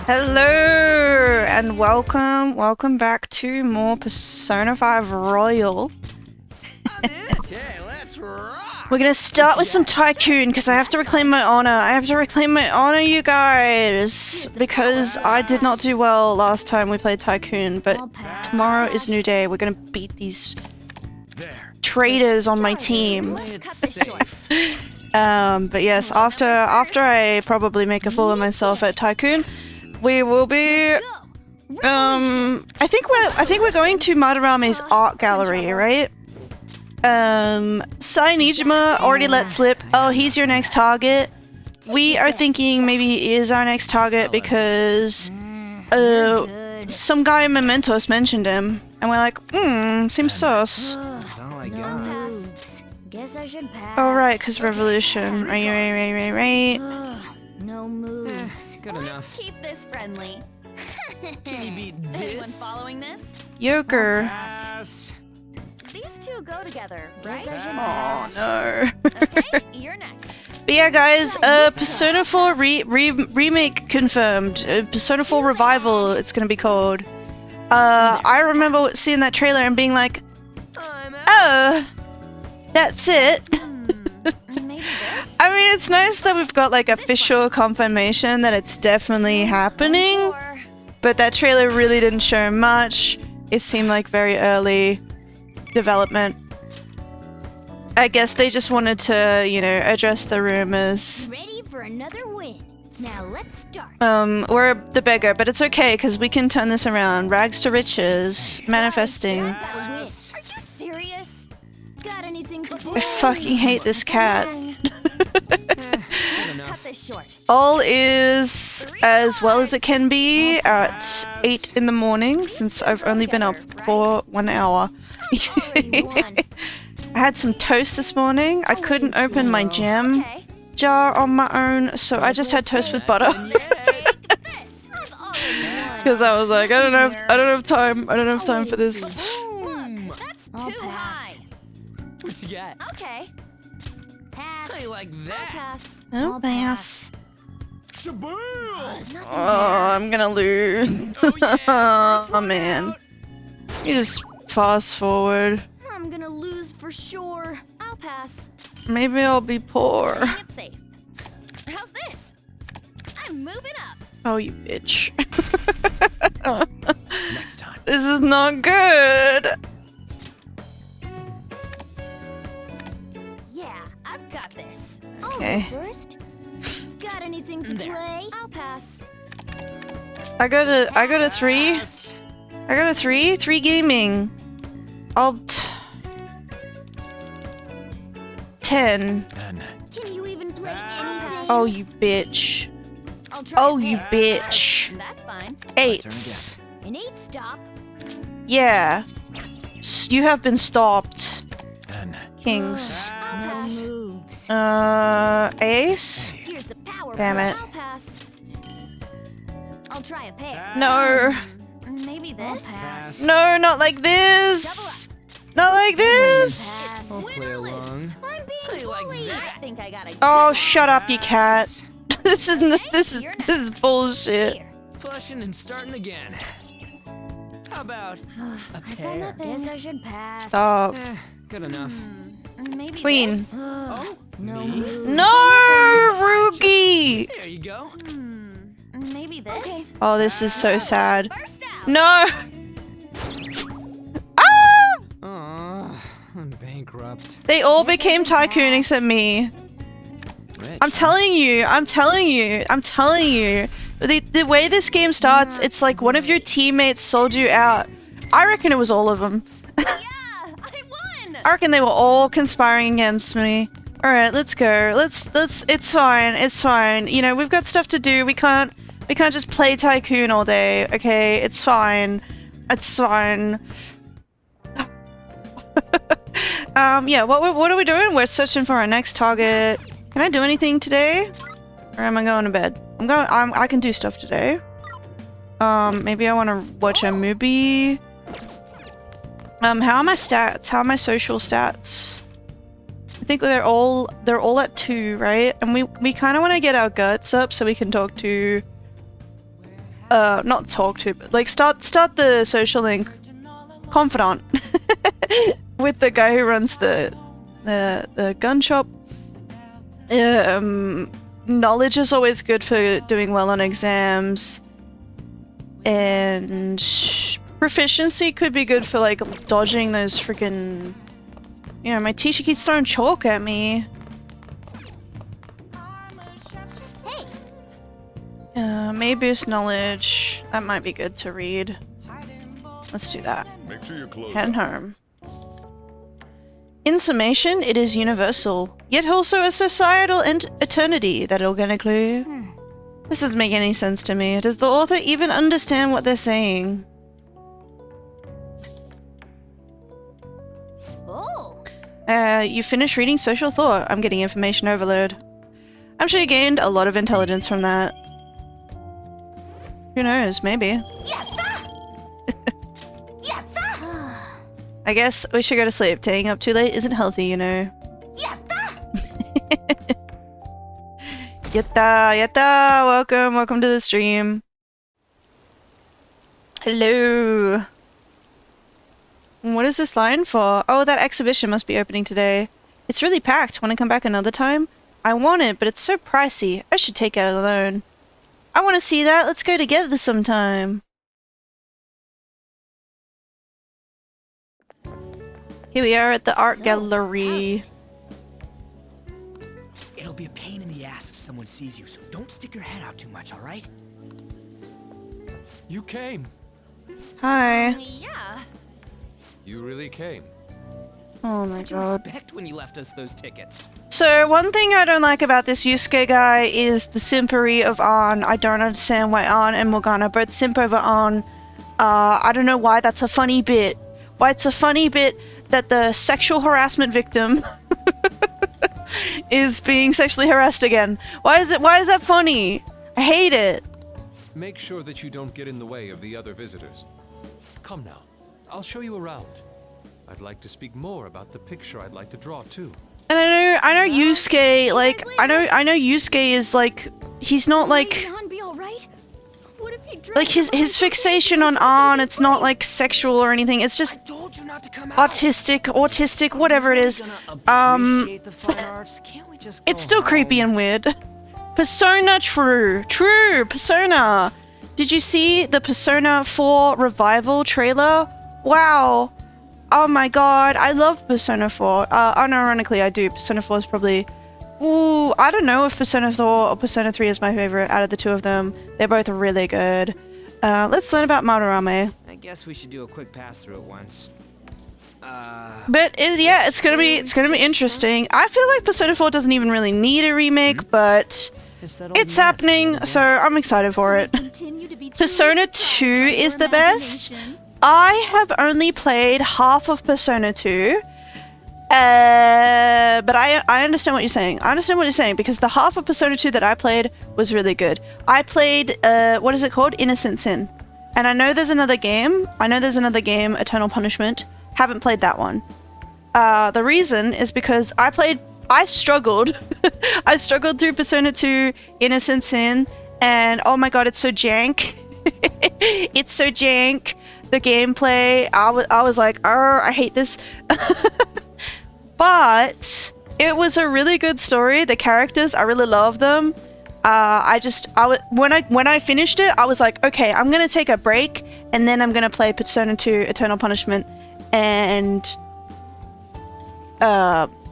Hello and welcome back to more Persona 5 Royal. We're gonna start with some Tycoon because I have to reclaim my honor. You guys, because I did not do well last time we played Tycoon, but tomorrow is a new day. We're gonna beat these traitors on my team. But yes, after I probably make a fool of myself at Tycoon, we will be I think we're going to Madarame's art gallery, right? Sainijima already let slip. Oh, he's your next target. We are thinking maybe he is our next target because some guy in Mementos mentioned him, and we're like, seems sus. Oh right, because Revolution. Right. No moves. Good enough. Keep this friendly. Can you beat this? Anyone following this? Yoker. Pass. These two go together, right? Oh no. Okay, you're next. But yeah, guys, Persona 4 remake confirmed. Persona 4 Revival, it's gonna be called. I remember seeing that trailer and being like, oh, that's it. Maybe this? I mean, it's nice that we've got like official confirmation that it's definitely happening, Or but that trailer really didn't show much. It seemed like very early development. I guess they just wanted to, you know, address the rumors. ready for another win. Now let's start. We're the beggar, but it's okay because we can turn this around. Rags to riches, manifesting. That win. Are you serious? Got anything to I fucking hate this cat. Let's cut this short. All is as well as it can be at 8 in the morning since I've only been up for 1 hour. I had some toast this morning. I couldn't open my jam Okay. jar on my own, so I just had toast with butter. Because I was like, I don't have time for this. Look, that's too high. What you got? Okay. Pass. I like I'll that. pass. Oh, pass. Shaboom! Oh, I'm gonna lose. Oh yeah. Oh man. You just fast forward. I'm gonna lose for sure. I'll pass. Maybe I'll be poor. Playing it safe. How's this? I'm moving up. Oh, you bitch. Next time. This is not good. Yeah, I've got this. Okay. I'll go first. Got anything to play? I'll pass. I got a 3. I got a 3. 3 gaming. I'll 10. Then. Can you even play anything? Oh, you bitch. I'll try Oh, a you pair. bitch. That's fine. 8s. An 8 stop. Yeah. You have been stopped. Then. Kings. I'll pass. Moves. Ace? Here's the power. Damn play. it. I'll pass. I'll try a pair. No. Maybe this. Pass. No, not like this. Not like this. Pass. I'll play along. I'm being I like bullied. that. I think I got a Oh, good shut up, you cat. This is you're this is bullshit. Here. Flushing and starting again. How about a pair? Guess I should pass. Stop. Good enough. Maybe Queen. this. Oh, No me? move. No, Ruki. There you go. Maybe this. Okay. Oh, this is so sad. First out. No. Ah! Aw, I'm bankrupt. They all became Tycoon except me. Rich. I'm telling you. The way this game starts, it's like one of your teammates sold you out. I reckon it was all of them. Yeah, I won. I reckon they were all conspiring against me. All right, let's go. Let's. It's fine. It's fine. You know, we've got stuff to do. We can't just play Tycoon all day. Okay, it's fine. It's fine. Yeah. What are we doing? We're searching for our next target. Can I do anything today? Or am I going to bed? I can do stuff today. Maybe I want to watch a movie. How are my stats? How are my social stats? I think they're all at 2, right? And we kind of want to get our guts up so we can talk to not talk to, but like start the social link confidant with the guy who runs the gun shop. Knowledge is always good for doing well on exams, and proficiency could be good for like dodging those freaking, you know, my teacher keeps throwing chalk at me. May boost knowledge. That might be good to read. Let's do that. Make sure your clothes Head home. In summation, it is universal, yet also a societal eternity that organically. This doesn't make any sense to me. Does the author even understand what they're saying? Oh. You finished reading Social Thought. I'm getting information overload. I'm sure you gained a lot of intelligence from that. Who knows, maybe. I guess we should go to sleep. Staying up too late isn't healthy, you know. Yatta! Welcome to the stream. Hello. What is this line for? Oh, that exhibition must be opening today. It's really packed. Want to come back another time? I want it, but it's so pricey. I should take it alone. I want to see that. Let's go together sometime. Here we are at the art gallery. It'll be a pain in the ass if someone sees you, so don't stick your head out too much, all right? You came. Hi. Yeah. You really came. Oh my What'd you god. expect when you left us those tickets? So, one thing I don't like about this Yusuke guy is the simpery of Ann. I don't understand why Ann and Morgana both simp over Ann. I don't know why that's a funny bit. Why it's a funny bit that the sexual harassment victim is being sexually harassed again. Why is that funny? I hate it. Make sure that you don't get in the way of the other visitors. Come now. I'll show you around. I'd like to speak more about the picture I'd like to draw too. And I know Yusuke, like, I know Yusuke is like, he's not like, Be all right? What if he like his fixation on Ann, it's not like sexual or anything, it's just Told you not to come out. autistic, whatever it is. Appreciate the fine arts. Can't we just It's go still creepy home? and weird. Persona true, Persona. Did you see the Persona 4 revival trailer? Wow. Oh my god, I love Persona 4. Unironically, I do. Persona 4 is probably... Ooh, I don't know if Persona 4 or Persona 3 is my favorite out of the two of them. They're both really good. Let's learn about Madarame. I guess we should do a quick pass through it once. But yeah, it's gonna be interesting. I feel like Persona 4 doesn't even really need a remake, but it's happening, so I'm excited for it. Persona 2 is the best. I have only played half of Persona 2, but I understand what you're saying. I understand what you're saying, because the half of Persona 2 that I played was really good. I played, what is it called? Innocent Sin. And I know there's another game. Eternal Punishment. Haven't played that one. The reason is because I struggled. I struggled through Persona 2, Innocent Sin, and oh my god, it's so jank. It's so jank. The gameplay, I was like, oh, I hate this. But it was a really good story. The characters, I really love them. When I finished it, I was like, okay, I'm gonna take a break, and then I'm gonna play Persona 2 Eternal Punishment, and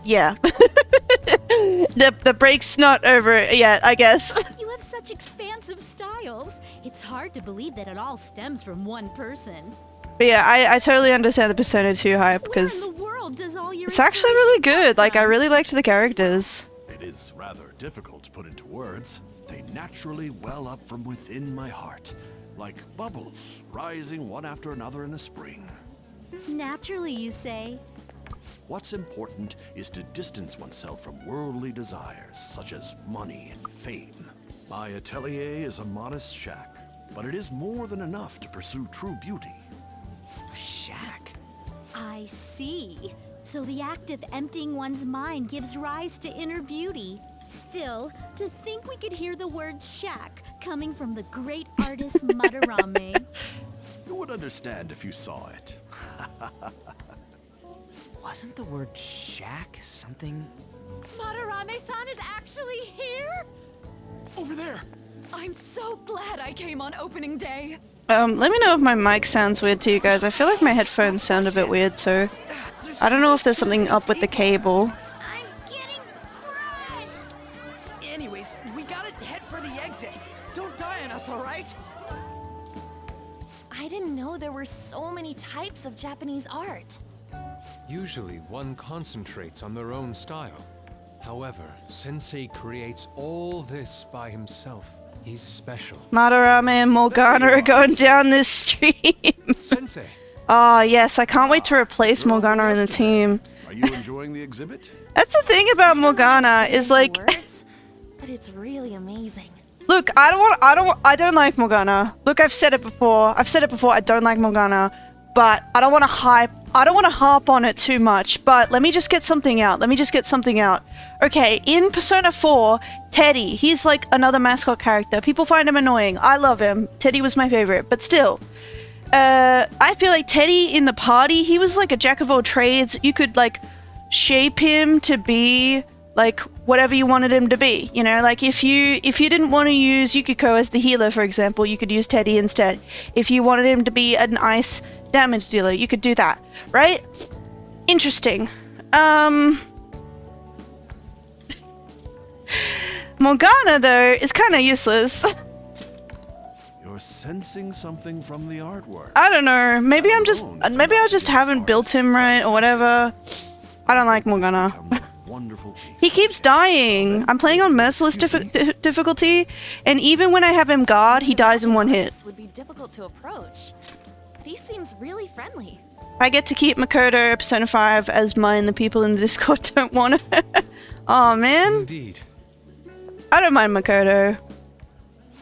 yeah. The break's not over yet, I guess. You have such expansive styles. It's hard to believe that it all stems from one person. But yeah, I totally understand the Persona 2 hype, because Where in the world does all your it's actually really inspiration good. come Like, I from? really liked the characters. It is rather difficult to put into words. They naturally well up from within my heart, like bubbles rising one after another in the spring. Naturally, you say. What's important is to distance oneself from worldly desires, such as money and fame. My atelier is a modest shack, but it is more than enough to pursue true beauty. A shack. I see. So the act of emptying one's mind gives rise to inner beauty. Still, to think we could hear the word shack coming from the great artist Madarame. You would understand if you saw it. Wasn't the word shack something? Madarame-san is actually here? Over there! I'm so glad I came on opening day. Let me know if my mic sounds weird to you guys. I feel like my headphones sound a bit weird, so I don't know if there's something up with the cable. I'm getting crushed! Anyways, we gotta head for the exit. Don't die on us, alright? I didn't know there were so many types of Japanese art. Usually one concentrates on their own style. However, Sensei creates all this by himself. He's special. Madarame and Morgana are going down this stream. Sensei, Oh, yes, I can't wait to replace Morgana in the team. Are you enjoying the exhibit? That's the thing about Morgana is like, Words, but it's really amazing. look, I don't like Morgana. Look, I've said it before. I don't like Morgana, but I don't want to harp on it too much, but let me just get something out. Okay, in Persona 4, Teddy, he's like another mascot character. People find him annoying. I love him. Teddy was my favorite, but still. I feel like Teddy in the party, he was like a jack of all trades. You could like shape him to be like whatever you wanted him to be. You know, like if you didn't want to use Yukiko as the healer, for example, you could use Teddy instead. If you wanted him to be an ice damage dealer, you could do that, right? Interesting. Morgana, though, is kind of useless. You're sensing something from the artwork. I don't know. Maybe I just haven't built him right or whatever. I don't like Morgana. Wonderful piece. He keeps dying. I'm playing on merciless difficulty, and even when I have him guard, he dies in one hit. This would be difficult to approach. But he seems really friendly. I get to keep Makoto Persona 5 as mine. The people in the Discord don't want it. Oh man, indeed. I don't mind Makoto.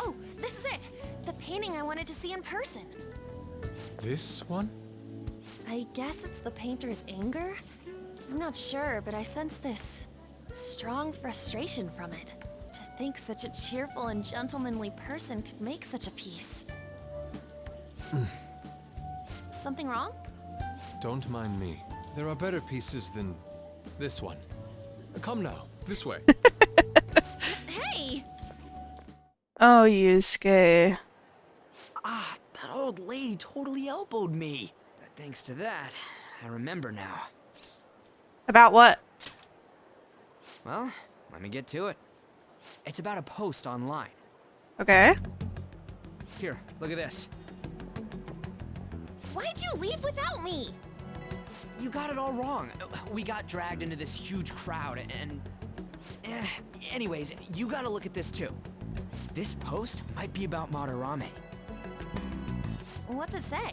Oh, this is it! The painting I wanted to see in person. This one? I guess it's the painter's anger? I'm not sure, but I sense this strong frustration from it. To think such a cheerful and gentlemanly person could make such a piece. Something wrong? Don't mind me. There are better pieces than this one. Come now, this way. Hey! Oh, Yusuke. Ah, that old lady totally elbowed me. But thanks to that, I remember now. About what? Well, let me get to it. It's about a post online. Okay. Here, look at this. Why'd you leave without me? You got it all wrong. We got dragged into this huge crowd and... anyways, you gotta look at this too. This post might be about Madarame. What's it say?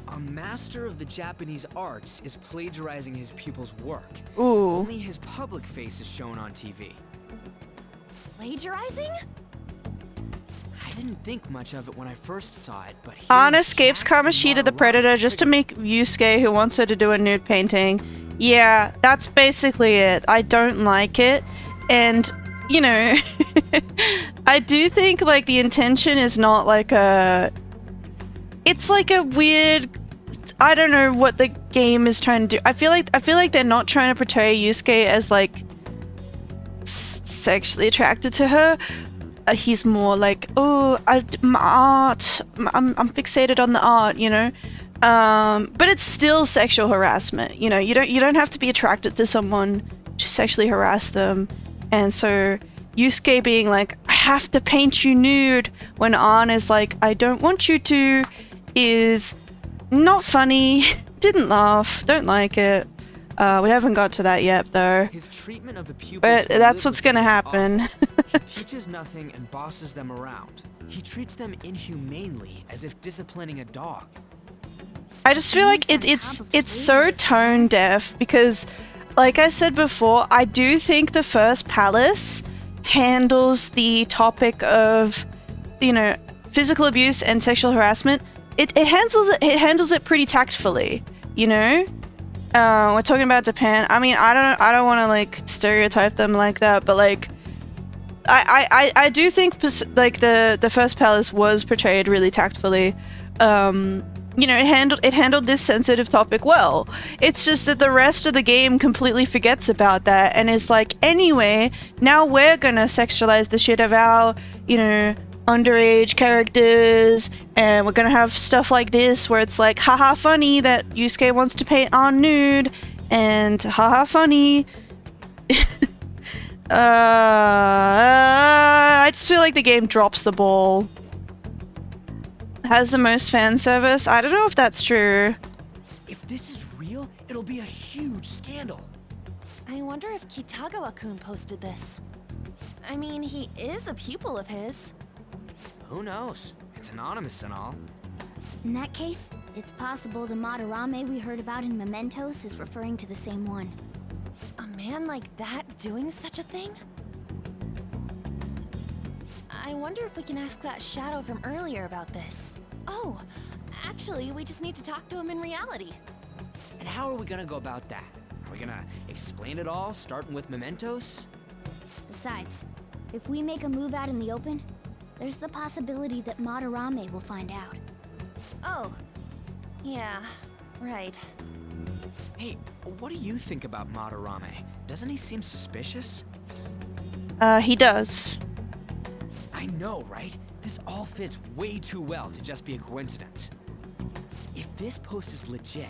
A master of the Japanese arts is plagiarizing his pupil's work. Ooh. Only his public face is shown on TV. Plagiarizing? I didn't think much of it when I first saw it, but Ann escapes Kamoshida the Predator just to make Yusuke, who wants her to do a nude painting. Yeah, that's basically it. I don't like it. And, you know, I do think, like, the intention is not like a... It's like a weird... I don't know what the game is trying to do. I feel like they're not trying to portray Yusuke as, like, sexually attracted to her. He's more like, oh, my art. I'm fixated on the art, you know. But it's still sexual harassment. You know, you don't have to be attracted to someone to sexually harass them. And so Yusuke being like, I have to paint you nude, when Ann is like, I don't want you to, is not funny. Didn't laugh. Don't like it. We haven't got to that yet, though. his treatment of the pupils But who that's live what's with him gonna is happen. awful. He teaches nothing and bosses them around. He treats them inhumanely, as if disciplining a dog. I just feel like it's so tone deaf because, like I said before, I do think the first Palace handles the topic of, you know, physical abuse and sexual harassment. It handles it pretty tactfully, you know. We're talking about Japan. I mean, I don't want to like stereotype them like that, but like, I do think like the first palace was portrayed really tactfully. You know, it handled this sensitive topic well. It's just that the rest of the game completely forgets about that and is like, anyway, now we're gonna sexualize the shit of our, you know, underage characters, and we're gonna have stuff like this where it's like, haha funny that Yusuke wants to paint on nude, and haha funny. I just feel like the game drops the ball. Has the most fan service? I don't know if that's true. If this is real, it'll be a huge scandal. I wonder if Kitagawa-kun posted this. I mean, he is a pupil of his. Who knows? It's anonymous and all. In that case, it's possible the Madarame we heard about in Mementos is referring to the same one. A man like that doing such a thing? I wonder if we can ask that shadow from earlier about this. Oh, actually, we just need to talk to him in reality. And how are we gonna go about that? Are we gonna explain it all, starting with Mementos? Besides, if we make a move out in the open, there's the possibility that Madarame will find out. Oh, yeah, right. Hey, what do you think about Madarame? Doesn't he seem suspicious? He does. I know, right? This all fits way too well to just be a coincidence. If this post is legit,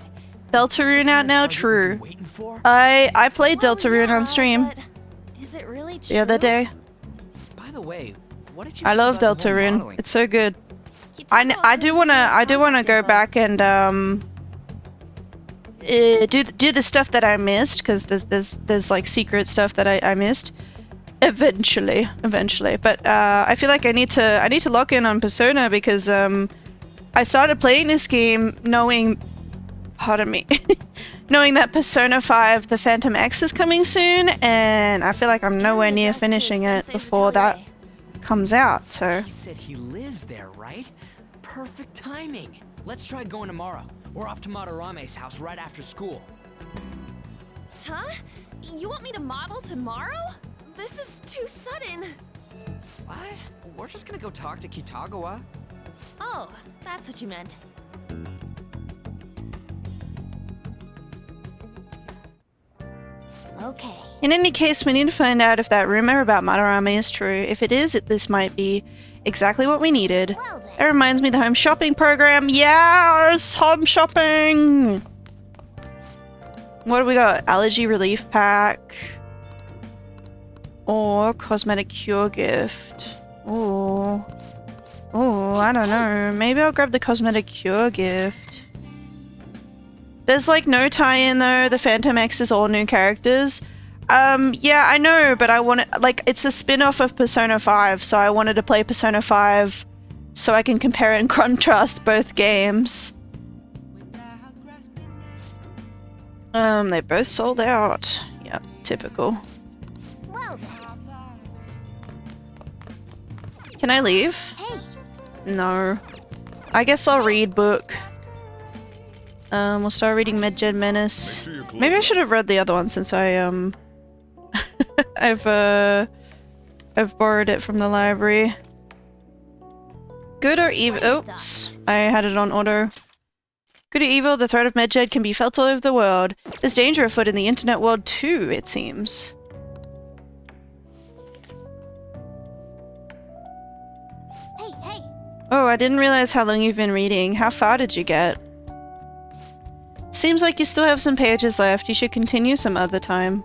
Deltarune out now? True. Waiting for? I played Well, Deltarune yeah, on stream but is it really true? the other day. By the way, what did you I think love about the whole Deltarune. modeling? It's so good. Kitagawa-kun I do wanna was go contacted, back and do the stuff that I missed, because there's like secret stuff that I missed. Eventually. But I feel like I need to lock in on Persona, because I started playing this game knowing, pardon me, knowing that Persona 5 The Phantom X is coming soon, and I feel like I'm nowhere near finishing it before that comes out, so. He said he lives there, right? Perfect timing. Let's try going tomorrow. We're off to Madarame's house right after school. Huh? You want me to model tomorrow? This is too sudden. What? We're just gonna go talk to Kitagawa. Oh, that's what you meant. Okay. In any case, we need to find out if that rumor about Madarame is true. If it is, this might be exactly what we needed. Well then. That reminds me of the home shopping program. Yes! Home shopping! What do we got? Allergy relief pack. Or cosmetic cure gift. Ooh. Ooh, I don't know. Maybe I'll grab the cosmetic cure gift. There's like no tie-in though. The Phantom X is all new characters. Yeah, I know, but I want it, like, it's a spin-off of Persona 5, so I wanted to play Persona 5 so I can compare and contrast both games. They both sold out. Yeah, typical. Well then. Can I leave? Hey. No. I guess I'll read book. We'll start reading Mid-Gen Menace. Maybe I should have read the other one since I, I've borrowed it from the library. Good or evil? Oops. I had it on auto. Good or evil, the threat of Medjed can be felt all over the world. There's danger afoot in the internet world too, it seems. Hey. Oh, I didn't realize how long you've been reading. How far did you get? Seems like you still have some pages left. You should continue some other time.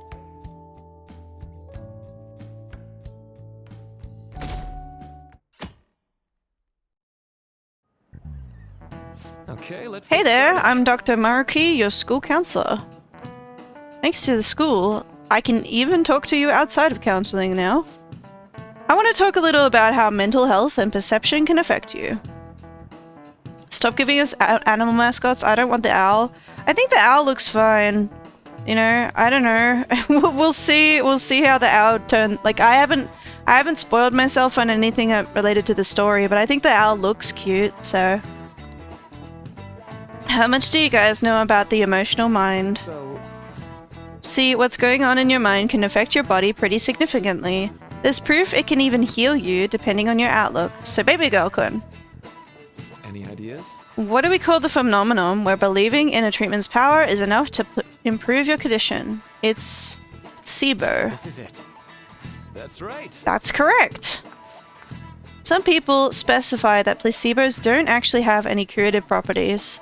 Okay, let's Hey get there, started. I'm Dr. Maruki, your school counselor. Thanks to the school, I can even talk to you outside of counseling now. I want to talk a little about how mental health and perception can affect you. Stop giving us animal mascots. I don't want the owl. I think the owl looks fine. You know, I don't know. We'll see. We'll see how the owl turn. Like, I haven't spoiled myself on anything related to the story, but I think the owl looks cute. So, how much do you guys know about the emotional mind? See, what's going on in your mind can affect your body pretty significantly. There's proof it can even heal you depending on your outlook. So baby girl-kun, Any ideas? what do we call the phenomenon where believing in a treatment's power is enough to improve your condition? It's SIBO. This is it. That's right. That's correct. Some people specify that placebos don't actually have any curative properties.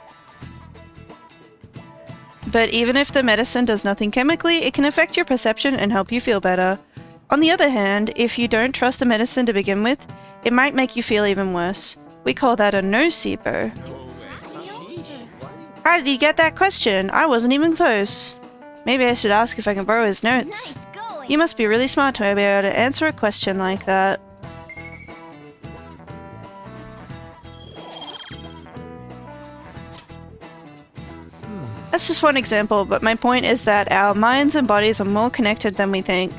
But even if the medicine does nothing chemically, it can affect your perception and help you feel better. On the other hand, if you don't trust the medicine to begin with, it might make you feel even worse. We call that a nocebo. How did you get that question? I wasn't even close. Maybe I should ask if I can borrow his notes. Nice going. You must be really smart to be able to answer a question like that. That's just one example, but my point is that our minds and bodies are more connected than we think.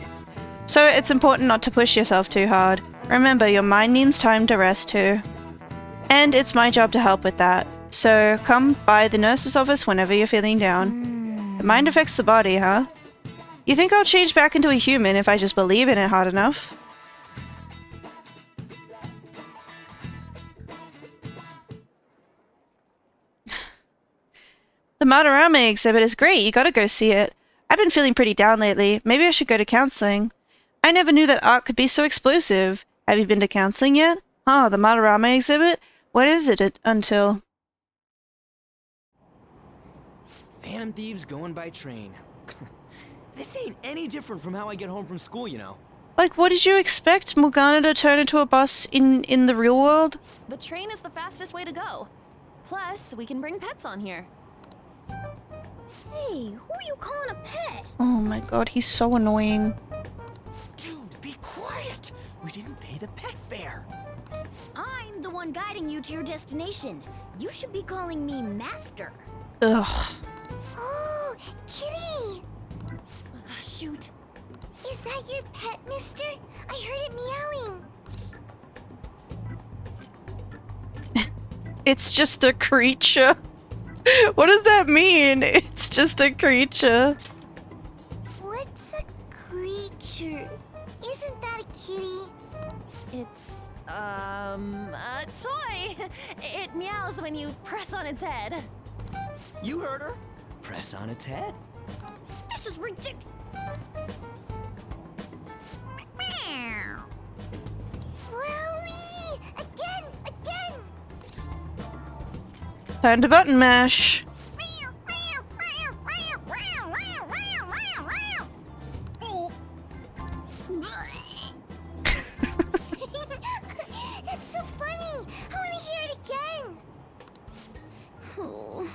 So it's important not to push yourself too hard. Remember, your mind needs time to rest too. And it's my job to help with that. So come by the nurse's office whenever you're feeling down. The mind affects the body, huh? You think I'll change back into a human if I just believe in it hard enough? The Madarame exhibit is great, you gotta go see it. I've been feeling pretty down lately, maybe I should go to counseling. I never knew that art could be so explosive. Have you been to counseling yet? Huh, the Madarame exhibit? When is it until? Phantom thieves going by train. This ain't any different from how I get home from school, you know. Like, what did you expect? Morgana to turn into a bus in the real world? The train is the fastest way to go. Plus, we can bring pets on here. Hey, who are you calling a pet? Oh my god, he's so annoying. Dude, be quiet! We didn't pay the pet fare. I'm the one guiding you to your destination. You should be calling me Master. Ugh. Oh, kitty! Shoot. Is that your pet, mister? I heard it meowing. It's just a creature. What does that mean? It's just a creature. What's a creature? Isn't that a kitty? It's, a toy. It meows when you press on its head. You heard her. Press on its head. This is ridiculous. Wowie! Again! Time to button mash. That's so funny! I want to hear it again! Oh,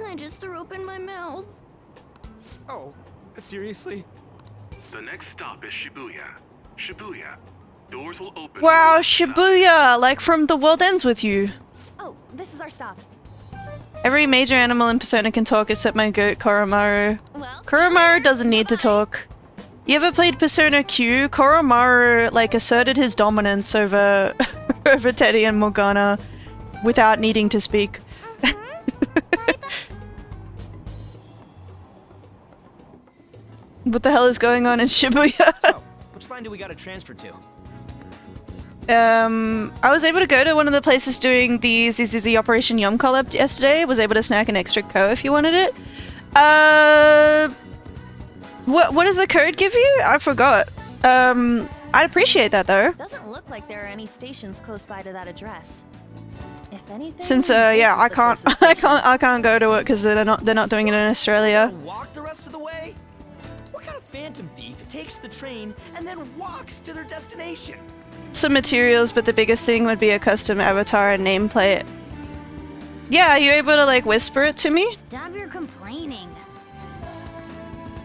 I just threw open my mouth. Oh, seriously? The next stop is Shibuya. Shibuya. Doors will open. Wow, Shibuya! Like from The World Ends With You. Oh, this is our stop. Every major animal in Persona can talk except my goat, Koromaru. Well, Koromaru doesn't need to talk. You ever played Persona Q? Koromaru, like, asserted his dominance over over Teddy and Morgana without needing to speak. What the hell is going on in Shibuya? So, which line do we gotta transfer to? I was able to go to one of the places doing the ZZZ Operation Yum collab yesterday. Was able to snack an extra co if you wanted it. What does the code give you? I forgot. I'd appreciate that though. Doesn't look like there are any stations close by to that address. If anything, Since this yeah, is I the can't closest station. I can't go to it because they're not doing it in Australia. Walk the rest of the way? What kind of phantom thief takes the train and then walks to their destination? Some materials, but the biggest thing would be a custom avatar and nameplate. Yeah, are you able to like whisper it to me? Stop your complaining.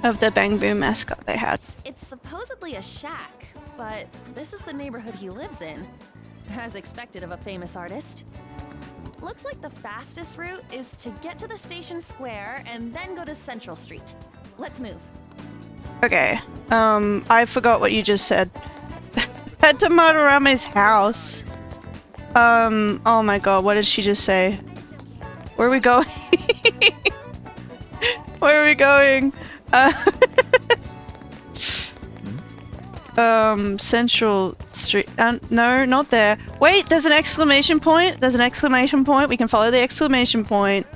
Of the Bang Boom mascot they had. It's supposedly a shack, but this is the neighborhood he lives in, as expected of a famous artist. Looks like the fastest route is to get to the station square and then go to Central Street. Let's move. Okay. I forgot what you just said. Head to Madarame's house. Oh my god, what did she just say? Where are we going? Where are we going? Central Street. No, not there. Wait, there's an exclamation point. There's an exclamation point. We can follow the exclamation point.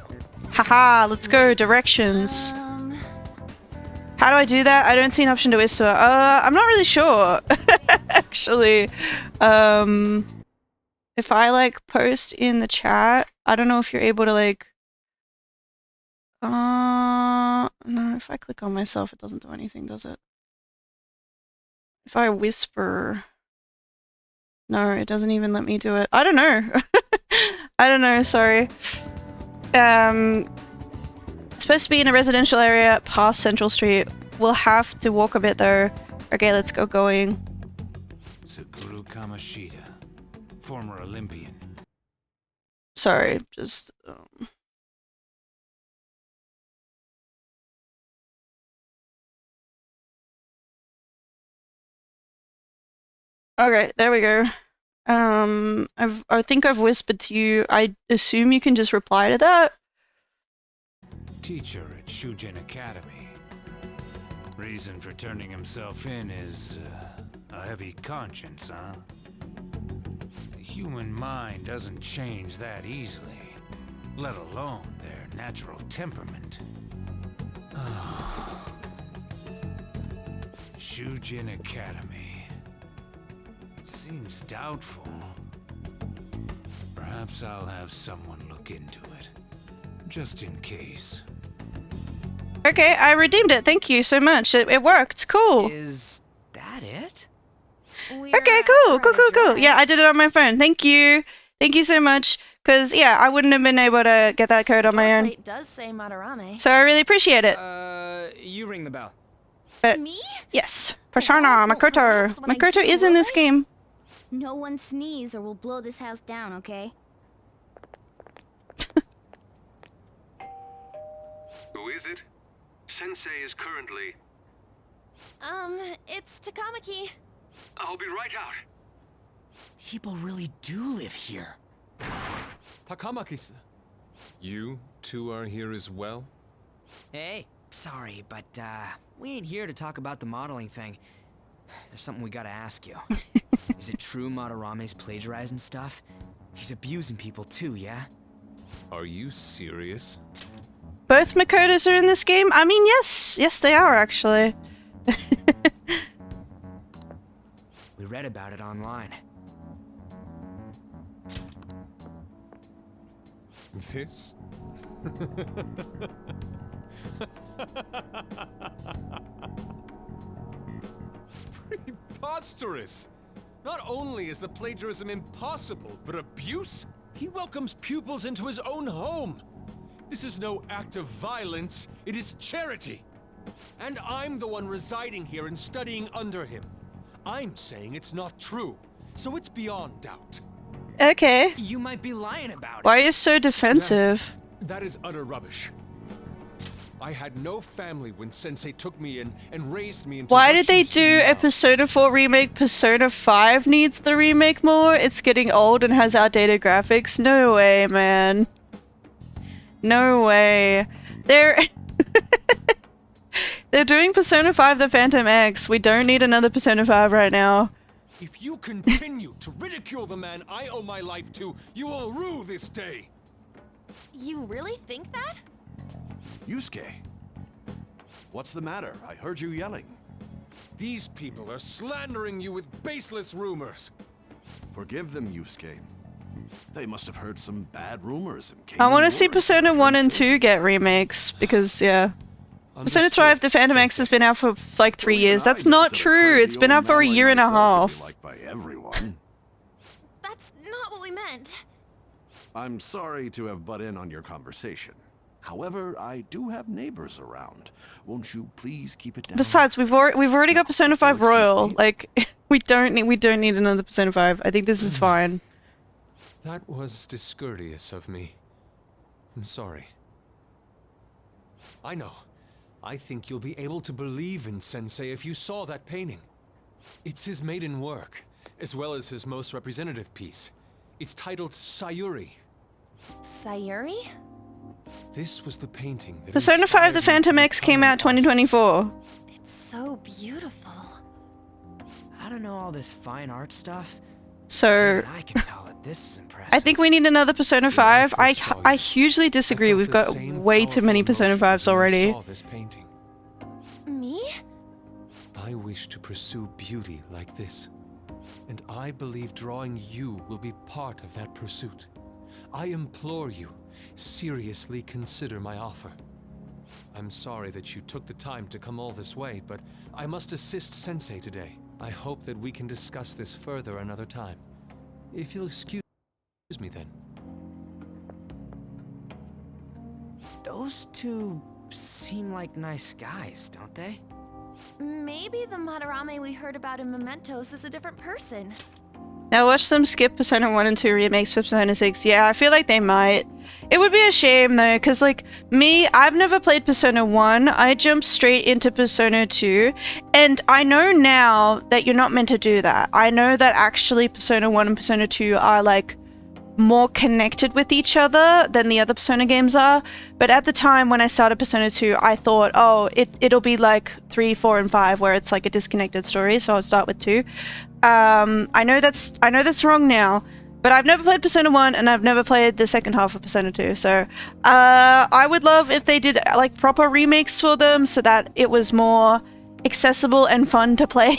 Haha, let's go. Directions. How do I do that? I don't see an option to whisper. I'm not really sure. Actually. If I like post in the chat, I don't know if you're able to like no, if I click on myself it doesn't do anything, does it? If I whisper, no, it doesn't even let me do it. I don't know. I don't know, sorry. It's supposed to be in a residential area past Central Street. We'll have to walk a bit though. Okay, let's go going. Suguru Kamashita, former Olympian. Sorry, just Okay, there we go. I think I've whispered to you. I assume you can just reply to that. Teacher at Shujin Academy. Reason for turning himself in is a heavy conscience, huh? The human mind doesn't change that easily, let alone their natural temperament. Shujin Academy. Seems doubtful. Perhaps I'll have someone look into it, just in case. Okay, I redeemed it. Thank you so much. It worked. Cool. Is that it? Okay, cool. Yeah, I did it on my phone. Thank you. Thank you so much. Because, yeah, I wouldn't have been able to get that code on my own. It does say Madarame. So I really appreciate it. You ring the bell. Me? Yes. Persona, Makoto. collapse when I Makoto do, is in this will game. No one sneeze or we'll blow this house down, okay? Who is it? Sensei is currently... It's Takamaki. I'll be right out. People really do live here. Takamaki-san. You two are here as well? Hey, sorry, but we ain't here to talk about the modeling thing. There's something we gotta ask you. Is it true Madarame's plagiarizing stuff? He's abusing people too, yeah? Are you serious? Both Makotos are in this game? I mean, yes. Yes, they are, actually. We read about it online. This? Preposterous! Not only is the plagiarism impossible, but abuse? He welcomes pupils into his own home! This is no act of violence, it is charity! And I'm the one residing here and studying under him. I'm saying it's not true, so it's beyond doubt. Okay. You might be lying about it. Why are you so defensive? That is utter rubbish. I had no family when Sensei took me in and raised me into Why what did they you see do a now. Persona 4 remake? Persona 5 needs the remake more? It's getting old and has outdated graphics? No way, man. No way. They're doing Persona 5 the Phantom X. We don't need another Persona 5 right now. If you continue to ridicule the man I owe my life to, you will rue this day. You really think that? Yusuke, what's the matter? I heard you yelling. These people are slandering you with baseless rumors. Forgive them, Yusuke. They must have heard some bad rumors and came I want to on see board. Persona 1 and 2 get remakes because, yeah. Persona 5 the Phantom X has been out for like 3 Even years. I That's doubt not that a true. crazy It's been old out for a man like year and a myself could be half. liked by everyone. That's not what we meant. I'm sorry to have butt in on your conversation. However, I do have neighbors around. Won't you please keep it down? Besides, we've already got Persona 5 excuse Royal. me? Like, we don't need another Persona 5. I think this is fine. That was discourteous of me. I'm sorry. I know. I think you'll be able to believe in Sensei if you saw that painting. It's his maiden work, as well as his most representative piece. It's titled Sayuri. Sayuri? This was the painting that Persona 5 the inspired me Phantom to X came become out an artist. 2024. It's so beautiful. I don't know all this fine art stuff. So Even I can tell that this is impressive. I think we need another Persona 5. I hugely disagree. We've got way too many Persona 5s already. Saw this painting. Me? I wish to pursue beauty like this, and I believe drawing you will be part of that pursuit. I implore you, seriously consider my offer. I'm sorry that you took the time to come all this way, but I must assist Sensei today. I hope that we can discuss this further another time. If you'll excuse me then. Those two seem like nice guys, don't they? Maybe the Madarame we heard about in Mementos is a different person. Now watch them skip Persona 1 and 2 remakes for Persona 6. Yeah, I feel like they might. It would be a shame though, because like me, I've never played Persona 1. I jumped straight into Persona 2, and I know now that you're not meant to do that. I know that actually Persona 1 and Persona 2 are like more connected with each other than the other Persona games are. But at the time when I started Persona 2, I thought, oh, it'll be like 3, 4, and 5 where it's like a disconnected story, so I'll start with 2. I know that's wrong now, but I've never played Persona 1 and I've never played the second half of Persona 2, so I would love if they did like proper remakes for them so that it was more accessible and fun to play.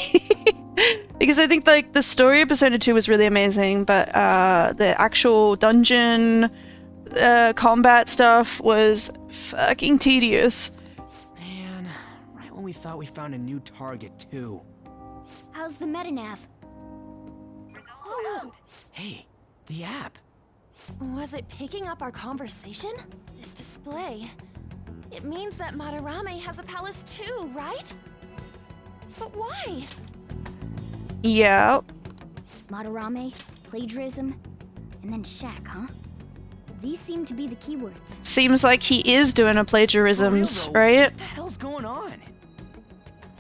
Because I think like the story of Persona 2 was really amazing, but the actual dungeon combat stuff was fucking tedious. Man, right when we thought we found a new target too. How's the metanav? Oh, Hey, the app. was it picking up our conversation? This display. It means that Madarame has a palace too, right? But why? Yeah. Madarame, plagiarism, and then shack, huh? These seem to be the keywords. Seems like he is doing a plagiarisms, For real, though, right? What the hell's going on?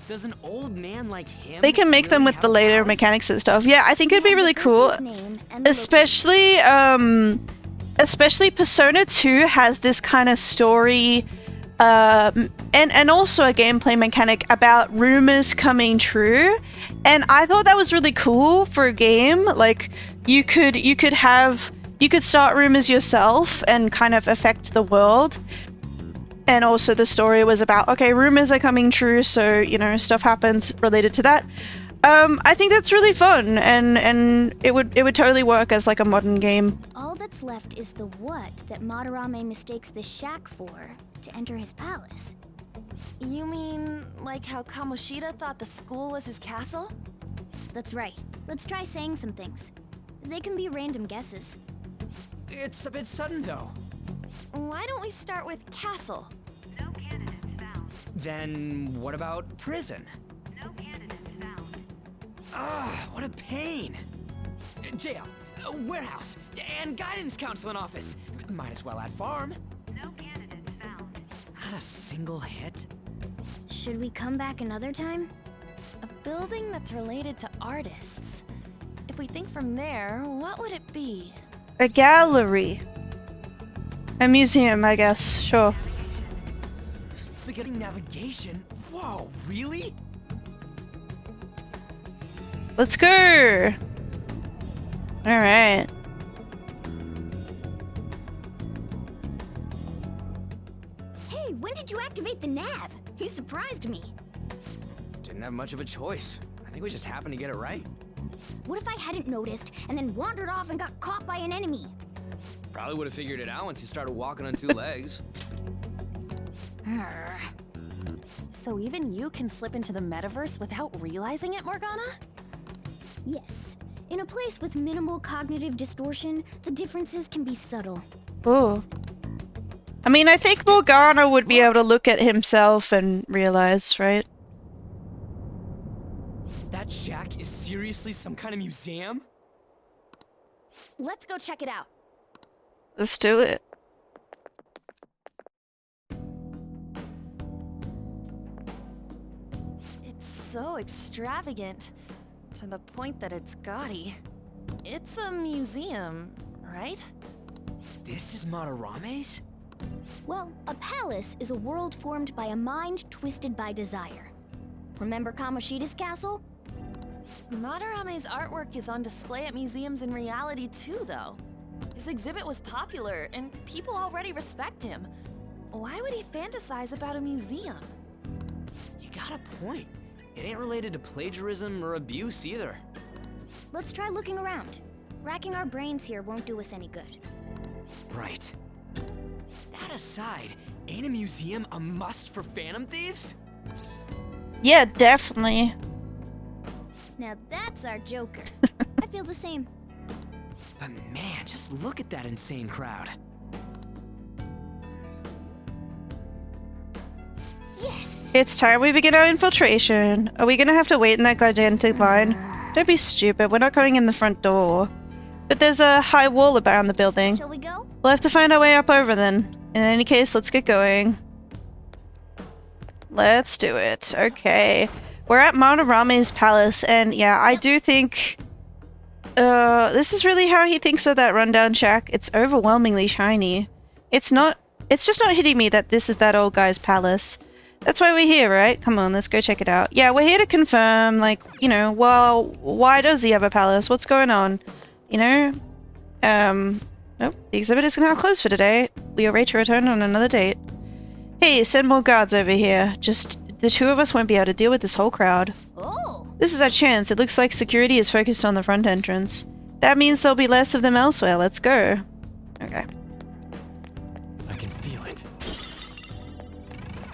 Does an old man like him They can make them really with have the a later palace? mechanics and stuff. Yeah, I think it'd be Yeah, the really cool. person's name and the Especially Persona 2 has this kind of story and also a gameplay mechanic about rumors coming true, and I thought that was really cool for a game. Like you could start rumors yourself and kind of affect the world. And also the story was about, okay, rumors are coming true, so you know, stuff happens related to that. I think that's really fun, and it would totally work as like a modern game. All that's left is the what that Madarame mistakes this shack for to enter his palace. You mean like how Kamoshida thought the school was his castle? That's right. Let's try saying some things. They can be random guesses. It's a bit sudden though. Why don't we start with castle? No candidates found. Then what about prison? No candidates found. Ah, what a pain. Jail, warehouse, and guidance counseling office. Might as well add farm. No candidates found. Not a single hit. Should we come back another time? A building that's related to artists. If we think from there, what would it be? A gallery. A museum, I guess. Sure. Beginning navigation? Whoa, really? Let's go. All right. Hey, when did you activate the nav? You surprised me. Didn't have much of a choice. I think we just happened to get it right. What if I hadn't noticed and then wandered off and got caught by an enemy? Probably would have figured it out once you started walking on 2 legs. Arr. So even you can slip into the metaverse without realizing it, Morgana? Yes. In a place with minimal cognitive distortion, the differences can be subtle. Oh. I mean, I think Morgana would be able to look at himself and realize, right? That shack is seriously some kind of museum? Let's go check it out. Let's do it. It's so extravagant, to the point that it's gaudy. It's a museum, right? This is Madarame's? Well, a palace is a world formed by a mind twisted by desire. Remember Kamoshida's castle? Madarame's artwork is on display at museums in reality too, though. His exhibit was popular, and people already respect him. Why would he fantasize about a museum? You got a point. It ain't related to plagiarism or abuse either. Let's try looking around. Racking our brains here won't do us any good. Right. That aside, ain't a museum a must for Phantom Thieves? Yeah, definitely. Now that's our Joker. I feel the same. But man, just look at that insane crowd. Yes! It's time we begin our infiltration. Are we gonna have to wait in that gigantic line? Don't be stupid, we're not going in the front door. But there's a high wall around the building. Shall we go? We'll have to find our way up over then. In any case, let's get going. Let's do it. Okay. We're at Madarame's palace, and yeah, I do think... this is really how he thinks of that rundown shack. It's overwhelmingly shiny. It's just not hitting me that this is that old guy's palace. That's why we're here, right? Come on, let's go check it out. Yeah, we're here to confirm, like, you know, well, why does he have a palace? What's going on? You know? Nope, the exhibit is now closed for today. We arrange to return on another date. Hey, send more guards over here. Just, the two of us won't be able to deal with this whole crowd. Oh! This is our chance. It looks like security is focused on the front entrance. That means there'll be less of them elsewhere. Let's go. Okay. I can feel it.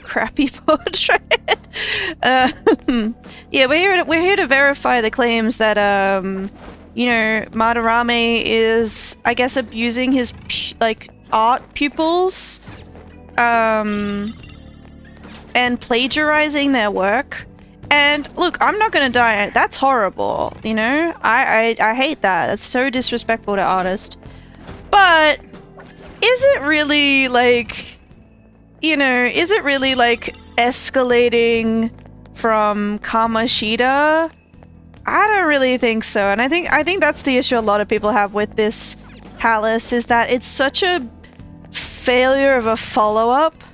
Crappy portrait. Yeah, we're here to verify the claims that you know, Madarame is, I guess, abusing his art pupils and plagiarizing their work. And look, I'm not gonna die. That's horrible, you know? I hate that. That's so disrespectful to artists. But is it really like, you know, is it really like escalating from Kamoshida? I don't really think so. And I think that's the issue a lot of people have with this palace, is that it's such a failure of a follow-up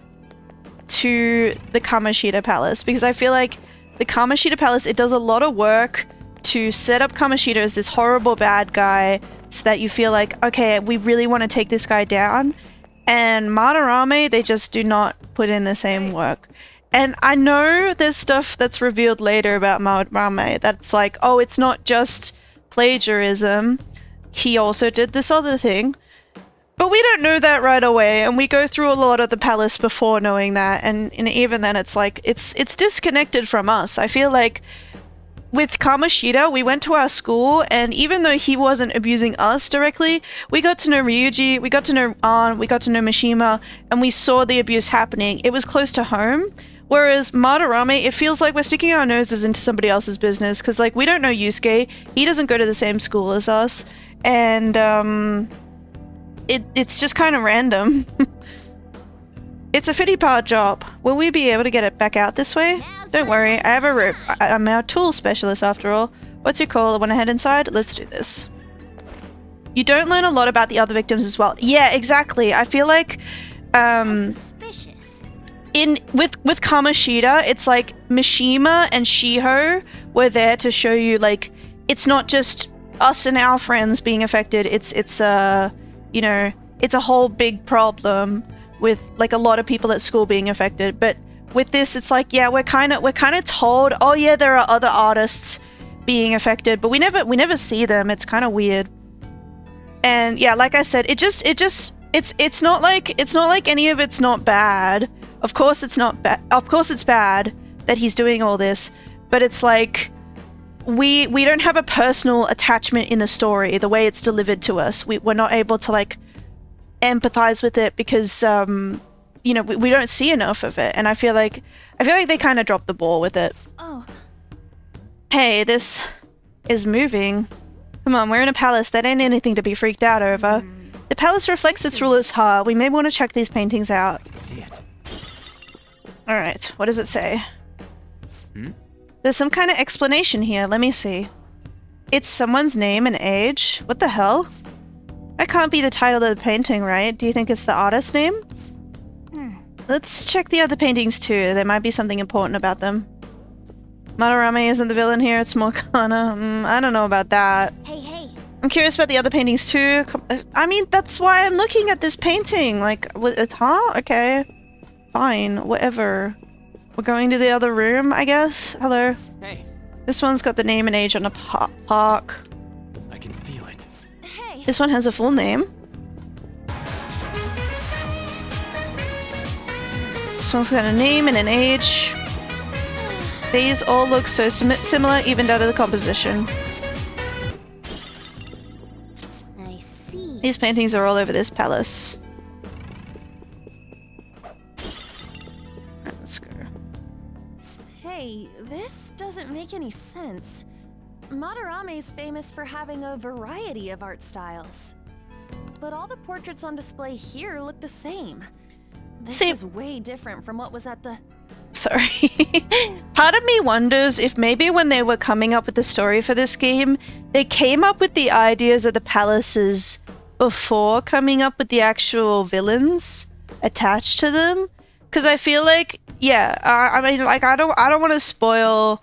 to the Kamoshida palace, because I feel like the Kamoshida palace, it does a lot of work to set up Kamoshida as this horrible bad guy so that you feel like, okay, we really want to take this guy down. And Madarame, they just do not put in the same work. And I know there's stuff that's revealed later about Madarame that's like, oh, it's not just plagiarism. He also did this other thing. But we don't know that right away, and we go through a lot of the palace before knowing that, and even then it's like, it's disconnected from us. I feel like with Kamoshida, we went to our school, and even though he wasn't abusing us directly, we got to know Ryuji, we got to know An, we got to know Mishima, and we saw the abuse happening. It was close to home. Whereas Madarame, it feels like we're sticking our noses into somebody else's business, because like, we don't know Yusuke, he doesn't go to the same school as us, and it's just kind of random. It's a fitty-part job. Will we be able to get it back out this way? Don't worry, I have a rope. I'm our tool specialist after all. What's your call? I want to head inside? Let's do this. You don't learn a lot about the other victims as well. Yeah, exactly. I feel like Suspicious. with Kamoshida, it's like Mishima and Shiho were there to show you, like, it's not just us and our friends being affected. It's you know, it's a whole big problem with like a lot of people at school being affected. But with this, it's like, yeah, we're kind of told, oh yeah, there are other artists being affected, but we never see them. It's kind of weird. And yeah, like I said, it's not like any of it's not bad. Of course it's not bad. Of course it's bad that he's doing all this, but it's like we don't have a personal attachment in the story the way it's delivered to us. We're not able to like empathize with it because you know, we don't see enough of it, and I feel like they kind of dropped the ball with it. Oh. Hey, this is moving. Come on, we're in a palace. That ain't anything to be freaked out over. The palace reflects its ruler's heart. We may want to check these paintings out. I can see it. Alright, what does it say? Hmm? There's some kind of explanation here. Let me see. It's someone's name and age? What the hell? That can't be the title of the painting, right? Do you think it's the artist's name? Let's check the other paintings too. There might be something important about them. Madarame isn't the villain here, it's Morgana. I don't know about that. Hey, hey. I'm curious about the other paintings too. I mean, that's why I'm looking at this painting. Like, huh? Okay. Fine. Whatever. We're going to the other room, I guess? Hello? Hey. This one's got the name and age on a plaque. I can feel it. Hey. This one has a full name. This one's got a name and an age. These all look so similar, even down to the composition. I see. These paintings are all over this palace. Alright, let's go. Hey, this doesn't make any sense. Madarame's famous for having a variety of art styles. But all the portraits on display here look the same. This is way different from what was at the... Sorry. Part of me wonders if maybe when they were coming up with the story for this game, they came up with the ideas of the palaces before coming up with the actual villains attached to them. Because I feel like, yeah, I mean, like, I don't want to spoil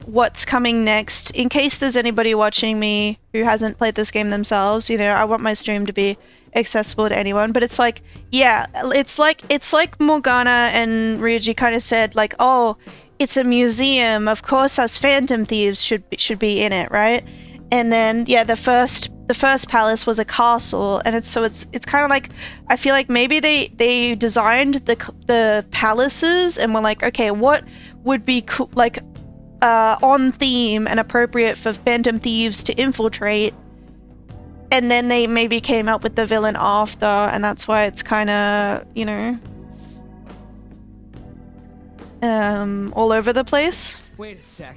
what's coming next in case there's anybody watching me who hasn't played this game themselves. You know, I want my stream to be accessible to anyone, but it's like, yeah, it's like Morgana and Ryuji kind of said, like, oh, it's a museum, of course us phantom thieves should be in it, right? And then yeah, the first palace was a castle, and it's kind of like, I feel like maybe they designed the palaces and were like, okay, what would be cool, like on theme and appropriate for phantom thieves to infiltrate. And then they maybe came up with the villain after, and that's why it's kind of, you know, all over the place. Wait a sec.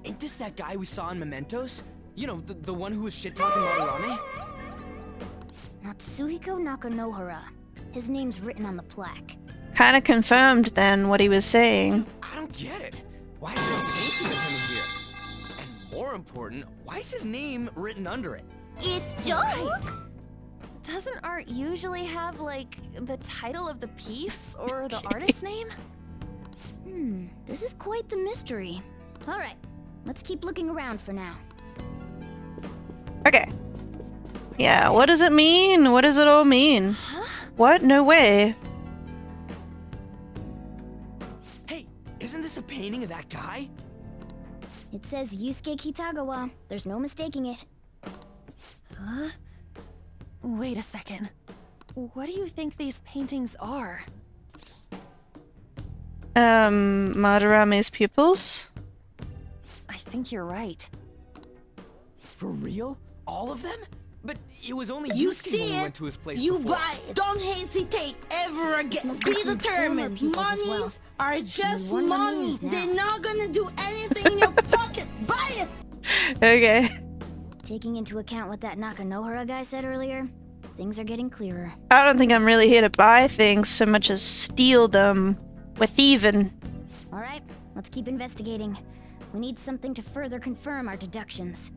Ain't this that guy we saw in Mementos? You know, the one who was shit-talking Madarame? Natsuhiko Nakanohara. His name's written on the plaque. Kind of confirmed then what he was saying. I don't get it. Why is there a painting of him in here? And more important, why is his name written under it? It's Joe. Right. Doesn't art usually have, like, the title of the piece or the artist's name? This is quite the mystery. Alright, let's keep looking around for now. Okay. Yeah, what does it mean? What does it all mean? Huh? What? No way. Hey, isn't this a painting of that guy? It says Yusuke Kitagawa. There's no mistaking it. Huh? Wait a second. What do you think these paintings are? Madarame's pupils? I think you're right. For real? All of them? But it was only You Yusuke see when we it, went to his place you before. buy it. Don't hesitate ever again. Must Be include determined. former pupils as Monies well. are just one more money. means now. They're not gonna do anything in your pocket. Buy it. Okay. Taking into account what that Nakanohara guy said earlier, things are getting clearer. I don't think I'm really here to buy things so much as steal them. We're thieving. Alright, let's keep investigating. We need something to further confirm our deductions.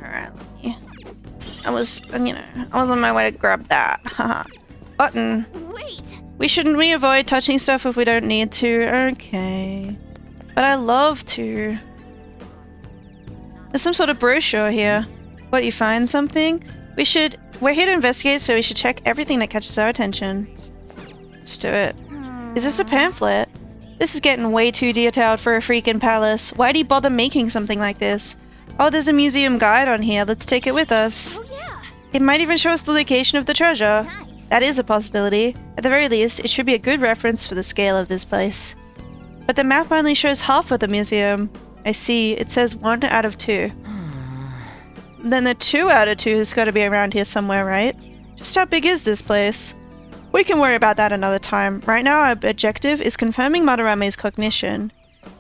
Alright, I was on my way to grab that. Haha. Button. Wait! Shouldn't we avoid touching stuff if we don't need to? Okay. But I love to. There's some sort of brochure here. What, you find something? We're here to investigate, so we should check everything that catches our attention. Let's do it. Is this a pamphlet? This is getting way too detailed for a freaking palace. Why'd he bother making something like this? Oh, there's a museum guide on here. Let's take it with us. Oh yeah! It might even show us the location of the treasure. Nice. That is a possibility. At the very least, it should be a good reference for the scale of this place. But the map only shows half of the museum. I see. It says 1 out of 2. Then the 2 out of 2 has got to be around here somewhere, right? Just how big is this place? We can worry about that another time. Right now, our objective is confirming Madarame's cognition.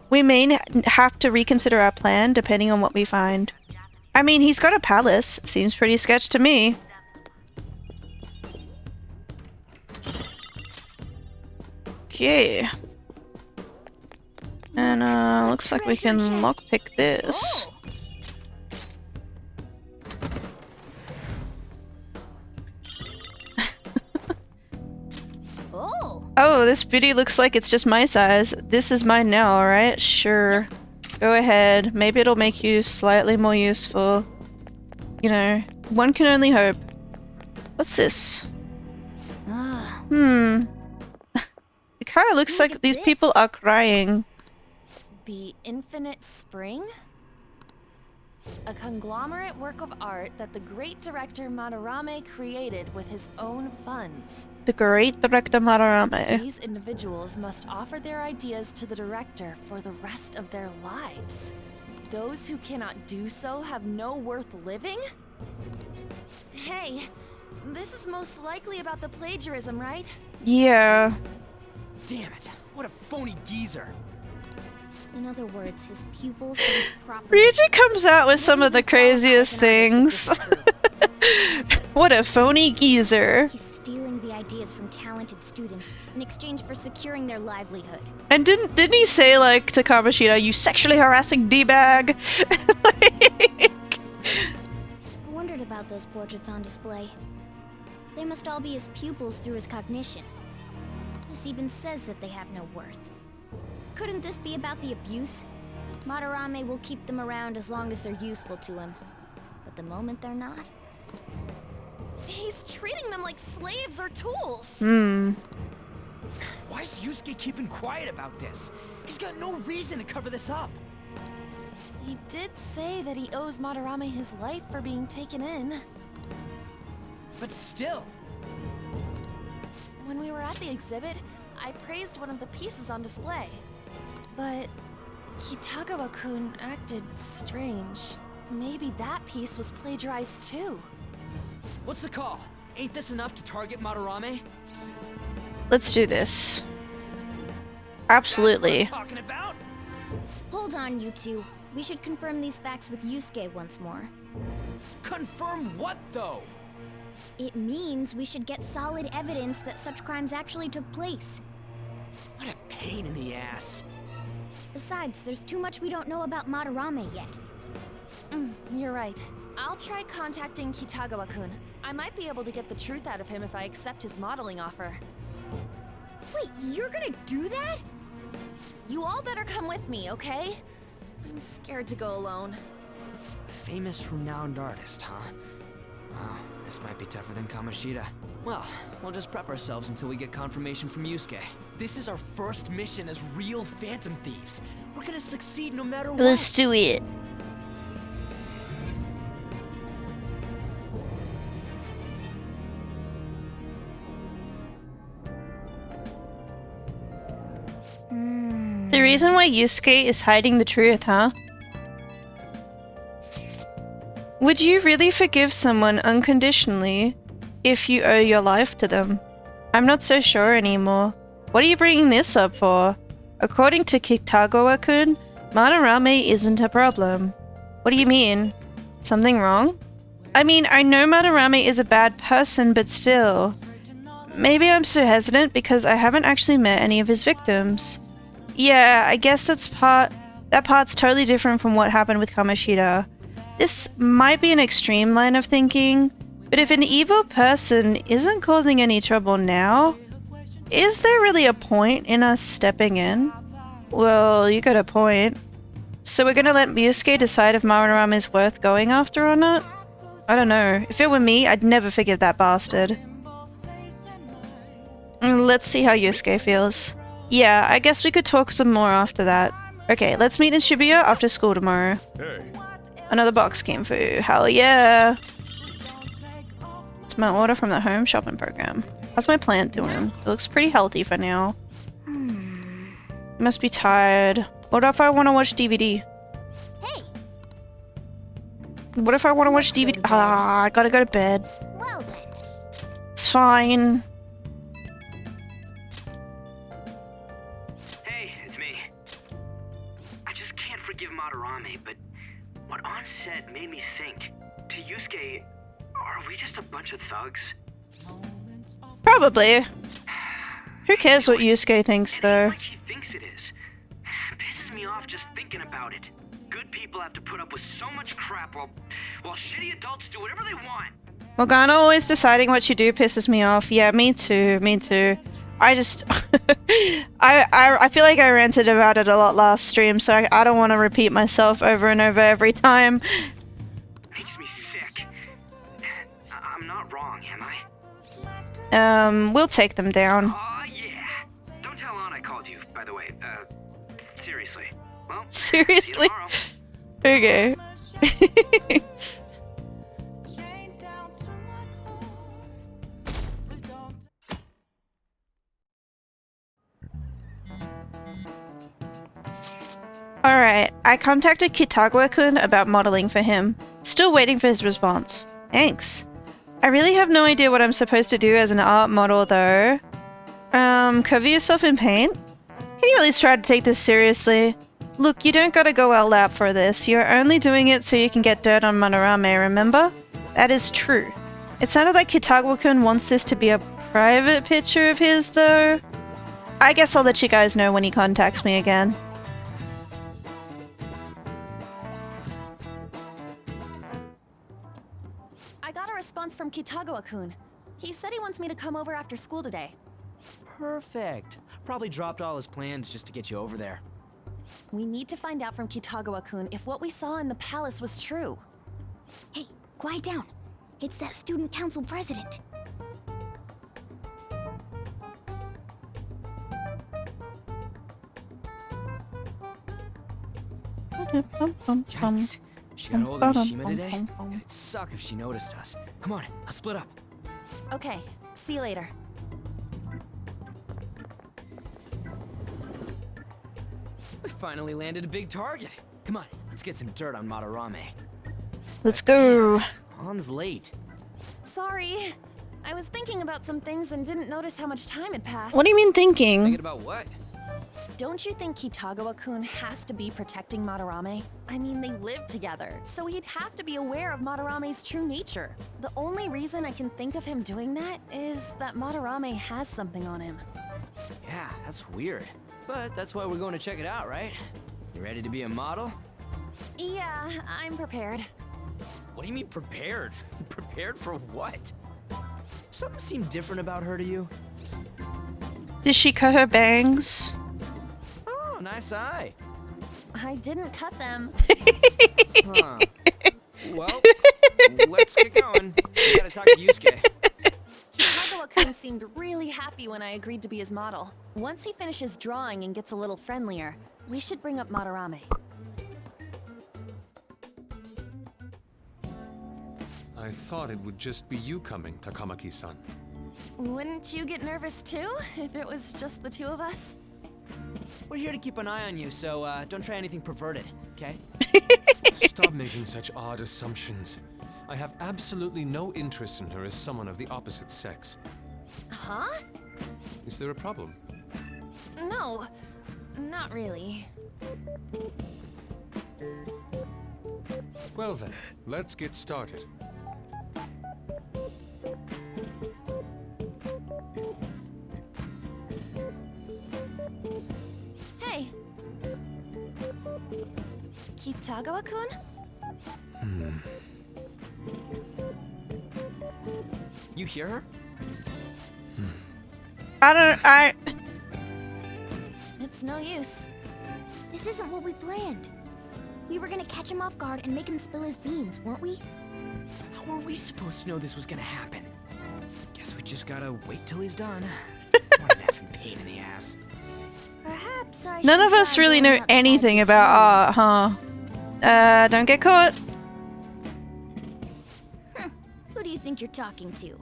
We may have to reconsider our plan depending on what we find. I mean, he's got a palace. Seems pretty sketch to me. Okay. And looks like we can lockpick this. Oh! Oh, this beauty looks like it's just my size. This is mine now, alright? Sure. Go ahead. Maybe it'll make you slightly more useful. You know, one can only hope. What's this? It kind of looks like these people are crying. The Infinite Spring? A conglomerate work of art that the great director Madarame created with his own funds. The great director Madarame. These individuals must offer their ideas to the director for the rest of their lives. Those who cannot do so have no worth living? Hey, this is most likely about the plagiarism, right? Yeah. Damn it! What a phony geezer! In other words, his pupils and his property. Ryuji comes out with some of the craziest things. What a phony geezer. He's stealing the ideas from talented students in exchange for securing their livelihood. And didn't he say, like, to Kamoshida, you sexually harassing D-bag? I wondered about those portraits on display. They must all be his pupils through his cognition. This even says that they have no worth. Couldn't this be about the abuse? Madarame will keep them around as long as they're useful to him. But the moment they're not... He's treating them like slaves or tools. Why is Yusuke keeping quiet about this? He's got no reason to cover this up. He did say that he owes Madarame his life for being taken in. But still. When we were at the exhibit, I praised one of the pieces on display. But Kitagawa-kun acted strange. Maybe that piece was plagiarized too. What's the call? Ain't this enough to target Madarame? Let's do this. Absolutely. That's what I'm talking about. Hold on, you two. We should confirm these facts with Yusuke once more. Confirm what, though? It means we should get solid evidence that such crimes actually took place. What a pain in the ass. Besides, there's too much we don't know about Madarame yet. You're right. I'll try contacting Kitagawa-kun. I might be able to get the truth out of him if I accept his modeling offer. Wait, you're gonna do that? You all better come with me, okay? I'm scared to go alone. Famous, renowned artist, huh? Oh, this might be tougher than Kamoshida. Well, we'll just prep ourselves until we get confirmation from Yusuke. This is our first mission as real Phantom Thieves. We're gonna succeed no matter what. Let's do it. The reason why Yusuke is hiding the truth, huh? Would you really forgive someone unconditionally if you owe your life to them? I'm not so sure anymore. What are you bringing this up for? According to Kitagawa-kun, Madarame isn't a problem. What do you mean? Something wrong? I mean, I know Madarame is a bad person, but still. Maybe I'm so hesitant because I haven't actually met any of his victims. Yeah, I guess that part's totally different from what happened with Kamoshida. This might be an extreme line of thinking, but if an evil person isn't causing any trouble now, is there really a point in us stepping in? Well, you got a point. So we're gonna let Yusuke decide if Madarame is worth going after or not? I don't know. If it were me, I'd never forgive that bastard. Let's see how Yusuke feels. Yeah, I guess we could talk some more after that. Okay, let's meet in Shibuya after school tomorrow. Hey. Another box came for you. Hell yeah! It's my order from the home shopping program. How's my plant doing? It looks pretty healthy for now. You must be tired. What if I want to watch DVD? Hey! What if I want to watch DVD? Ah, I gotta go to bed. Well then. It's fine. Hey, it's me. I just can't forgive Madarame, but what An said made me think. To Yusuke, are we just a bunch of thugs? Probably. Who cares what Yusuke thinks, though? Like he thinks it is. Pisses me off just thinking about it. Good people have to put up with so much crap while shitty adults do whatever they want. Morgana always deciding what you do pisses me off. Yeah, me too, me too. I just I feel like I ranted about it a lot last stream, so I don't want to repeat myself over and over every time. Makes me sick. I'm not wrong, am I? We'll take them down. Oh yeah. Don't tell Anna I called you, by the way. Seriously. Well, Seriously? see you tomorrow. Okay. Alright, I contacted Kitagawa-kun about modeling for him. Still waiting for his response. Thanks. I really have no idea what I'm supposed to do as an art model though. Cover yourself in paint? Can you at least try to take this seriously? Look, you don't gotta go all out for this. You're only doing it so you can get dirt on Madarame, remember? That is true. It sounded like Kitagawa-kun wants this to be a private picture of his though. I guess I'll let you guys know when he contacts me again. I got a response from Kitagawa-kun. He said he wants me to come over after school today. Perfect. Probably dropped all his plans just to get you over there. We need to find out from Kitagawa-kun if what we saw in the palace was true. Hey, quiet down. It's that student council president. Yikes. She got hold of Mishima today? It'd suck if she noticed us. Come on, let's split up. Okay, see you later. We finally landed a big target. Come on, let's get some dirt on Madarame. Let's go. Mom's late. Sorry. I was thinking about some things and didn't notice how much time had passed. What do you mean thinking? Thinking about what? Don't you think Kitagawa-kun has to be protecting Madarame? I mean, they live together, so he'd have to be aware of Madarame's true nature. The only reason I can think of him doing that is that Madarame has something on him. Yeah, that's weird. But that's why we're going to check it out, right? You ready to be a model? Yeah, I'm prepared. What do you mean prepared? Prepared for what? Something seemed different about her to you? Did she cut her bangs? Oh, nice eye. I didn't cut them. Huh. Well, let's get going. We gotta talk to Yusuke. Kitagawa-kun seemed really happy when I agreed to be his model. Once he finishes drawing and gets a little friendlier, we should bring up Madarame. I thought it would just be you coming, Takamaki-san. Wouldn't you get nervous too, if it was just the two of us? We're here to keep an eye on you, so don't try anything perverted, okay? Stop making such odd assumptions. I have absolutely no interest in her as someone of the opposite sex. Huh? Is there a problem? No, not really. Well then, let's get started. Hey! Kitagawa-kun? You hear her? It's no use. This isn't what we planned. We were gonna catch him off guard and make him spill his beans, weren't we? How were we supposed to know this was gonna happen? Guess we just gotta wait till he's done. What an effing pain in the ass. Perhaps I None should of us try really going know outside anything this about room. art, huh? Don't get caught. Who do you think you're talking to?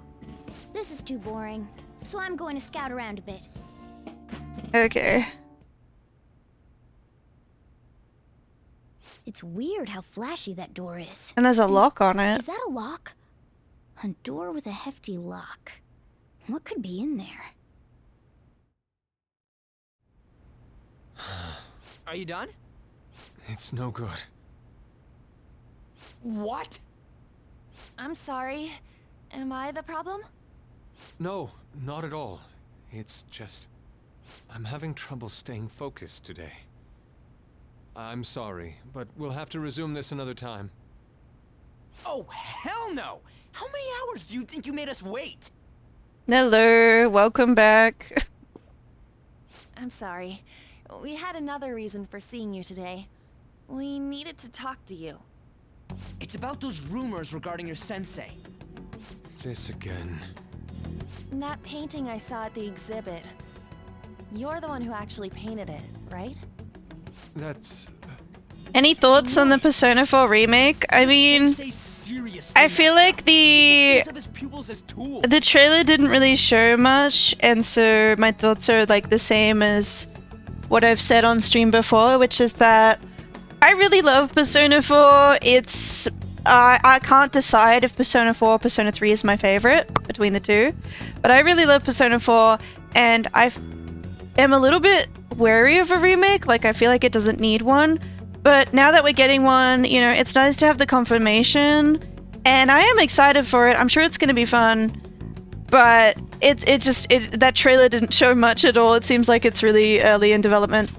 This is too boring, so I'm going to scout around a bit. Okay. It's weird how flashy that door is. And there's a lock on it. Is that a lock? A door with a hefty lock. What could be in there? Are you done? It's no good. What? I'm sorry. Am I the problem? No, not at all. It's just... I'm having trouble staying focused today. I'm sorry, but we'll have to resume this another time. Oh, hell no! How many hours do you think you made us wait? Hello, welcome back. I'm sorry. We had another reason for seeing you today. We needed to talk to you. It's about those rumors regarding your sensei. This again. That painting I saw at the exhibit. You're the one who actually painted it, right? That's... Any thoughts on the Persona 4 remake? I mean, I feel like the trailer didn't really show much, and so my thoughts are like the same as what I've said on stream before, which is that I really love Persona 4. It's I can't decide if Persona 4 or Persona 3 is my favorite between the two, but I really love Persona 4, and I am a little bit wary of a remake. Like, I feel like it doesn't need one. But now that we're getting one, you know, it's nice to have the confirmation, and I am excited for it. I'm sure it's going to be fun, but that trailer didn't show much at all. It seems like it's really early in development.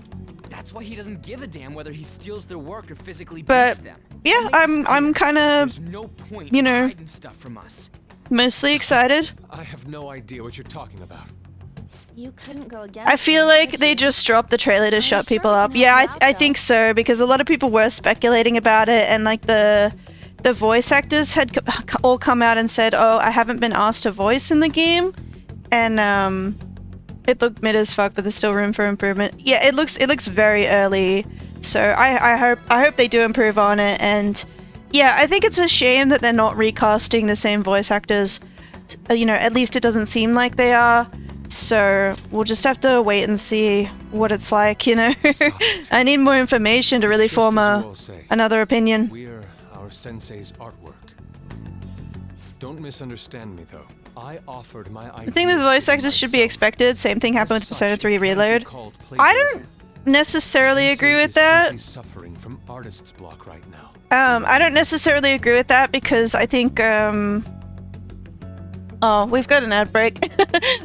That's why he doesn't give a damn whether he steals their work or physically But beats them. yeah, I'm kind of, There's no point you know, hiding stuff from us. mostly excited. I have no idea what you're talking about. You couldn't go against I feel him, like could they you? just dropped the trailer to I'm shut sure people we up. can Yeah, help you out, I think though. so, because a lot of people were speculating about it, and like the voice actors had all come out and said, "Oh, I haven't been asked to voice in the game," and it looked mid as fuck, but there's still room for improvement. Yeah, it looks very early, so I hope they do improve on it. And yeah, I think it's a shame that they're not recasting the same voice actors. You know, at least it doesn't seem like they are. So we'll just have to wait and see what it's like, you know. I need more information to really Just form as you all say, another opinion. We're our sensei's artwork. Don't misunderstand me, though. I offered my I think that the voice actors should be expected. Same thing happened with Persona 3 Reload. I don't necessarily agree with that. Suffering from artist's block right now. I don't necessarily agree with that because I think, oh, we've got an ad break.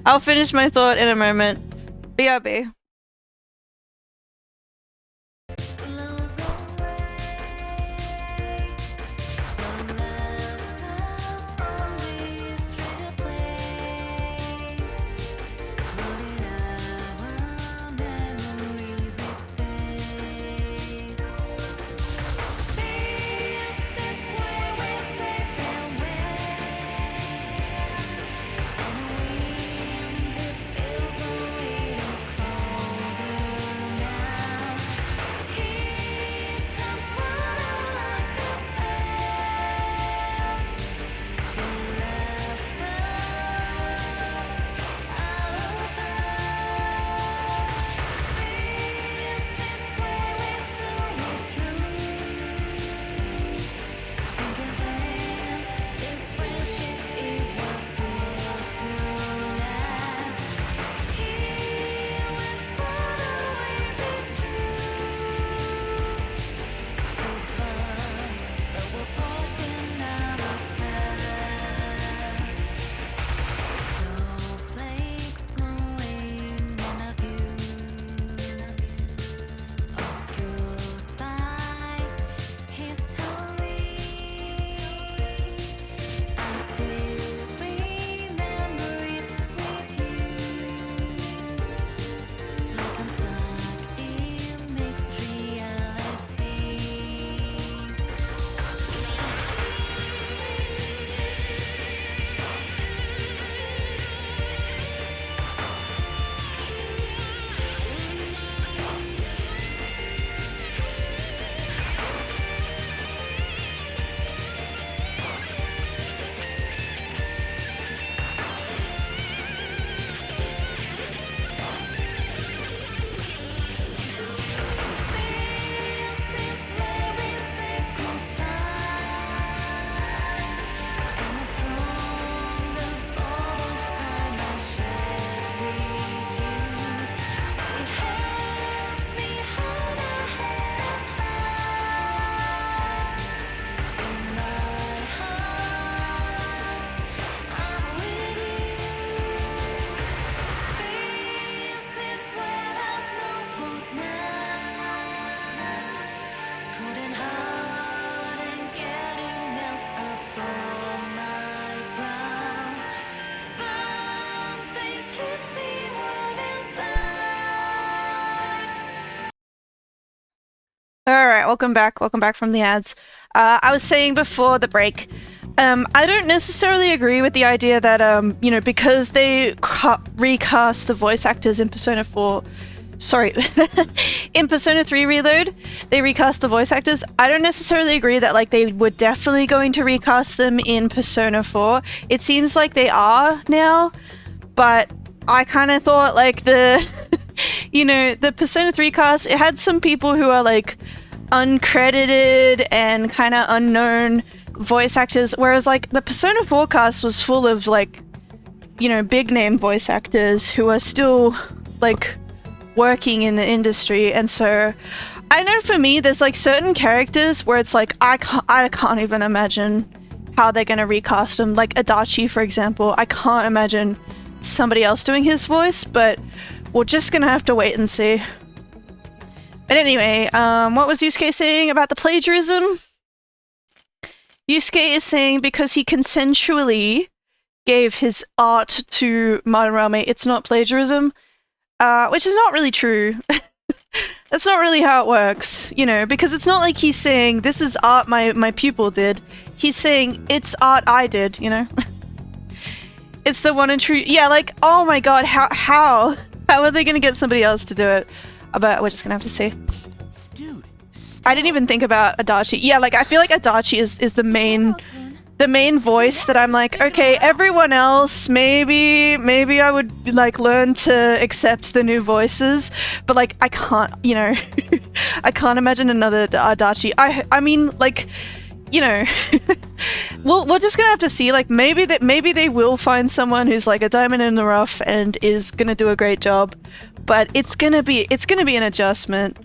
I'll finish my thought in a moment. BRB. welcome back from the ads. I was saying before the break, I don't necessarily agree with the idea that, you know, because they recast the voice actors in Persona 4, sorry, in Persona 3 Reload, they recast the voice actors. I don't necessarily agree that, like, they were definitely going to recast them in Persona 4. It seems like they are now, but I kind of thought, like, the, you know, the Persona 3 cast, it had some people who are, like, uncredited and kind of unknown voice actors, whereas, like, the Persona 4 cast was full of, like, you know, big name voice actors who are still, like, working in the industry. And so I know for me there's, like, certain characters where it's like I can't even imagine how they're gonna recast them, like Adachi, for example. I can't imagine somebody else doing his voice, but we're just gonna have to wait and see. But anyway, what was Yusuke saying about the plagiarism? Yusuke is saying because he consensually gave his art to Madarame, it's not plagiarism. Which is not really true. That's not really how it works, you know, because it's not like he's saying, this is art my pupil did. He's saying, it's art I did, you know? It's the one and true. Yeah, like, oh my god, how are they gonna get somebody else to do it? But we're just gonna have to see. Dude, I didn't even think about Adachi. Yeah, like, I feel like Adachi is the main voice that I'm like, okay, everyone else, maybe I would, like, learn to accept the new voices, but, like, I can't, you know, I can't imagine another Adachi. I mean, like, you know, we're just gonna have to see, like, maybe they will find someone who's, like, a diamond in the rough and is gonna do a great job, but it's gonna be an adjustment.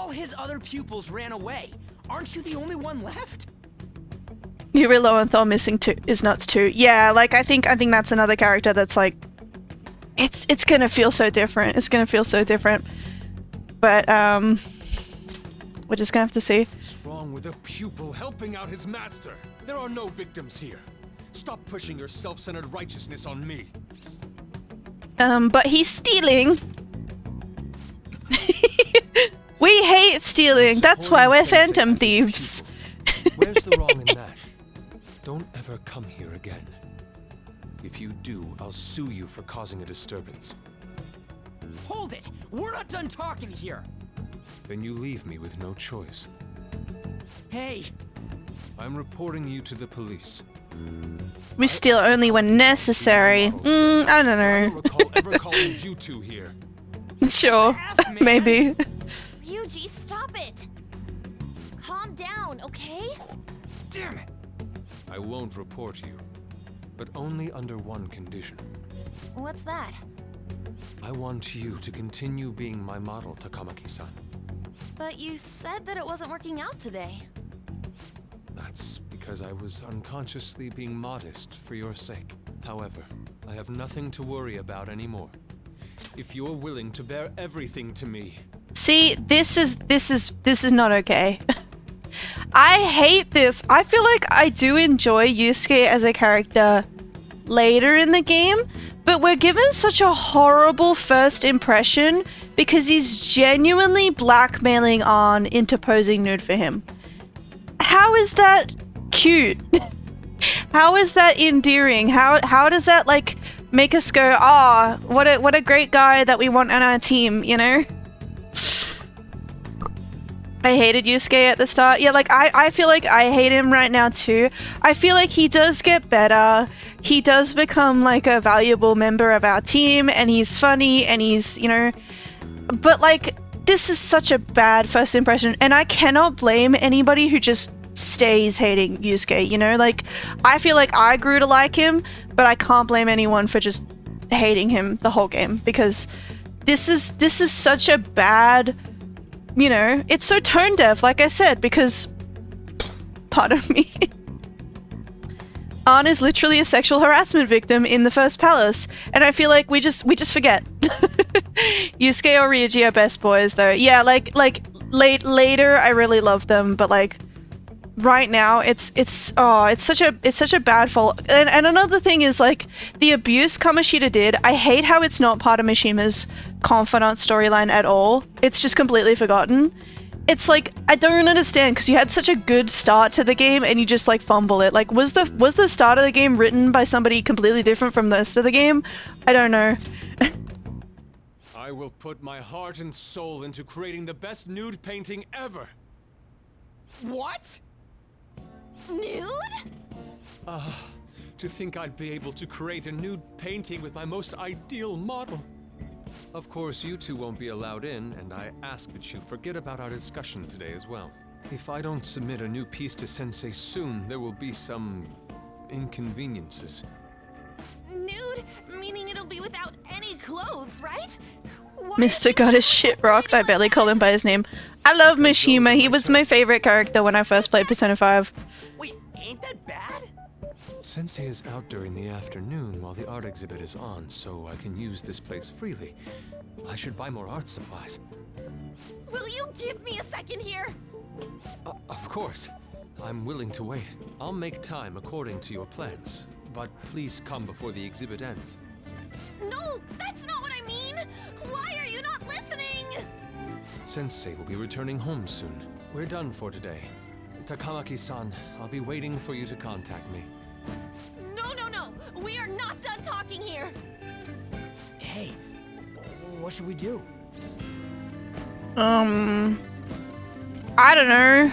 all his other pupils ran away. Aren't you the only one left? Yuri Lowenthal missing too is nuts too. Yeah, like, I think that's another character that's, like, it's gonna feel so different. It's gonna feel so different. But we're just gonna have to see. What's wrong with a pupil helping out his master? There are no victims here. Stop pushing your self-centered righteousness on me. But he's stealing. We hate stealing. That's why we're phantom thieves. Where's the wrong in that? Don't ever come here again. If you do, I'll sue you for causing a disturbance. Hold it! We're not done talking here! Then you leave me with no choice. Hey! I'm reporting you to the police. We steal only when necessary. I don't I know. don't recall ever calling you two here. Sure, maybe. Ryuji, stop it! Calm down, okay? Damn it! I won't report you, but only under one condition. What's that? I want you to continue being my model, Takamaki-san. But you said that it wasn't working out today. That's because I was unconsciously being modest for your sake. However, I have nothing to worry about anymore. If you're willing to bear everything to me. See, this is not okay. I hate this. I feel like I do enjoy Yusuke as a character later in the game, but we're given such a horrible first impression because he's genuinely blackmailing Ann into posing nude for him. How is that cute? How is that endearing? How does that, like, make us go, ah, what a great guy that we want on our team, you know? I hated Yusuke at the start. Yeah, like, I feel like I hate him right now too. I feel like he does get better. He does become, like, a valuable member of our team, and he's funny, and he's, you know... But, like, this is such a bad first impression, and I cannot blame anybody who just stays hating Yusuke, you know? Like, I feel like I grew to like him, but I can't blame anyone for just hating him the whole game, because this is such a bad... You know, it's so tone deaf, like I said, because... Pardon me. Ann is literally a sexual harassment victim in the first palace, and I feel like we just forget. Yusuke or Ryuji are best boys, though. Yeah, like later I really love them, but, like, right now it's such a bad fault. And another thing is, like, the abuse Kamoshida did. I hate how it's not part of Mishima's confidant storyline at all. It's just completely forgotten. it's like, I don't understand, because you had such a good start to the game and you just like fumble it. Like, was the start of the game written by somebody completely different from the rest of the game? I don't know. I will put my heart and soul into creating the best nude painting ever. What? Nude? To think I'd be able to create a nude painting with my most ideal model. Of course, you two won't be allowed in, and I ask that you forget about our discussion today as well. If I don't submit a new piece to Sensei soon, there will be some inconveniences. Nude? Meaning it'll be without any clothes, right? Why Mr. got his shit rocked. I barely call him by his name. I love Mishima. He was my favorite character when I first played Persona 5. Wait, ain't that bad? Sensei is out during the afternoon while the art exhibit is on, so I can use this place freely. I should buy more art supplies. Will you give me a second here? Of course. I'm willing to wait. I'll make time according to your plans. But please come before the exhibit ends. No, that's not what I mean! Why are you not listening? Sensei will be returning home soon. We're done for today. Takamaki-san, I'll be waiting for you to contact me. No, no, no! We are not done talking here! Hey, what should we do? I don't know.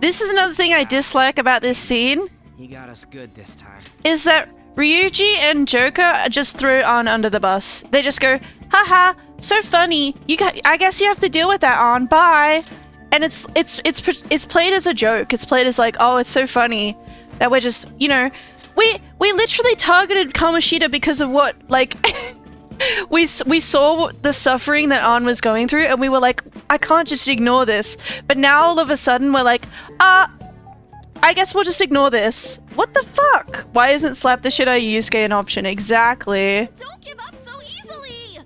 This is another thing I dislike about this scene. He got us good this time. Is that Ryuji and Joker just threw An under the bus. They just go, haha, so funny. I guess you have to deal with that, An. Bye. And it's played as a joke. It's played as like, oh, it's so funny that we're just, you know, we literally targeted Kamoshida because of what, like, we saw the suffering that An was going through, and we were like, I can't just ignore this. But now all of a sudden we're like, I guess we'll just ignore this. What the fuck? Why isn't slap the shit out of Yusuke an option? Exactly. Don't give up so easily!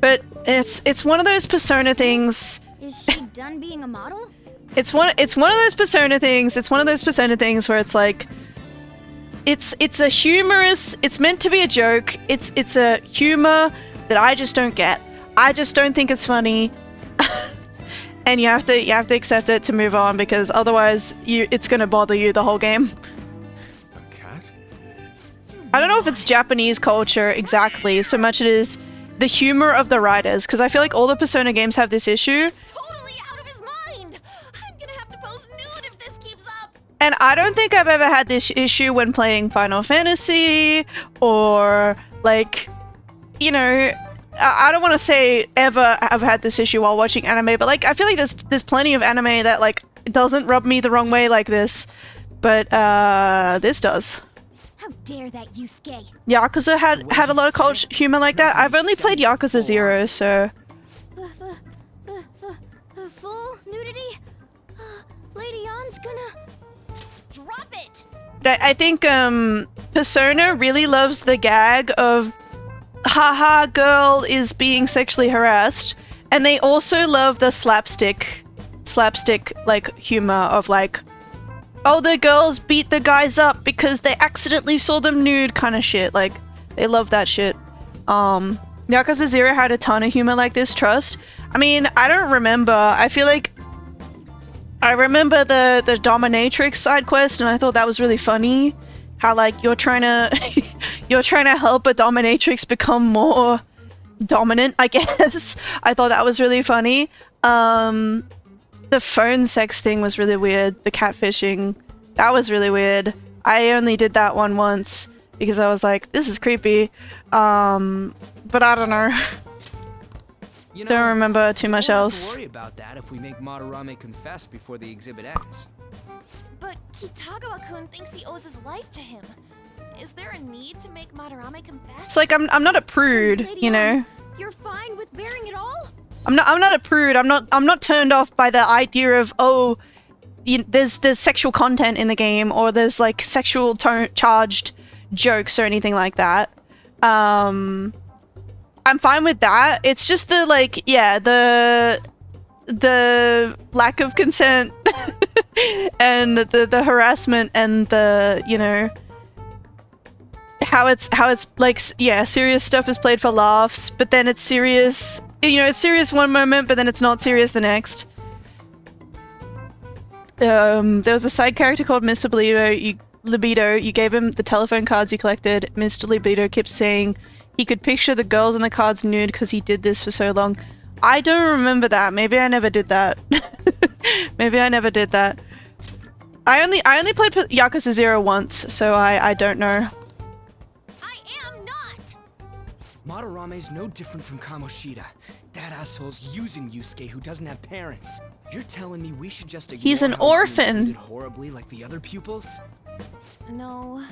But it's one of those Persona things. Is she done being a model? It's one of those Persona things. It's one of those Persona things where it's like, it's a humorous. It's meant to be a joke. It's a humor that I just don't get. I just don't think it's funny. And you have to accept it to move on, because otherwise it's gonna bother you the whole game. A cat? I don't know if it's Japanese culture exactly so much it is the humor of the writers, because I feel like all the Persona games have this issue. Totally out of his mind! I'm gonna have to pose nude if this keeps up! And I don't think I've ever had this issue when playing Final Fantasy, or like, you know, I don't want to say ever have had this issue while watching anime, but like I feel like there's plenty of anime that like doesn't rub me the wrong way like this, but this does. How dare that Yusuke? Yakuza had a lot of humor like that. I've only played Yakuza 0, so The full nudity? Lady An's gonna... Drop it! I think Persona really loves the gag of haha girl is being sexually harassed, and they also love the slapstick like humor of like, oh, the girls beat the guys up because they accidentally saw them nude kind of shit. Like, they love that shit. Yakuza 0 had a ton of humor like this, trust. I mean, I don't remember. I feel like I remember the dominatrix side quest, and I thought that was really funny. How like you're trying to help a dominatrix become more dominant, I guess. I thought that was really funny. The phone sex thing was really weird. The catfishing, that was really weird. I only did that one once because I was like, this is creepy. But I don't know. You know, Don't remember too much we'll else. Have to worry about that if we make Madarame confess before the exhibit ends. But Kitagawa-kun thinks he owes his life to him. Is there a need to make Madarame confess? It's like I'm not a prude, Lady you know. Ann, you're fine with bearing it all? I'm not a prude. I'm not turned off by the idea of, oh, there's sexual content in the game, or there's like sexual charged jokes or anything like that. I'm fine with that. It's just the like, yeah, the lack of consent and the harassment and the, you know, how it's like, yeah, serious stuff is played for laughs, but then it's serious you know, it's serious one moment, but then it's not serious the next. There was a side character called Mr. Libido. You gave him the telephone cards you collected. Mr. Libido kept saying he could picture the girls on the cards nude because he did this for so long. I don't remember that. Maybe I never did that. Maybe I never did that. I only played Yakuza 0 once, so I don't know. I am not! Madarame's no different from Kamoshida. That asshole's using Yusuke who doesn't have parents. You're telling me we should just ignore He's an how being orphan. treated horribly like the other pupils? No.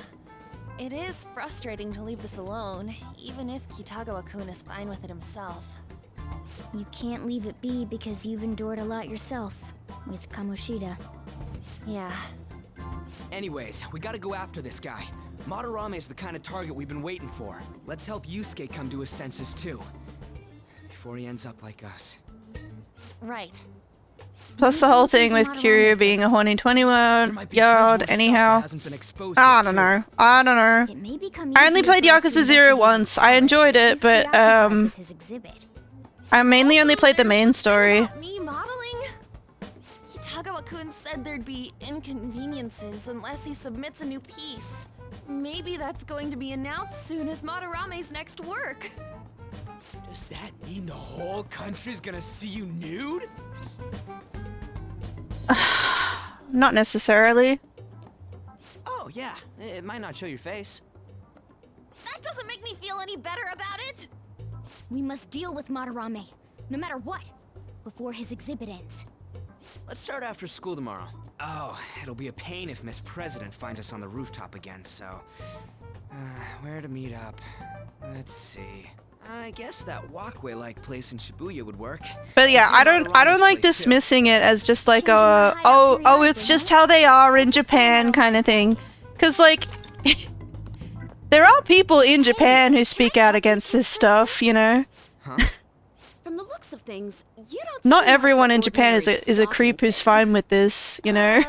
It is frustrating to leave this alone, even if Kitagawa-kun is fine with it himself. You can't leave it be because you've endured a lot yourself with Kamoshida. Yeah. Anyways, we gotta go after this guy. Madarame is the kind of target we've been waiting for. Let's help Yusuke come to his senses too. Before he ends up like us. Right. Plus the whole thing with Kiryu being a horny 21-year-old anyhow. I don't know. I don't know. It may become I only easier played for us to Yakuza 0 investigate once. his I powers. enjoyed it, He's but preoccupied with his exhibit. I mainly only played the main story. About me modeling? Kitagawa-kun said there'd be inconveniences unless he submits a new piece. Maybe that's going to be announced soon as Madarame's next work. Does that mean the whole country's gonna see you nude? Not necessarily. Oh yeah, it might not show your face. That doesn't make me feel any better about it! We must deal with Madarame, no matter what, before his exhibit ends. Let's start after school tomorrow. Oh, it'll be a pain if Miss President finds us on the rooftop again, so... where to meet up? Let's see. I guess that walkway-like place in Shibuya would work. But yeah, I don't like dismissing it as just like a oh it's just how they are in Japan kind of thing. 'Cause like there are people in Japan who speak out against this stuff, you know. Huh? From the looks of things, you don't Not seem like everyone the in Japan is ordinary a creep who's stalking fine with this, you know.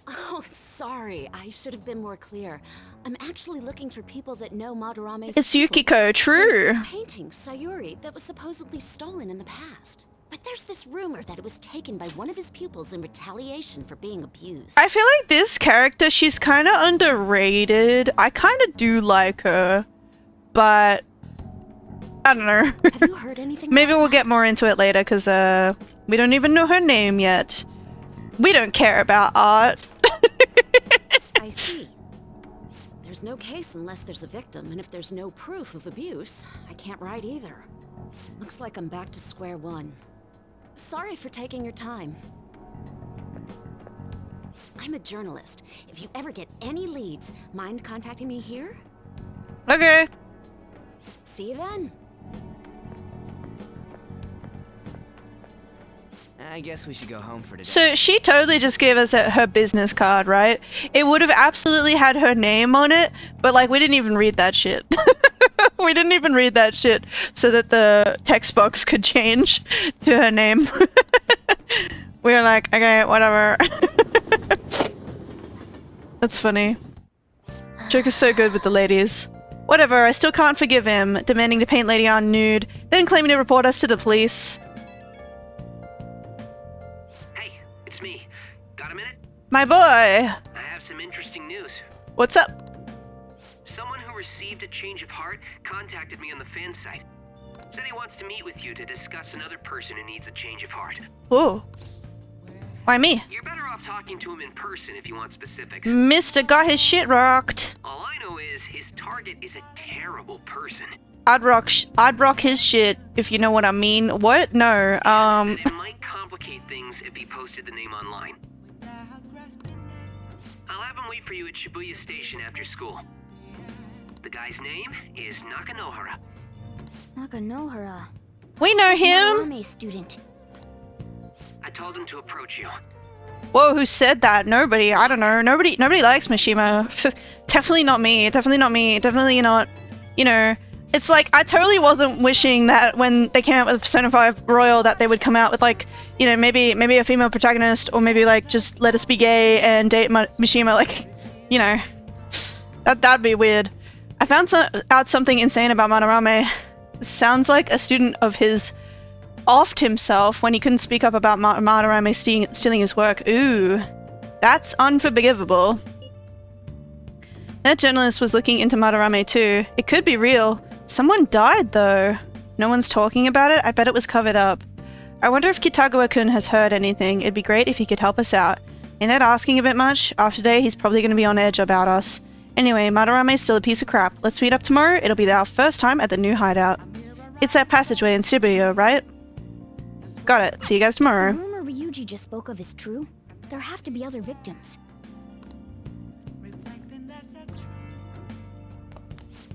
Oh, sorry. I should have been more clear. I'm actually looking for people that know Madarame's It's people. Yukiko, true. There's this painting, Sayuri, that was supposedly stolen in the past. But there's this rumor that it was taken by one of his pupils in retaliation for being abused. I feel like this character, she's kind of underrated. I kind of do like her, but I don't know. Have you heard anything Maybe about we'll that? get more into it later because we don't even know her name yet. We don't care about art. I see. There's no case unless there's a victim, and if there's no proof of abuse, I can't write either. Looks like I'm back to square one. Sorry for taking your time. I'm a journalist. If you ever get any leads, mind contacting me here? Okay. See you then. I guess we should go home for today. So she totally just gave us her business card, right? It would have absolutely had her name on it, but like we didn't even read that shit. We didn't even read that shit so that the text box could change to her name. We were like, okay, whatever. That's funny. Joker's so good with the ladies. Whatever, I still can't forgive him, demanding to paint Lady Ann nude, then claiming to report us to the police. Hey, it's me. Got a minute? My boy! I have some interesting news. What's up? Someone who received a change of heart contacted me on the fan site. Said he wants to meet with you to discuss another person who needs a change of heart. Ooh. Why me? You're better off talking to him in person if you want specifics. Mr. got his shit rocked. All I know is his target is a terrible person. I'd rock his shit, if you know what I mean. What? No, And it might complicate things if he posted the name online. I'll have him wait for you at Shibuya Station after school. The guy's name is Nakanohara. Nakanohara. We know him! Madarame student. I told him to approach you. Whoa, who said that? Nobody. I don't know. Nobody likes Mishima. Definitely not me. Definitely not me. Definitely not, you know. It's like, I totally wasn't wishing that when they came out with Persona 5 Royal that they would come out with like, you know, maybe a female protagonist, or maybe like just let us be gay and date Mishima, like, you know. That'd be weird. I found out something insane about Madarame. sounds like a student of his offed himself when he couldn't speak up about Madarame stealing his work. Ooh, that's unforgivable. That journalist was looking into Madarame too. It could be real. Someone died though. No one's talking about it. I bet it was covered up. I wonder if Kitagawa-kun has heard anything. It'd be great if he could help us out. Ain't that asking a bit much? After today, he's probably going to be on edge about us. Anyway, Madarame's still a piece of crap. Let's meet up tomorrow. It'll be our first time at the new hideout. It's that passageway in Shibuya, right? Got it. See you guys tomorrow. The rumor Ryuji just spoke of is true. There have to be other victims.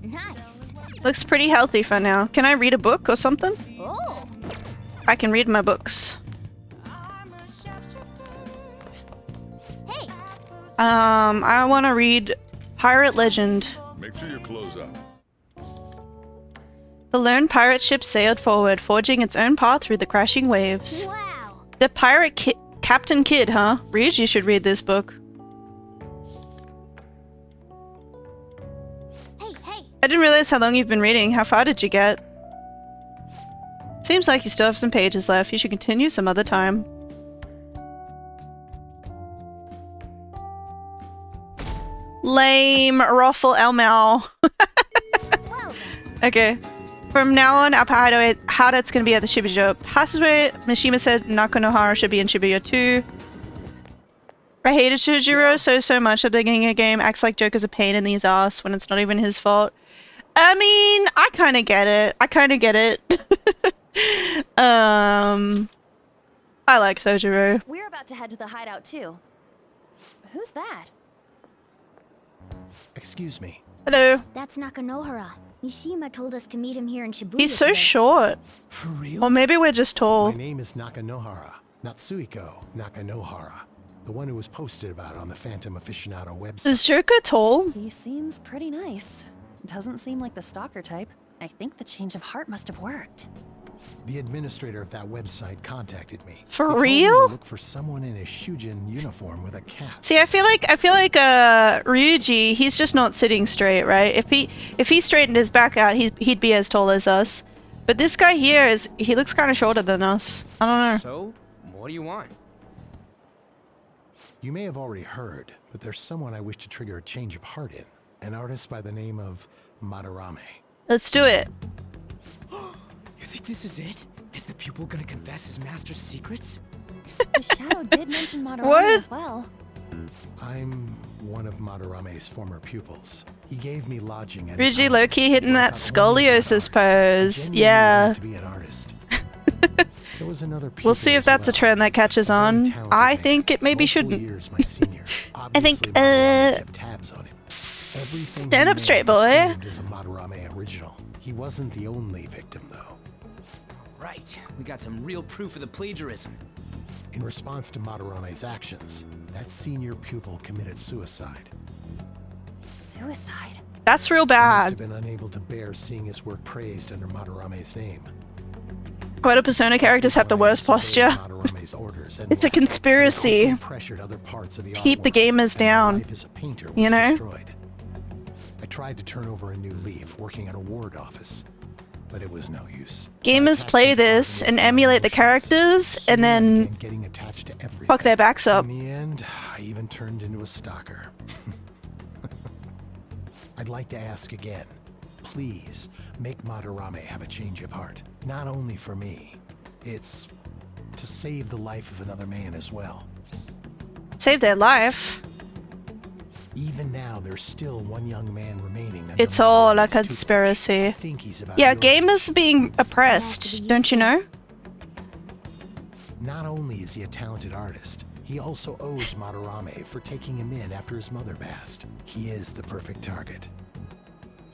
Nice. Looks pretty healthy for now. Can I read a book or something? Oh. I can read my books. Hey. I want to read Pirate Legend. Make sure you close up. The lone pirate ship sailed forward, forging its own path through the crashing waves. Wow. The pirate Captain Kidd, huh? Ryuji should read this book. Hey. I didn't realize how long you've been reading. How far did you get? Seems like you still have some pages left. You should continue some other time. Lame. Ruffle Elmau. Okay. From now on, our hideout's gonna be at the Shibuya passageway. Mishima said Nakanohara should be in Shibuya too. I hated Shujiro so much at the beginning of the game. Acts like Joker's a pain in his ass when it's not even his fault. I mean, I kind of get it. I like Sojiro. We're about to head to the hideout too. Who's that? Excuse me. Hello. That's Nakanohara. Mishima told us to meet him here in Shibuya. He's so today. short. For real? Or maybe we're just tall. My name is Nakanohara, Natsuhiko Nakanohara, the one who was posted about on the Phantom Aficionado website. Is Joker tall? He seems pretty nice. Doesn't seem like the stalker type. I think the change of heart must have worked. The administrator of that website contacted me. For He told me real? to look for someone in a Shujin uniform with a cap. See, I feel like Ryuji, he's just not sitting straight, right? If he straightened his back out, he'd be as tall as us. But this guy here he looks kind of shorter than us. I don't know. So, what do you want? You may have already heard, but there's someone I wish to trigger a change of heart in. An artist by the name of Madarame. Let's do it. You think this is it? Is the pupil gonna confess his master's secrets? The shadow did mention Madarame What? as well. I'm one of Madarame's former pupils. He gave me lodging at Ryuji low-key hitting that scoliosis pose. Yeah. to be an artist. There was another We'll see if that's a trend that catches on. I think it maybe Multiple shouldn't. years my senior. I think, Obviously, Madarame kept tabs on him. stand up Everything he straight, made was boy. claimed as a Madarame original. He wasn't the only victim, though. Right. We got some real proof of the plagiarism. In response to Madarame's actions, that senior pupil committed suicide. Suicide? That's real He must bad. have been unable to bear seeing his work praised under Madarame's name. Why do Persona characters have the worst posture? Madarame's orders and It's a conspiracy. openly pressured other parts of the Keep the artwork, gamers and my down. life as a painter was You know? destroyed. I tried to turn over a new leaf working at a ward office, but it was no use. Gamers play this and emulate the characters and then getting attached to everything. fuck their backs up. In the end, I even turned into a stalker. I'd like to ask again. Please, make Madarame have a change of heart. Not only for me. It's to save the life of another man as well. Save their life. Even now, there's still one young man remaining. under It's all a Madarame's tutelage. conspiracy. I think he's about Yeah, your gamers are being oppressed, don't you know? Not only is he a talented artist, he also owes Madarame for taking him in after his mother passed. He is the perfect target.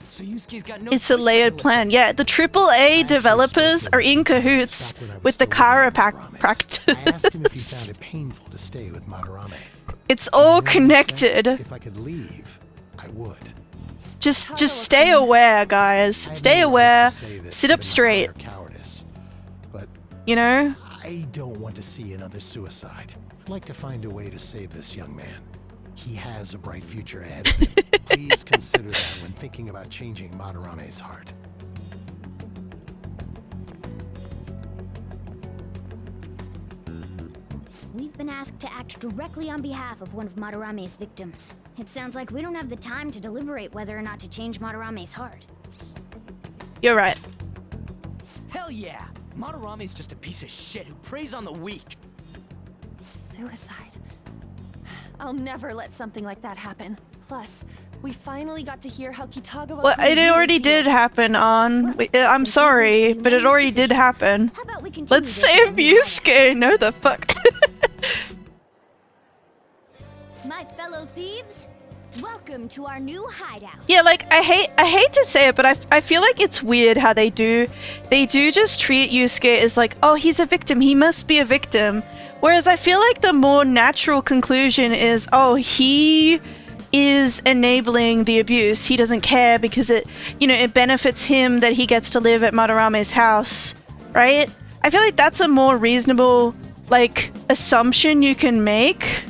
So Yusuke's got no It's a choice but layered to plan. Yeah, the AAA developers are in cahoots with the chiropractors. I asked him if he found it painful to stay with Madarame. It's all And he said connected. If I could leave, I would. Just stay aware, guys. I have Stay no right aware. to say this Sit up given my straight. prior cowardice, but You know? I don't want to see another suicide. I'd like to find a way to save this young man. He has a bright future ahead of him. Please consider that when thinking about changing Madarame's heart. been asked to act directly on behalf of one of Madarame's victims. It sounds like we don't have the time to deliberate whether or not to change Madarame's heart. You're right. Hell yeah! Madarame's just a piece of shit who preys on the weak. Suicide. I'll never let something like that happen. Plus, we finally got to hear how Kitagawa... Well, it already did happen on... I'm sorry, but it already did happen. Let's save Yusuke! No the fuck. My fellow thieves, welcome to our new hideout. Yeah, like, I hate to say it, but I feel like it's weird how they do just treat Yusuke as like, oh, he's a victim, he must be a victim. Whereas I feel like the more natural conclusion is, oh, he is enabling the abuse. He doesn't care because it, you know, it benefits him that he gets to live at Madarame's house, right? I feel like that's a more reasonable, like, assumption you can make.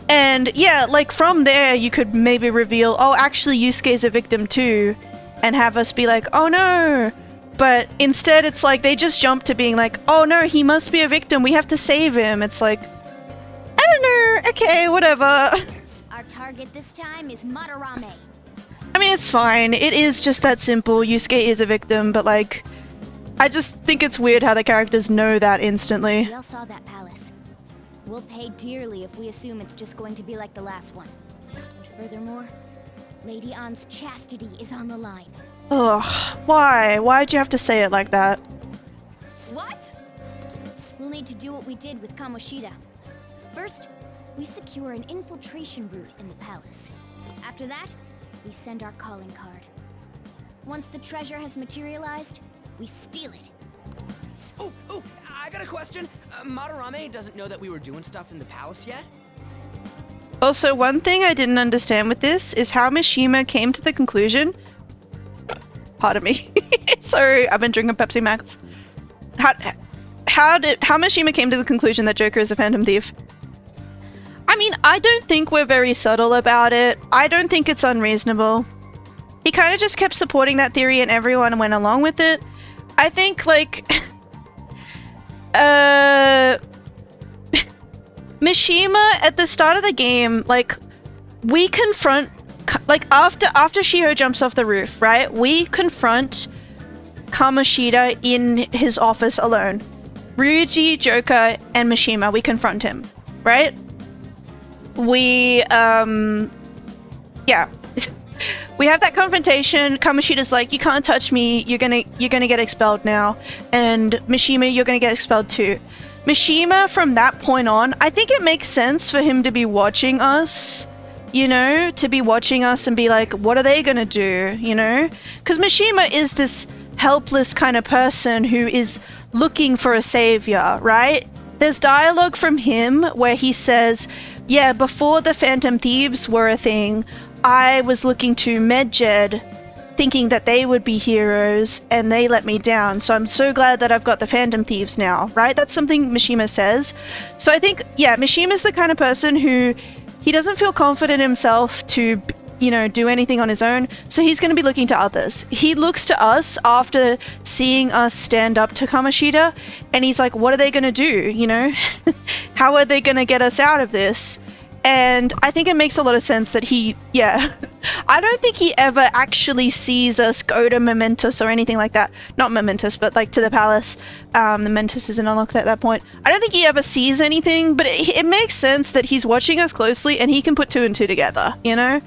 And yeah, like from there you could maybe reveal, oh, actually Yusuke's a victim too, and have us be like, oh no. But instead it's like they just jump to being like, oh no, he must be a victim, we have to save him. It's like, I don't know, okay, whatever. Our target this time is Madarame. I mean, it's fine. It is just that simple. Yusuke is a victim, but like, I just think it's weird how the characters know that instantly. We all saw that palace. We'll pay dearly if we assume it's just going to be like the last one. And furthermore, Lady Ann's chastity is on the line. Ugh, why? Why'd you have to say it like that? What? We'll need to do what we did with Kamoshida. First, we secure an infiltration route in the palace. After that, we send our calling card. Once the treasure has materialized, we steal it. Oh, I got a question. Madarame doesn't know that we were doing stuff in the palace yet? Also, one thing I didn't understand with this is how Mishima came to the conclusion... Pardon me. Sorry, I've been drinking Pepsi Max. How Mishima came to the conclusion that Joker is a phantom thief? I mean, I don't think we're very subtle about it. I don't think it's unreasonable. He kind of just kept supporting that theory and everyone went along with it. I think, like... Mishima, at the start of the game, like, we confront... Like, after Shiho jumps off the roof, right? We confront Kamoshida in his office alone. Ryuji, Joker, and Mishima, we confront him, right? We, yeah. We have that confrontation. Kamoshida's like, you can't touch me, you're gonna get expelled now. And Mishima, you're gonna get expelled too. Mishima, from that point on, I think it makes sense for him to be watching us, you know? To be watching us and be like, what are they gonna do, you know? Because Mishima is this helpless kind of person who is looking for a savior, right? There's dialogue from him where he says, yeah, before the Phantom Thieves were a thing, I was looking to Medjed, thinking that they would be heroes, and they let me down. So I'm so glad that I've got the Phantom Thieves now, right? That's something Mishima says. So I think, yeah, Mishima's the kind of person who, he doesn't feel confident himself to, you know, do anything on his own, so he's going to be looking to others. He looks to us after seeing us stand up to Kamoshida, and he's like, what are they going to do, you know? How are they going to get us out of this? And I think it makes a lot of sense that he, yeah, I don't think he ever actually sees us go to Mementos or anything like that. Not Mementos, but like to the palace. The Mementos isn't unlocked at that point. I don't think he ever sees anything, but it makes sense that he's watching us closely and he can put two and two together, you know?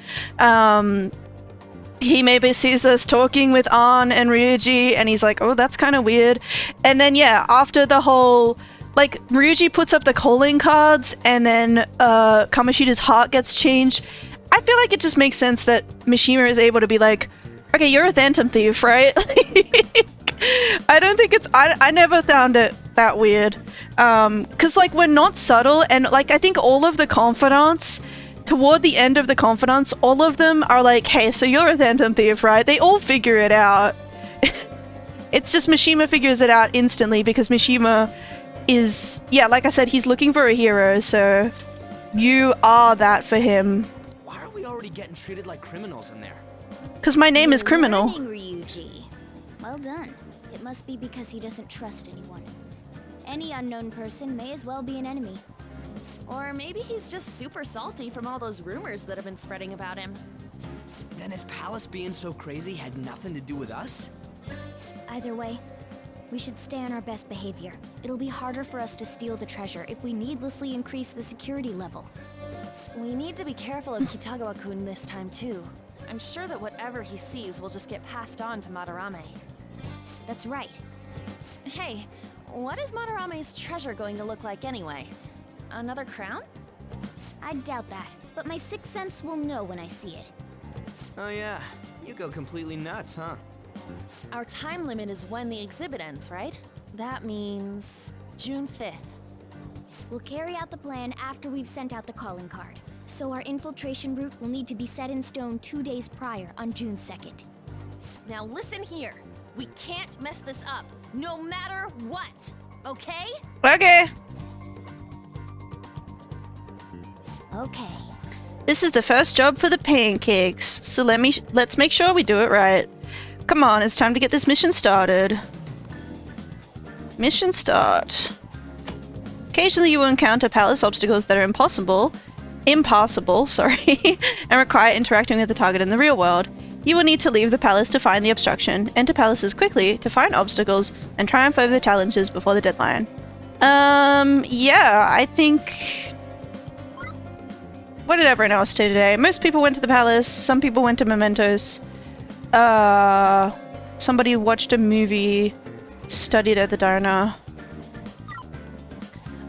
He maybe sees us talking with Ann and Ryuji and he's like, oh, that's kind of weird. And then, yeah, after the whole... Like, Ryuji puts up the calling cards and then Kamoshida's heart gets changed. I feel like it just makes sense that Mishima is able to be like, okay, you're a Phantom Thief, right? I don't think it's... I never found it that weird. Because, like, we're not subtle, and, like, I think all of the confidants, toward the end of the confidants, all of them are like, hey, so you're a Phantom Thief, right? They all figure it out. It's just Mishima figures it out instantly because Mishima... is, yeah, like I said, he's looking for a hero, so you are that for him. Why are we already getting treated like criminals in there? Because my name is Criminal. Ryuji. Well done. It must be because he doesn't trust anyone. Any unknown person may as well be an enemy. Or maybe he's just super salty from all those rumors that have been spreading about him. Then his palace being so crazy had nothing to do with us? Either way, we should stay on our best behavior. It'll be harder for us to steal the treasure if we needlessly increase the security level. We need to be careful of Kitagawa-kun this time too. I'm sure that whatever he sees will just get passed on to Madarame. That's right. Hey, what is Madarame's treasure going to look like anyway? Another crown? I doubt that, but my sixth sense will know when I see it. Oh yeah, you go completely nuts, huh? Our time limit is when the exhibit ends, right? That means June 5th. We'll carry out the plan after we've sent out the calling card. So our infiltration route will need to be set in stone 2 days prior on June 2nd. Now listen here. We can't mess this up, no matter what, okay? Okay. Okay. This is the first job for the pancakes, so let's make sure we do it right. Come on, it's time to get this mission started. Mission start. Occasionally you will encounter palace obstacles that are impassable, and require interacting with the target in the real world. You will need to leave the palace to find the obstruction, enter palaces quickly to find obstacles, and triumph over the challenges before the deadline. Yeah, I think... What did everyone else do today? Most people went to the palace, some people went to Mementos. Somebody watched a movie, studied at the diner.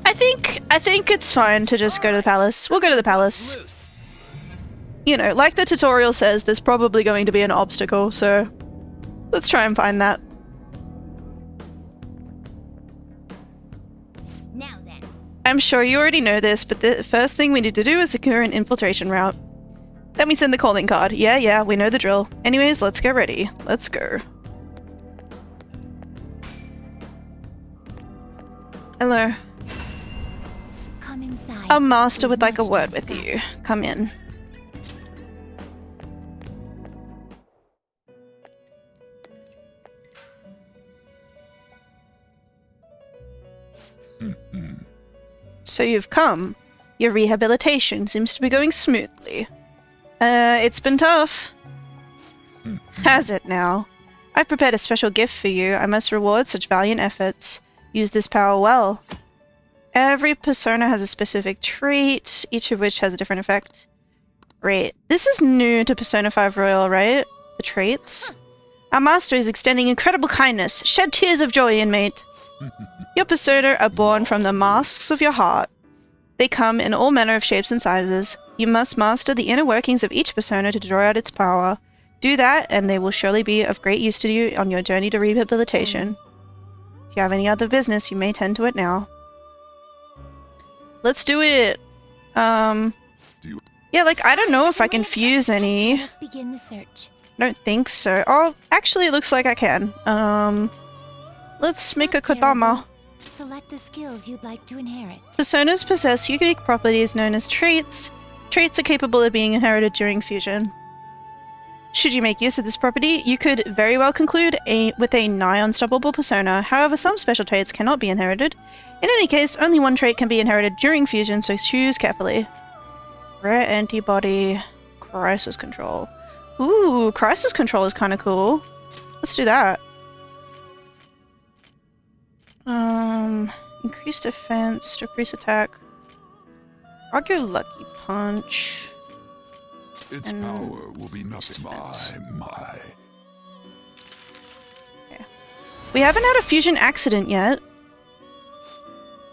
I think it's fine to just go to the palace. We'll go to the palace. You know, like the tutorial says, there's probably going to be an obstacle, so let's try and find that. Now then. I'm sure you already know this, but the first thing we need to do is secure an infiltration route. Then we send the calling card. Yeah, we know the drill. Anyways, let's get ready. Let's go. Hello. Come inside. A master would like a word with you. Come in. So you've come. Your rehabilitation seems to be going smoothly. It's been tough. Has it now? I've prepared a special gift for you. I must reward such valiant efforts. Use this power well. Every persona has a specific trait, each of which has a different effect. Great. This is new to Persona 5 Royal, right? The traits? Our master is extending incredible kindness. Shed tears of joy, inmate. Your persona are born from the masks of your heart. They come in all manner of shapes and sizes. You must master the inner workings of each persona to draw out its power. Do that, and they will surely be of great use to you on your journey to rehabilitation. If you have any other business, you may tend to it now. Let's do it! Yeah, like, I don't know if I can fuse any. Let's begin the search. I don't think so. Oh, actually, it looks like I can. Let's make a Kodama. Select the skills you'd like to inherit. Personas possess unique properties known as traits. Traits are capable of being inherited during fusion. Should you make use of this property, you could very well conclude with a nigh unstoppable persona. However, some special traits cannot be inherited. In any case, only one trait can be inherited during fusion, so choose carefully. Rare antibody, crisis control. Ooh, crisis control is kind of cool. Let's do that. Increase defense, decrease attack. I'll go lucky punch. Its power will be nothing my. Okay. We haven't had a fusion accident yet.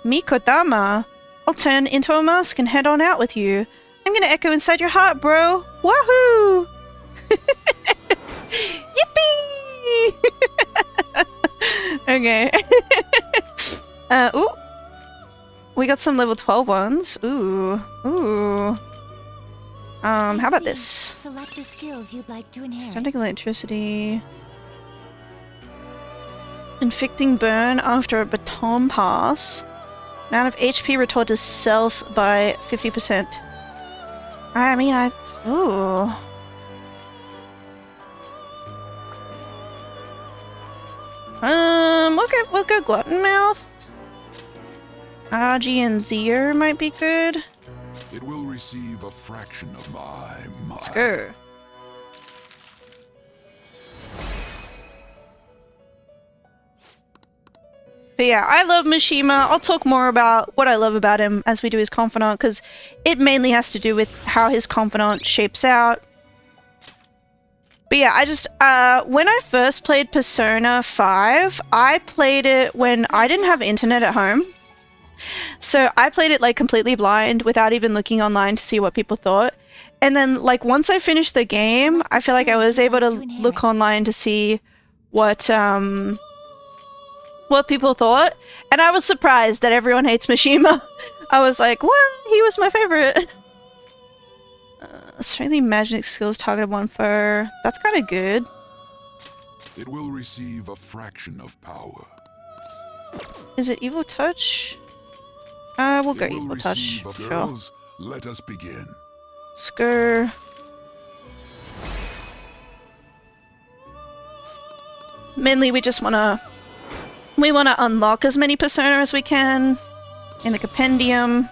Me Kodama. I'll turn into a mask and head on out with you. I'm gonna echo inside your heart, bro. Wahoo! Yippee! Okay. Ooh. We got some level 12 ones. Ooh. Ooh. How about this? Select the skills you'd like to inherit. Static electricity. Inflicting burn after a baton pass. Amount of HP retort to self by 50%. I mean, ooh. We'll go Glutton Mouth. RG and Zero might be good. It will receive a fraction of my mind. Let's go. But yeah, I love Mishima. I'll talk more about what I love about him as we do his confidant, because it mainly has to do with how his confidant shapes out. But yeah, I just, when I first played Persona 5, I played it when I didn't have internet at home. So I played it like completely blind without even looking online to see what people thought. And then like once I finished the game, I feel like I was able to look online to see what people thought. And I was surprised that everyone hates Mishima. I was like, well, he was my favorite. Strengthening magic skills targeted one for... That's kind of good. It will receive a fraction of power. Is it evil touch? We'll go It will evil touch. receive a- Sure. Girls, let us begin. Let's go. Mainly we just wanna... We wanna unlock as many persona as we can in the compendium.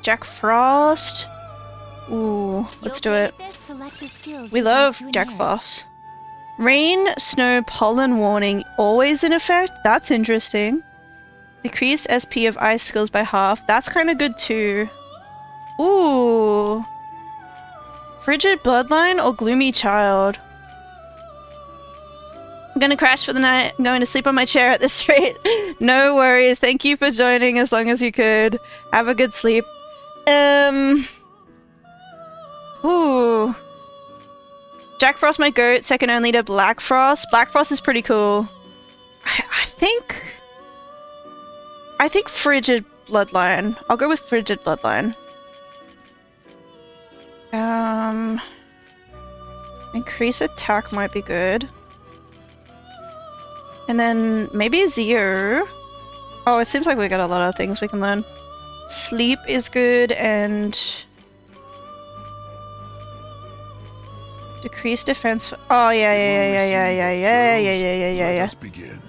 Jack Frost. Ooh, let's do it. We love Jack Frost. Rain, snow, pollen warning always in effect? That's interesting. Decreased SP of ice skills by half. That's kind of good too. Ooh. Frigid Bloodline or Gloomy Child? I'm gonna crash for the night. I'm going to sleep on my chair at this rate. No worries. Thank you for joining as long as you could. Have a good sleep. Ooh. Jack Frost, my goat, second only to Black Frost. Black Frost is pretty cool. I think Frigid Bloodline. I'll go with Frigid Bloodline. Increase attack might be good. And then maybe Zero. Oh, it seems like we got a lot of things we can learn. Sleep is good and... Decrease defense. Oh, yeah. Let us begin.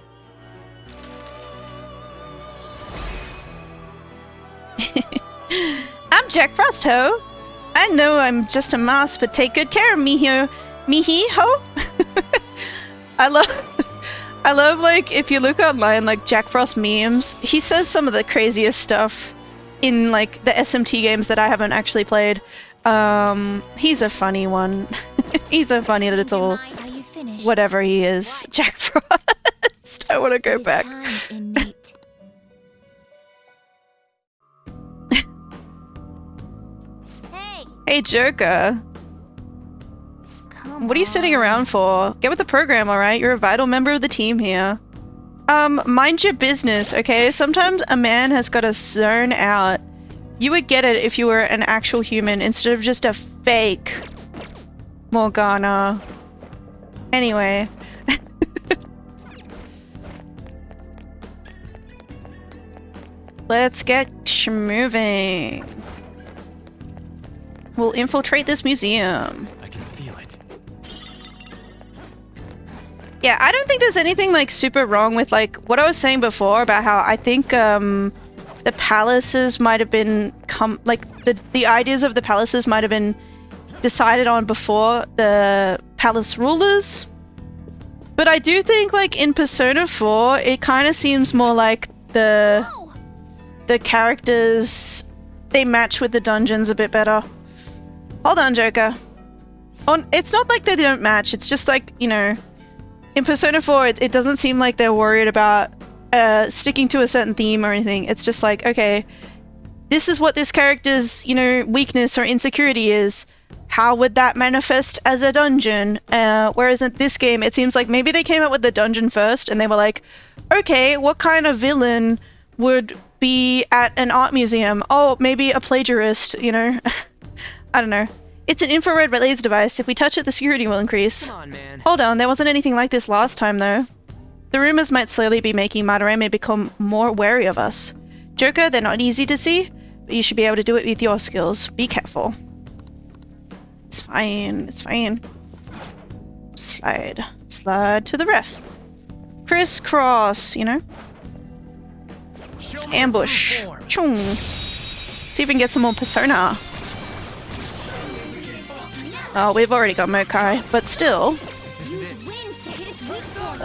I'm Jack Frost Ho. I know I'm just a mouse, but take good care of me here. Me ho. I love like if you look online like Jack Frost memes, he says some of the craziest stuff in like the SMT games that I haven't actually played. He's a funny one. He's a funny little whatever he is. Jack Frost. I want to go back. Hey Joker. What are you sitting around for? Get with the program, alright? You're a vital member of the team here. Mind your business, okay? Sometimes a man has got to zone out. You would get it if you were an actual human instead of just a fake Morgana. Anyway. Let's get moving. We'll infiltrate this museum. I can feel it. Yeah, I don't think there's anything like super wrong with like what I was saying before about how I think the palaces might have been the ideas of the palaces might have been decided on before the palace rulers. But I do think like in Persona 4 it kind of seems more like the characters, they match with the dungeons a bit better. Hold on, Joker. It's not like they don't match, it's just like, you know, in Persona 4 it doesn't seem like they're worried about sticking to a certain theme or anything. It's just like, okay, this is what this character's, you know, weakness or insecurity is. How would that manifest as a dungeon? Whereas in this game, it seems like maybe they came up with the dungeon first and they were like, okay, what kind of villain would be at an art museum? Oh, maybe a plagiarist, you know? I don't know. It's an infrared relays device. If we touch it, the security will increase. Come on, man. Hold on, there wasn't anything like this last time, though. The rumors might slowly be making Madarame become more wary of us. Joker, they're not easy to see, but you should be able to do it with your skills. Be careful. It's fine, it's fine. Slide to the ref. Crisscross, you know? Let's ambush. Chung. See if we can get some more persona. Oh, we've already got Mokai, but still.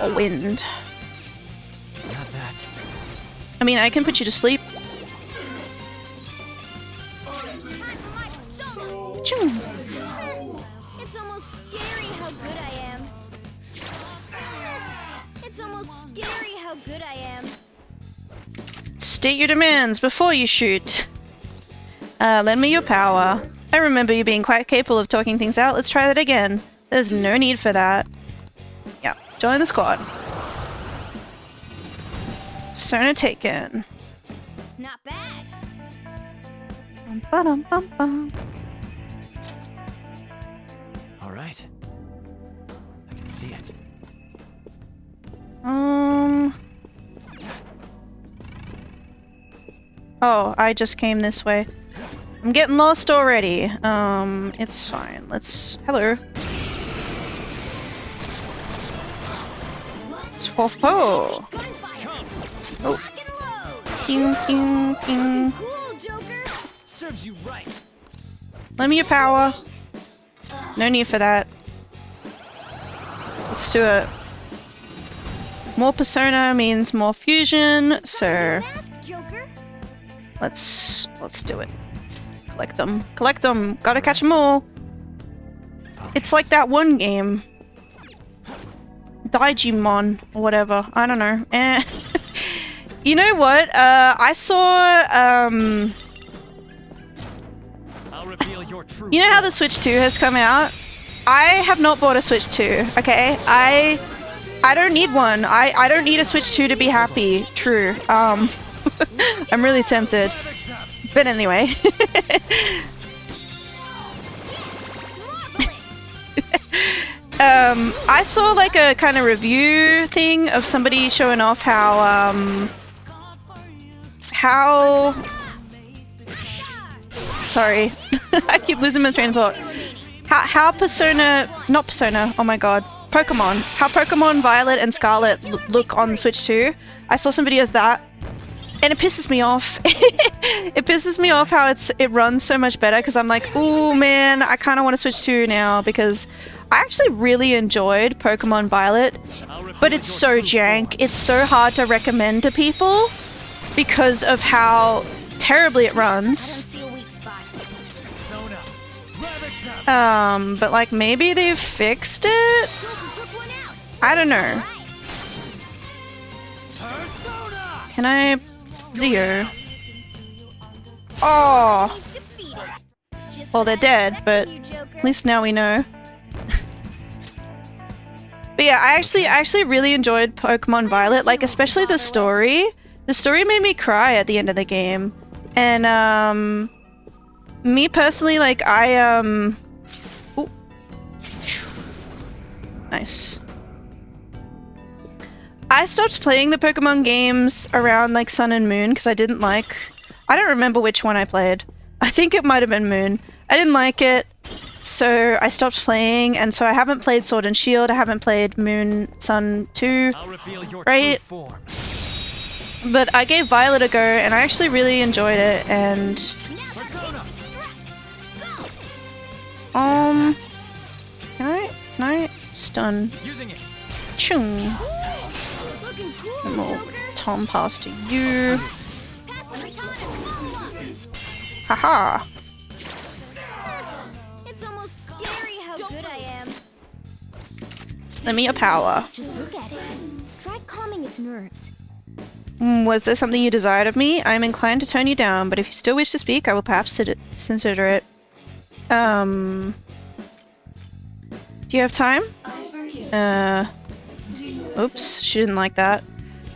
Or wind. Not that. I mean, I can put you to sleep. Chung. It's almost scary how good I am. It's almost scary how good I am. State your demands before you shoot. Lend me your power. I remember you being quite capable of talking things out. Let's try that again. There's no need for that. Yeah, join the squad. Persona taken. Not bad. Ba-dum-bum-bum. All right. I can see it. Oh, I just came this way. I'm getting lost already. It's fine. Let's... Hello. Whoa. Oh. Ping, ping, ping. Serves you right. Lend me your power. No need for that. Let's do it. More persona means more fusion, so let's do it. Collect them. Collect them. Gotta catch them all. It's like that one game. Digimon or whatever. I don't know. You know what? I saw I'll reveal your true you know how the Switch 2 has come out? I have not bought a Switch 2, okay? I don't need one. I don't need a Switch 2 to be happy. True. I'm really tempted. But anyway. I saw like a kind of review thing of somebody showing off how sorry. I keep losing my train of thought. How not Persona, oh my god. Pokemon. How Pokemon Violet and Scarlet look on Switch 2. I saw some videos of that. And it pisses me off. It pisses me off how it runs so much better because I'm like, ooh man, I kind of want to Switch 2 now because I actually really enjoyed Pokemon Violet, but it's so jank. It's so hard to recommend to people because of how terribly it runs. But like maybe they've fixed it? I don't know. Can I... Zero. Oh! Well, they're dead, but at least now we know. But yeah, I actually really enjoyed Pokemon Violet, like especially the story. The story made me cry at the end of the game. And me personally, like ooh. Nice. I stopped playing the Pokemon games around like Sun and Moon because I don't remember which one I played. I think it might have been Moon. I didn't like it, so I stopped playing, and so I haven't played Sword and Shield, I haven't played Moon, Sun 2, right? But I gave Violet a go, and I actually really enjoyed it, and... Can I stun? Chung. More Tom pass to you. Haha. It's almost scary how good I am. Lend me your power. Just look at it. Try calming its nerves. Was there something you desired of me? I am inclined to tone you down, but if you still wish to speak, I will perhaps consider it. Do you have time? Oops, she didn't like that.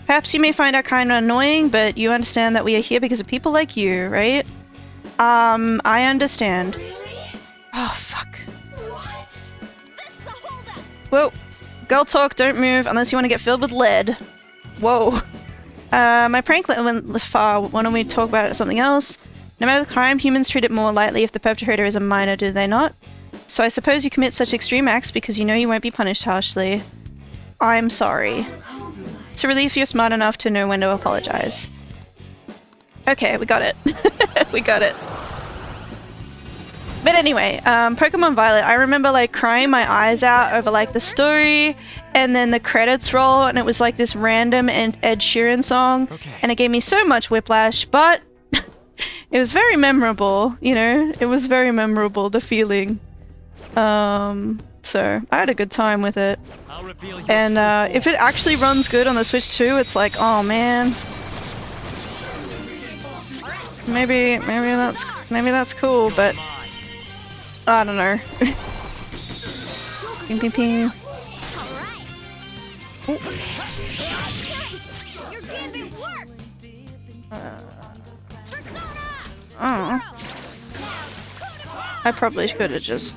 Perhaps you may find our kind annoying, but you understand that we are here because of people like you, right? I understand. Oh, fuck. Whoa. Girl talk, don't move unless you want to get filled with lead. Whoa. My prank went far. Why don't we talk about something else? No matter the crime, humans treat it more lightly if the perpetrator is a minor, do they not? So I suppose you commit such extreme acts because you know you won't be punished harshly. I'm sorry. It's a relief you're smart enough to know when to apologize. Okay, we got it. We got it. But anyway, Pokemon Violet, I remember like crying my eyes out over like the story and then the credits roll and it was like this random Ed Sheeran song and it gave me so much whiplash, but it was very memorable, you know? It was very memorable, the feeling. So I had a good time with it. And if it actually runs good on the Switch too, it's like, oh man. Maybe that's cool, but I don't know. Ping, ping, ping. Oh. I probably could have just.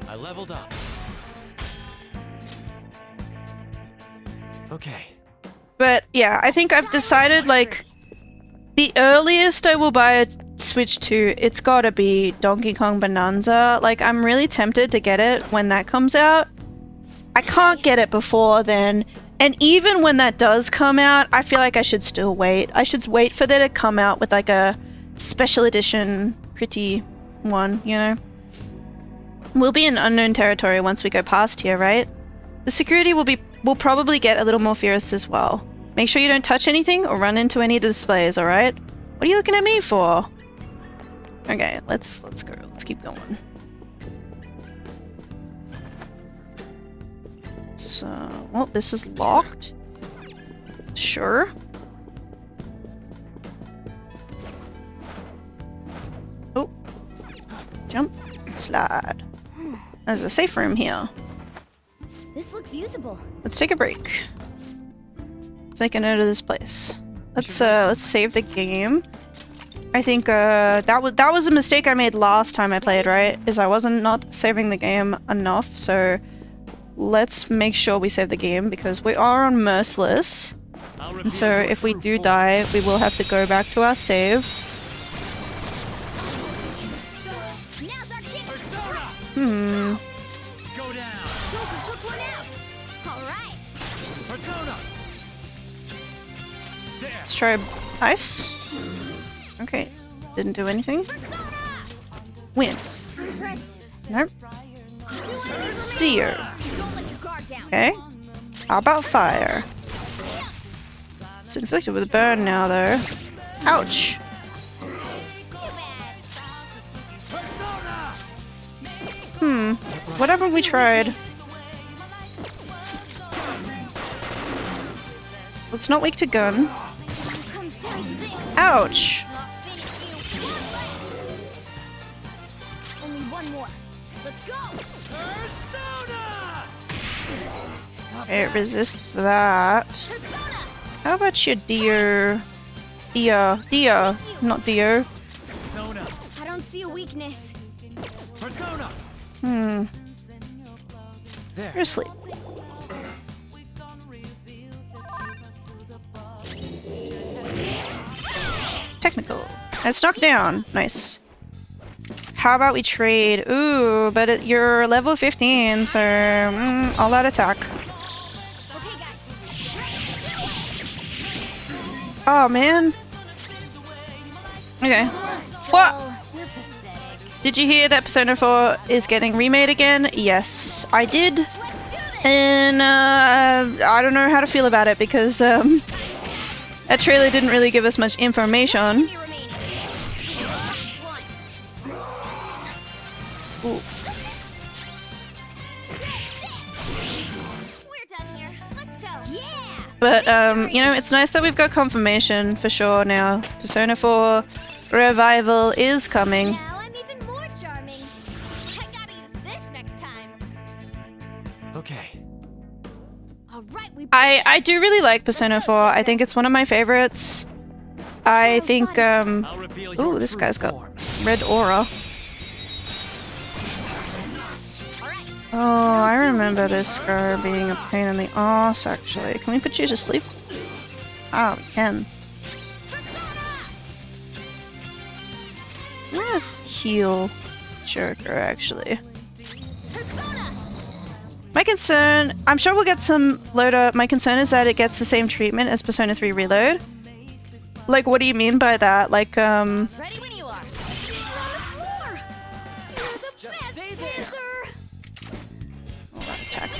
I leveled up. Okay. But yeah, I think I've decided like the earliest I will buy a Switch 2, it's gotta be Donkey Kong Bonanza. Like I'm really tempted to get it when that comes out. I can't get it before then. And even when that does come out, I feel like I should still wait. I should wait for that to come out with like a special edition pretty one, you know? We'll be in unknown territory once we go past here, right? The security will probably get a little more fierce as well. Make sure you don't touch anything or run into any displays, alright? What are you looking at me for? Okay, let's go. Let's keep going. So, well, this is locked. Sure. Oh. Jump. Slide. There's a safe room here. This looks usable. Let's take a break. Let's make a note of this place. Let's save the game. I think that was a mistake I made last time I played, right? Is I wasn't not saving the game enough, so let's make sure we save the game because we are on Merciless. And so if we do die, we will have to go back to our save. Hmm. Let's try ice. Okay, didn't do anything. Win. Nope. 0. Okay. How about fire? It's inflicted with a burn now, though. Ouch. What haven't we tried? It's not weak to gun. Ouch. Only one more. Let's go. It resists that. How about you, dear? Dia, not dear. I don't see a weakness. You're asleep. Technical. It's knocked down. Nice. How about we trade? Ooh, but you're level 15, so all that attack. Oh man. Okay. What? Did you hear that Persona 4 is getting remade again? Yes, I did. And I don't know how to feel about it because that trailer didn't really give us much information. Ooh. But you know, it's nice that we've got confirmation for sure now. Persona 4 Revival is coming. Okay. I do really like Persona 4. I think it's one of my favorites. I think ooh, this guy's got red aura. Oh, I remember this guy being a pain in the ass, actually. Can we put you to sleep? Oh, we can. Yeah, heal Joker, actually. My concern, I'm sure we'll get some later. My concern is that it gets the same treatment as Persona 3 Reload. Like, what do you mean by that? Like, Ready when you are. Just stay there. oh, that attack.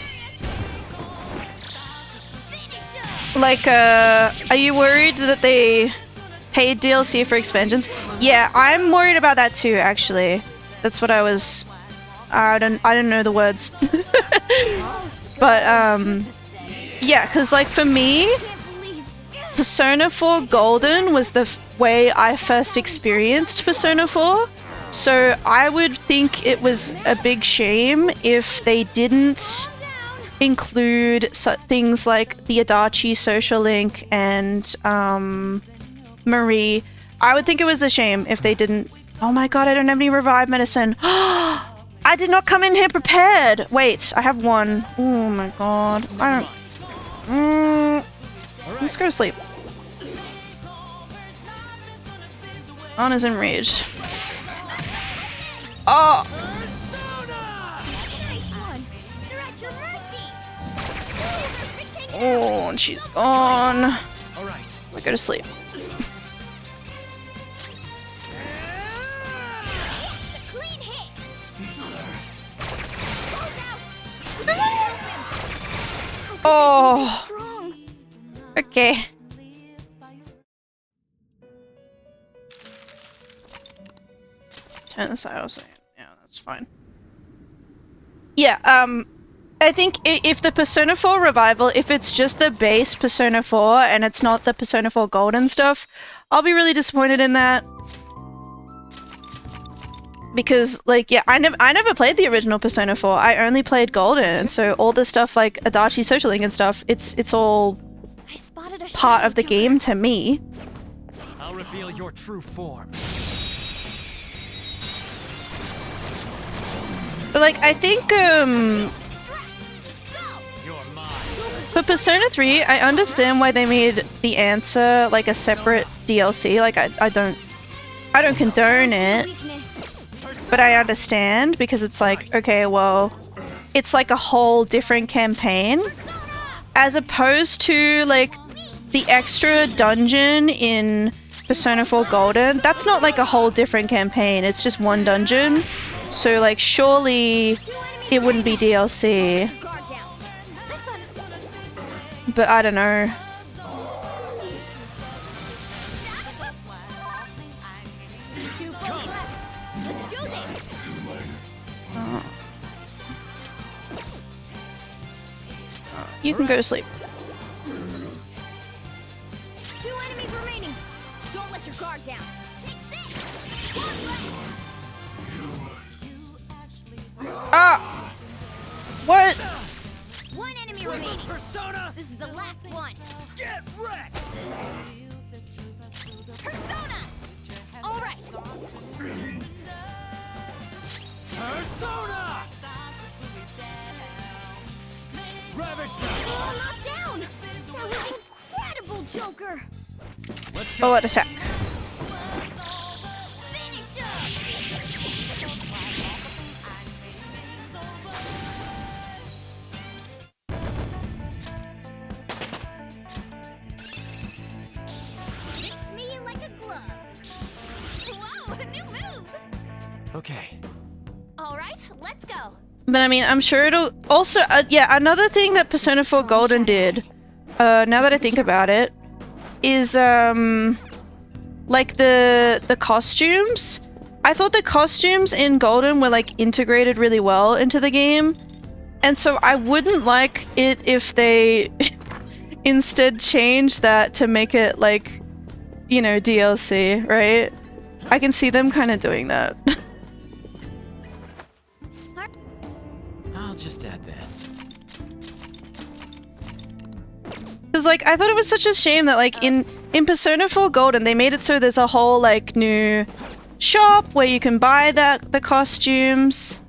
Like, are you worried that they paid DLC for expansions? Yeah, I'm worried about that too, actually. That's what I was... I don't know the words. But, yeah, because, like, for me, Persona 4 Golden was the way I first experienced Persona 4. So I would think it was a big shame if they didn't include things like the Adachi social link and Marie. I would think it was a shame if they didn't. Oh my god, I don't have any revive medicine. I did not come in here prepared. Wait, I have one. Oh my god. I don't... let's go to sleep. Anna's enraged. Oh! Oh, and she's gone. I go to sleep. Oh. Okay. Turn this side also. Yeah, that's fine. Yeah, I think if the Persona 4 revival, if it's just the base Persona 4 and it's not the Persona 4 Golden stuff, I'll be really disappointed in that. Because, like, yeah, I never played the original Persona 4. I only played Golden, so all the stuff like Adachi Social Link and stuff, it's all part of the game to me. I'll reveal your true form. But, like, I think, for Persona 3, I understand why they made the answer, like, a separate DLC. Like, I don't condone it. But I understand, because it's like, okay, well, it's like a whole different campaign. As opposed to, like, the extra dungeon in Persona 4 Golden. That's not like a whole different campaign, it's just one dungeon. So, like, surely it wouldn't be DLC. But I don't know. You can go to sleep. 2 enemies remaining. Don't let your guard down. Ah! What? 1 enemy remaining. Persona! This is the last one. Get wrecked! Persona! All right. Persona! Ravage them! Oh, knocked down. That was incredible, Joker. Oh, what attack. Finish him. Fits me like a glove. Whoa, a new move. Okay. All right, let's go. But I mean, I'm sure it'll also, yeah, another thing that Persona 4 Golden did, now that I think about it, is, like the costumes. I thought the costumes in Golden were, like, integrated really well into the game. And so I wouldn't like it if they instead changed that to make it, like, you know, DLC, right? I can see them kind of doing that. I'll just add this. Because, like, I thought it was such a shame that, like, in Persona 4 Golden, they made it so there's a whole, like, new shop where you can buy the costumes.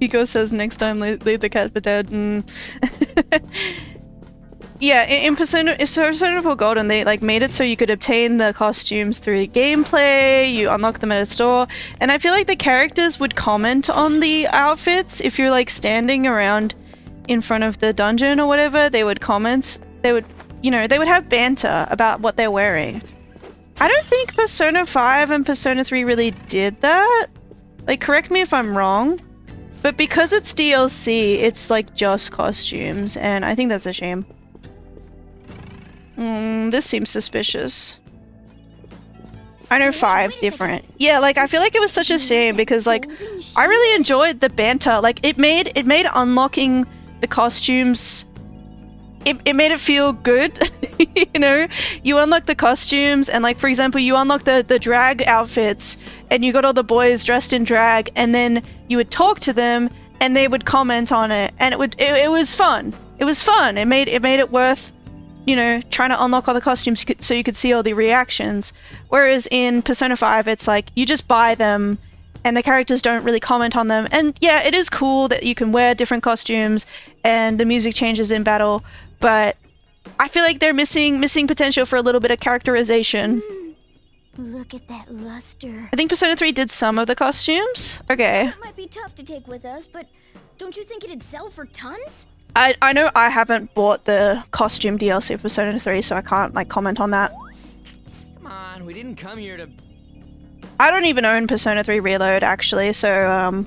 Ego says next time leave the cat for dead. Yeah, in Persona 4 Golden, they like made it so you could obtain the costumes through gameplay. You unlock them at a store, and I feel like the characters would comment on the outfits if you're like standing around in front of the dungeon or whatever. They would comment. They would, you know, they would have banter about what they're wearing. I don't think Persona 5 and Persona 3 really did that. Like, correct me if I'm wrong, but because it's DLC, it's like just costumes, and I think that's a shame. This seems suspicious. I know 5 different. Yeah, like I feel like it was such a shame because like I really enjoyed the banter. Like it made unlocking the costumes, it made it feel good. You know, you unlock the costumes and like for example you unlock the drag outfits and you got all the boys dressed in drag and then you would talk to them and they would comment on it and it was fun. It was fun. It made it worth, you know, trying to unlock all the costumes so you could see all the reactions. Whereas in Persona 5, it's like, you just buy them and the characters don't really comment on them. And yeah, it is cool that you can wear different costumes and the music changes in battle, but I feel like they're missing potential for a little bit of characterization. Look at that luster. I think Persona 3 did some of the costumes. Okay. That might be tough to take with us, but don't you think it'd sell for tons? I know I haven't bought the costume DLC for Persona 3, so I can't like comment on that. Come on, we didn't come here to... I don't even own Persona 3 Reload actually, so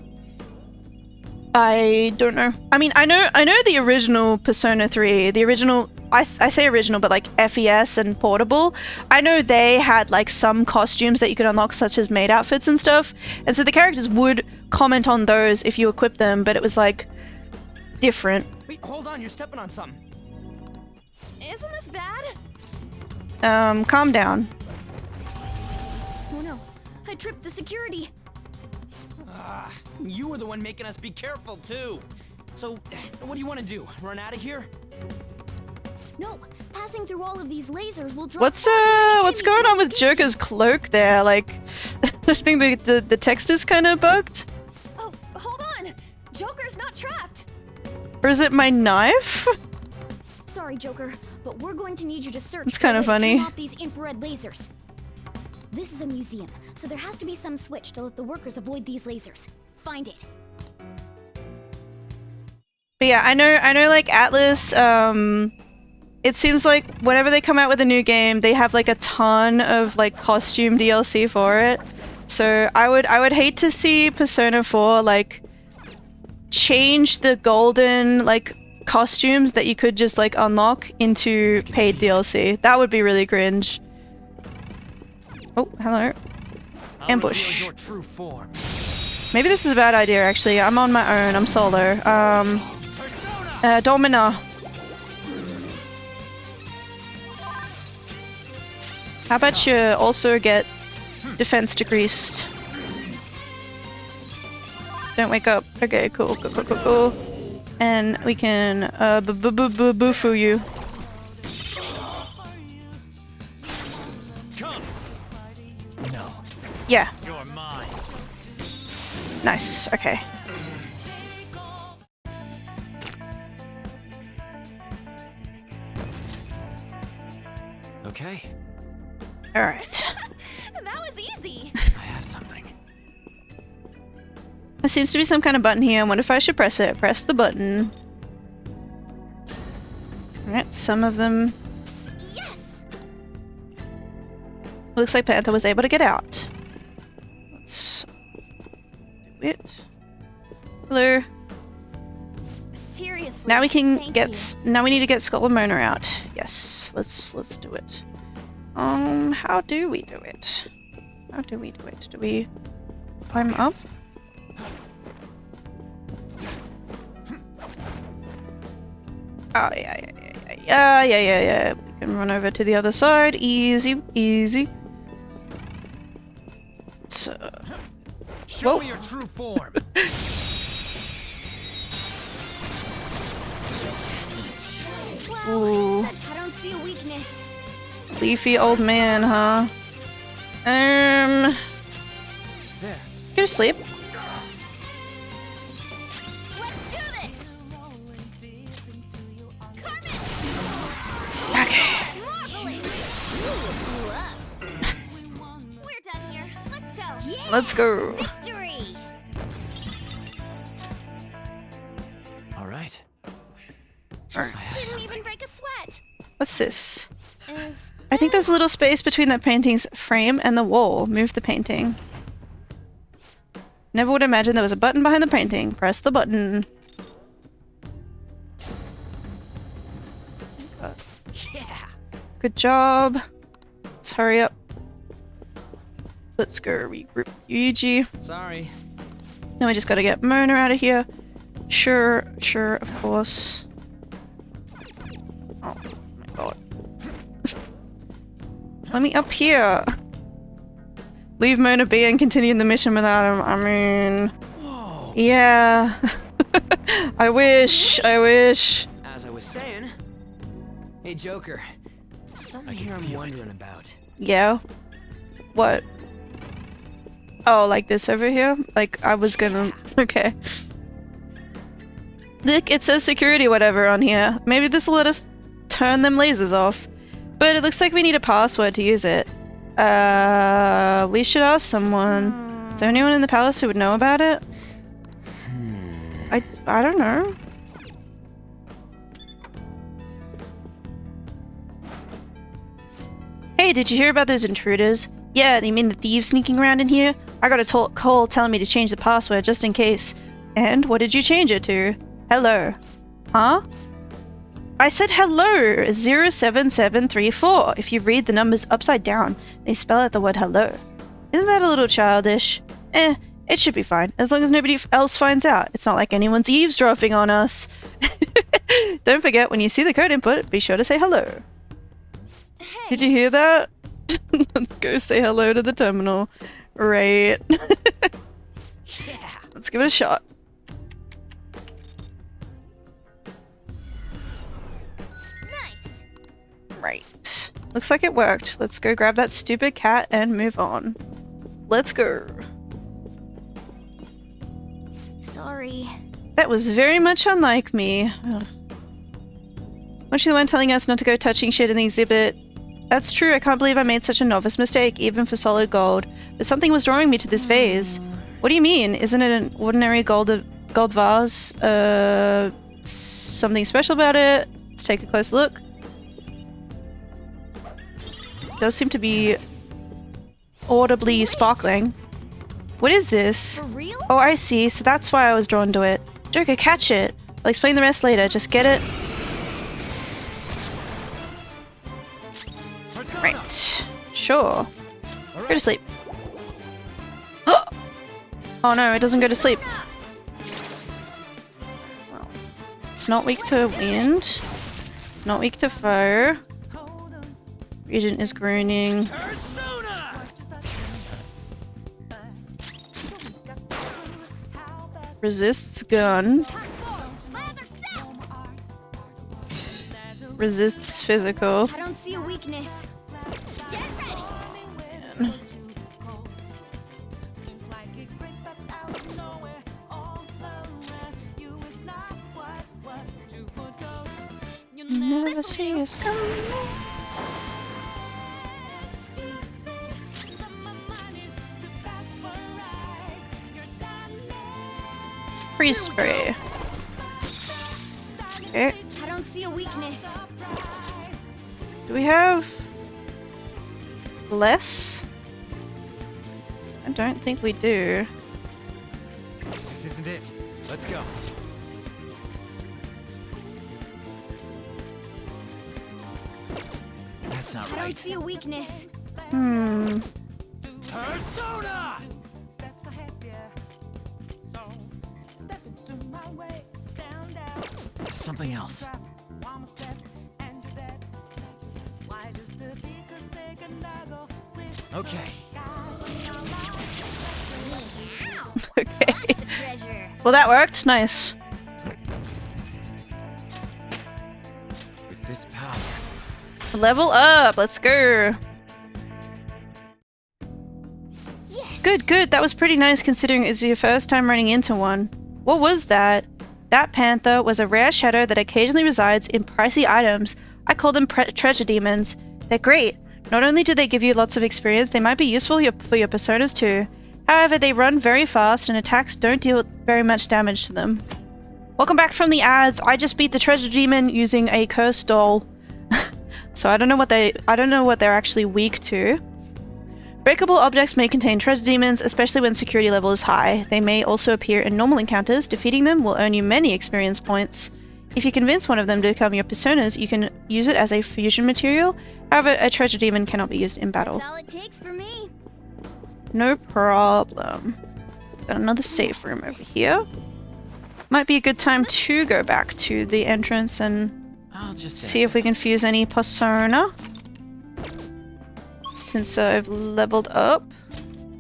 I don't know. I mean, I know the original Persona 3, the original, I say original, but like FES and Portable. I know they had like some costumes that you could unlock, such as maid outfits and stuff, and so the characters would comment on those if you equip them, but it was like different. Wait, hold on, you're stepping on something. Isn't this bad? Calm down. Oh no, I tripped the security. You were the one making us be careful too. So, what do you want to do? Run out of here? No, passing through all of these lasers will drop. What's going on with Joker's cloak there? Like, I think the text is kind of bugged. Oh, hold on. Joker's not trapped. Or is it my knife? Sorry, Joker, but we're going to need you to search. It's kind of funny. Turn off these infrared lasers. This is a museum, so there has to be some switch to let the workers avoid these lasers. Find it. But yeah, I know like Atlas, it seems like whenever they come out with a new game, they have like a ton of like costume DLC for it. So I would hate to see Persona 4 like change the golden like costumes that you could just like unlock into paid DLC. That would be really cringe. Oh, hello. Ambush. Maybe this is a bad idea actually. I'm on my own. I'm solo. Domina. How about you also get defense decreased? Don't wake up. Okay, cool. And we can boo-foo you. No. Yeah. You're mine. Nice. Okay. Okay. All right. That was easy. I have something. There seems to be some kind of button here. I wonder if I should press it. Press the button. Alright, some of them... Yes! Looks like Panther was able to get out. Let's... do it. Hello. Seriously. Now we can thank get... you. Now we need to get Skull and Mona out. Yes, let's do it. How do we do it? How do we do it? Do we climb up? Oh, yeah. We can run over to the other side. Easy. So... Show me your true form. Ooh. I don't see a weakness. Leafy old man, huh? Go to sleep. Let's do this. Let's go. Victory! All right. Didn't even break a sweat. What's this? Is I think there's a little space between the painting's frame and the wall. Move the painting. Never would imagine there was a button behind the painting. Press the button. Yeah. Good job. Let's hurry up. Let's go regroup Yuji. Sorry. Then we just gotta get Mona out of here. Sure, of course. Oh my god. Let me up here. Leave Mona be and continue the mission without him. I mean... Whoa. Yeah. I wish. As I was saying... Hey, Joker. Something here I'm wondering about. Yeah? What? Oh, like this over here? Like, I was gonna... Okay. Look, it says security whatever on here. Maybe this will let us turn them lasers off. But it looks like we need a password to use it. We should ask someone. Is there anyone in the palace who would know about it? I don't know. Hey, did you hear about those intruders? Yeah, you mean the thieves sneaking around in here? I got a call telling me to change the password just in case. And what did you change it to? Hello. Huh? I said hello, 07734. If you read the numbers upside down, they spell out the word hello. Isn't that a little childish? It should be fine, as long as nobody else finds out. It's not like anyone's eavesdropping on us. Don't forget, when you see the code input, be sure to say hello. Hey. Did you hear that? Let's go say hello to the terminal. Right. Yeah. Let's give it a shot. Nice. Right. Looks like it worked. Let's go grab that stupid cat and move on. Let's go. Sorry. That was very much unlike me. Ugh. Weren't you the one telling us not to go touching shit in the exhibit? That's true, I can't believe I made such a novice mistake, even for solid gold. But something was drawing me to this vase. What do you mean? Isn't it an ordinary gold vase? Something special about it? Let's take a close look. It does seem to be audibly sparkling. What is this? For real? Oh, I see. So that's why I was drawn to it. Joker, catch it. I'll explain the rest later. Just get it. Right. Sure. Go to sleep. Oh no, it doesn't go to sleep. Well, it's not weak to wind. Not weak to fire. Regent is groaning. Resists gun. Resists physical. I don't see a weakness. Get ready. Man. Never see us coming. Freeze spray. Okay. I don't see a weakness. Do we have less? I don't think we do. This isn't it. Let's go. That's not I don't right. see a weakness. Persona! Something else. Okay. Okay. Well, that worked. Nice. With this power. Level up. Let's go. Yes. Good. That was pretty nice considering it was your first time running into one. What was that? That panther was a rare shadow that occasionally resides in pricey items. I call them treasure demons. They're great. Not only do they give you lots of experience, they might be useful for your personas too. However, they run very fast and attacks don't deal very much damage to them. Welcome back from the ads. I just beat the treasure demon using a cursed doll. So I don't know what they're actually weak to. Breakable objects may contain treasure demons, especially when security level is high. They may also appear in normal encounters. Defeating them will earn you many experience points. If you convince one of them to become your personas, you can use it as a fusion material. However, a treasure demon cannot be used in battle. That's all it takes for me. No problem. Got another safe room over here. Might be a good time to go back to the entrance and see if we can fuse any persona. Since I've leveled up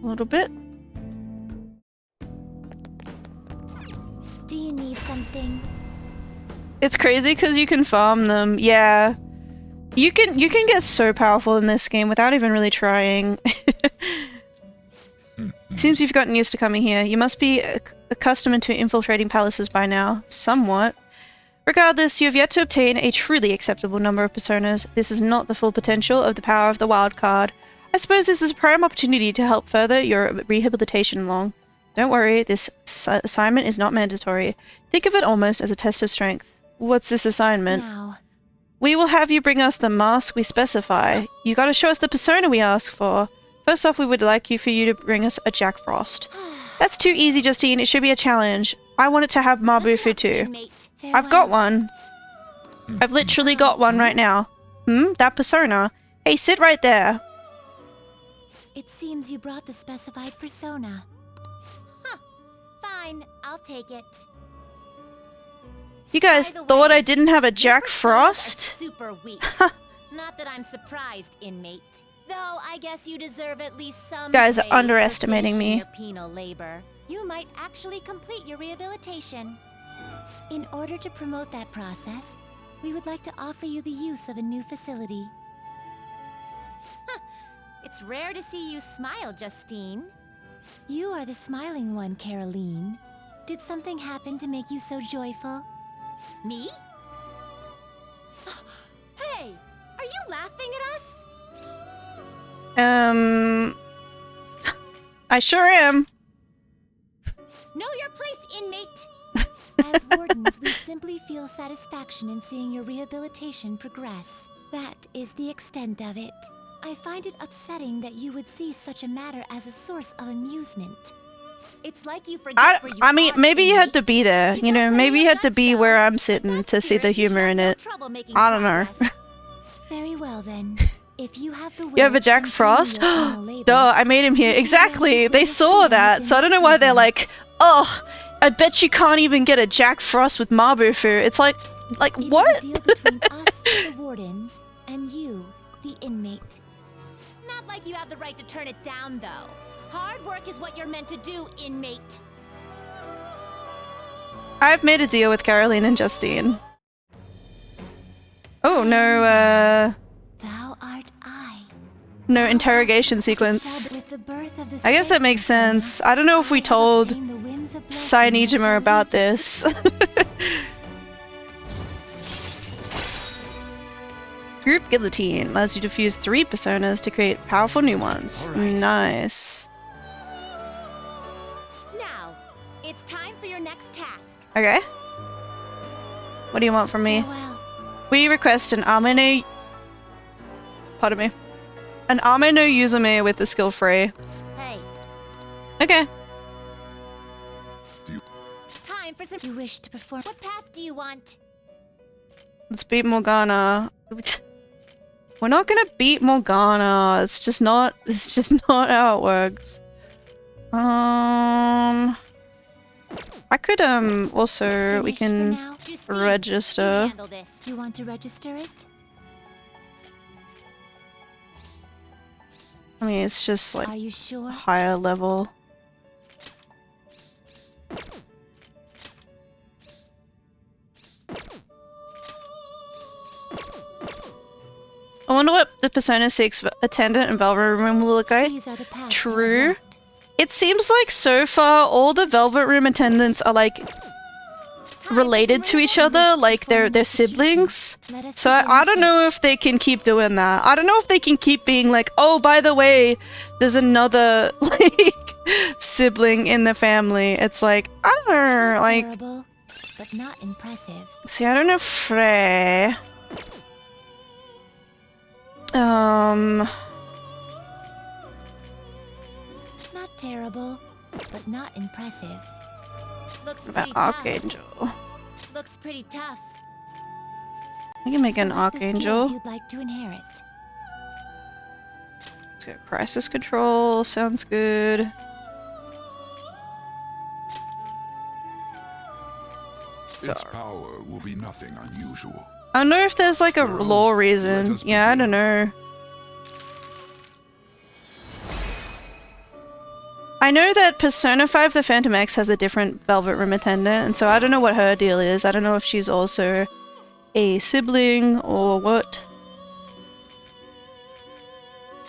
a little bit. Do you need something? It's crazy because you can farm them. Yeah. You can get so powerful in this game without even really trying. Seems you've gotten used to coming here. You must be accustomed to infiltrating palaces by now. Somewhat. Regardless, you have yet to obtain a truly acceptable number of personas. This is not the full potential of the power of the wild card. I suppose this is a prime opportunity to help further your rehabilitation along. Don't worry, this assignment is not mandatory. Think of it almost as a test of strength. What's this assignment? Now. We will have you bring us the mask we specify. You gotta show us the persona we ask for. First off, we would like for you to bring us a Jack Frost. That's too easy, Justine. It should be a challenge. I want it to have Mabufu too. I've got one. I've literally got one right now. That persona. Hey, sit right there. It seems you brought the specified persona. Huh. Fine, I'll take it. You guys thought I didn't have a Jack Frost? Super weak. Not that I'm surprised, inmate. Though I guess you deserve at least some Guys are praise for underestimating finishing me. your penal labor. You might actually complete your rehabilitation. In order to promote that process, we would like to offer you the use of a new facility. It's rare to see you smile, Justine. You are the smiling one, Caroline. Did something happen to make you so joyful? Me? Hey, are you laughing at us? I sure am. Know your place, inmate. As wardens, we simply feel satisfaction in seeing your rehabilitation progress. That is the extent of it. I find it upsetting that you would see such a matter as a source of amusement. It's like you forget where you I mean, are, maybe you had inmate. to be there. You know, maybe you had to be where I'm sitting to see the humor in it. I don't know. Very well then. If you have the You have a will Jack to Frost? continue your penal labor, Duh, I made him here. Exactly. They saw that, so I don't know why they're like, oh, I bet you can't even get a Jack Frost with Mabufu. It's like it is what? a deal between us, the wardens, and you, the inmate. Not like you have the right to turn it down, though. Hard work is what you're meant to do, inmate. I've made a deal with Caroline and Justine. Oh, no, Thou art I. no interrogation sequence. With the birth of the I guess that makes sense. I don't know if we told Sainijima about this. Group Guillotine allows you to fuse 3 personas to create powerful new ones. Nice. Now, it's time for your next task. Okay. What do you want from me? Farewell. We request an Ameno... Pardon me. An Ameno Yuzume with the skill free. Hey, Okay. time for some. You wish to perform. What path do you want? Let's beat Morgana. We're not gonna beat Morgana. It's just not how it works. I could also we Finished for can now? Justine, register. you handle this. You want to register it? I mean, it's just like Are you sure? higher level. I wonder what the Persona 6 attendant and Velvet Room will look like. These are the paths you True. unlocked. It seems like so far all the Velvet Room attendants are like related to each other, like they're siblings. So I don't know if they can keep doing that. I don't know if they can keep being like, oh, by the way, there's another like sibling in the family. It's like, I don't know, like. Terrible, but not impressive. See, I don't know, Frey. Not terrible, but not impressive. Looks About pretty tough. Archangel. Looks pretty tough. I can make an Select the Archangel. skills you'd like to inherit. Let's go crisis control. Sounds good. Its power will be nothing unusual. I don't know if there's like a Girls, law let reason. us Yeah, I begin. don't know. I know that Persona 5 the Phantom X has a different Velvet Room attendant, and so I don't know what her deal is. I don't know if she's also a sibling or what.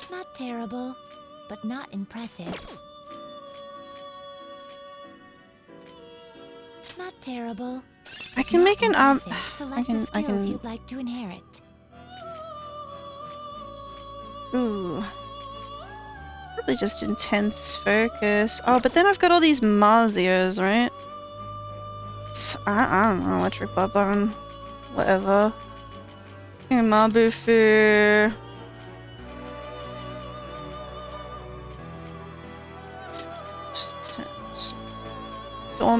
Not terrible, but not impressive. Not terrible. I can make an Select the skills you'd like to inherit. Ooh. Probably just intense focus. Oh, but then I've got all these Marzios, right? So, I don't know, electric button. Whatever. Okay, Mabufu.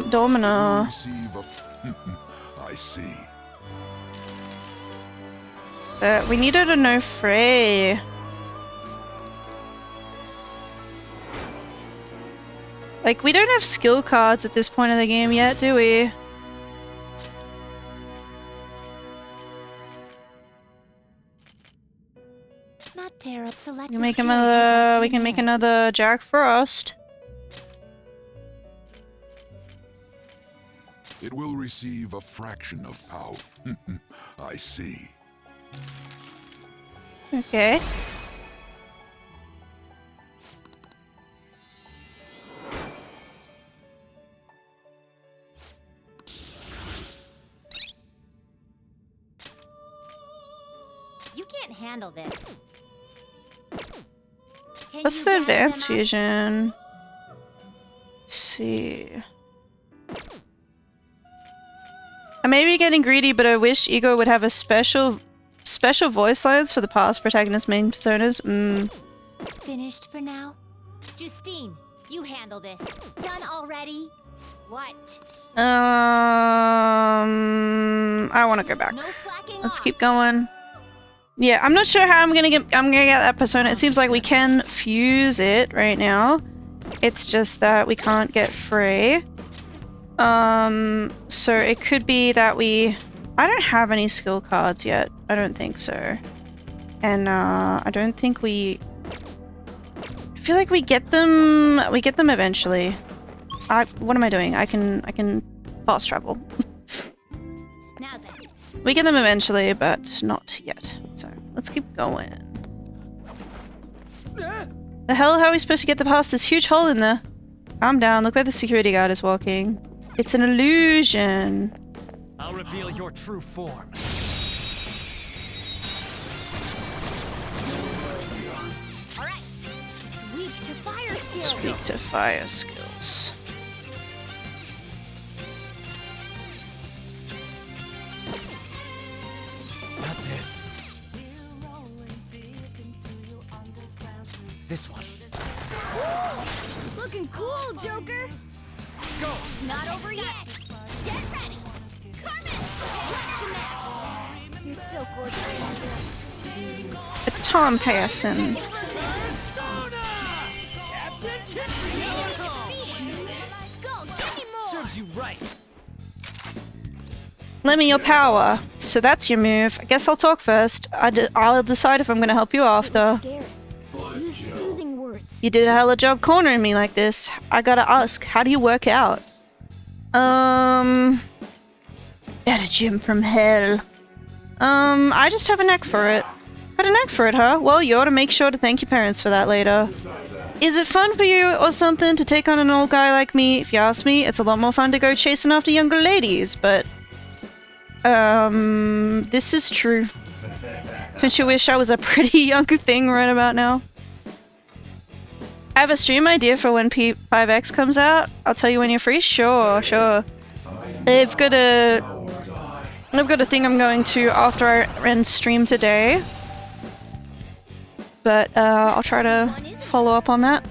Domina. Receive a I see. We needed to know Frey. Like, we don't have skill cards at this point of the game yet, do we? Not terrible. Select We can the make skills another. you'd like to We can make inherit. another Jack Frost. It will receive a fraction of power. I see. Okay. You can't handle this. Can What's you the gather advanced them up? fusion? Let's see. I may be getting greedy, but I wish Ego would have a special voice lines for the past protagonist main personas. Finished for now? Justine, you handle this. Done already? What? I want to go back. No slacking Let's off. keep going. Yeah, I'm not sure how I'm gonna get that persona. It seems like we can fuse it right now. It's just that we can't get Frey. So it could be that I don't have any skill cards yet. I don't think so. And I don't think I feel like we get them eventually. What am I doing? I can fast travel. Now then. We get them eventually, but not yet. So let's keep going. The hell? How are we supposed to get past this huge hole in there? Calm down. Look where the security guard is walking. It's an illusion. I'll reveal your true form. All right. It's weak to fire skills. Speak to fire skills. Not this. This one. Looking cool, Joker. Go! It's not over yet. Get ready. Comet. You're so gorgeous. A Tom Pearson. Serves you right. Lend me your power. So that's your move. I guess I'll talk first. I'll decide if I'm gonna help you after. Scared. Use soothing words. You did a hella job cornering me like this. I gotta ask, how do you work out? At a gym from hell. I just have a knack for it. Got a knack for it, huh? Well, you ought to make sure to thank your parents for that later. Is it fun for you or something to take on an old guy like me? If you ask me, it's a lot more fun to go chasing after younger ladies, but... this is true. Don't you wish I was a pretty young thing right about now? I have a stream idea for when P5X comes out. I'll tell you when you're free. Sure, sure. I've got a thing I'm going to after I end stream today. But I'll try to follow up on that.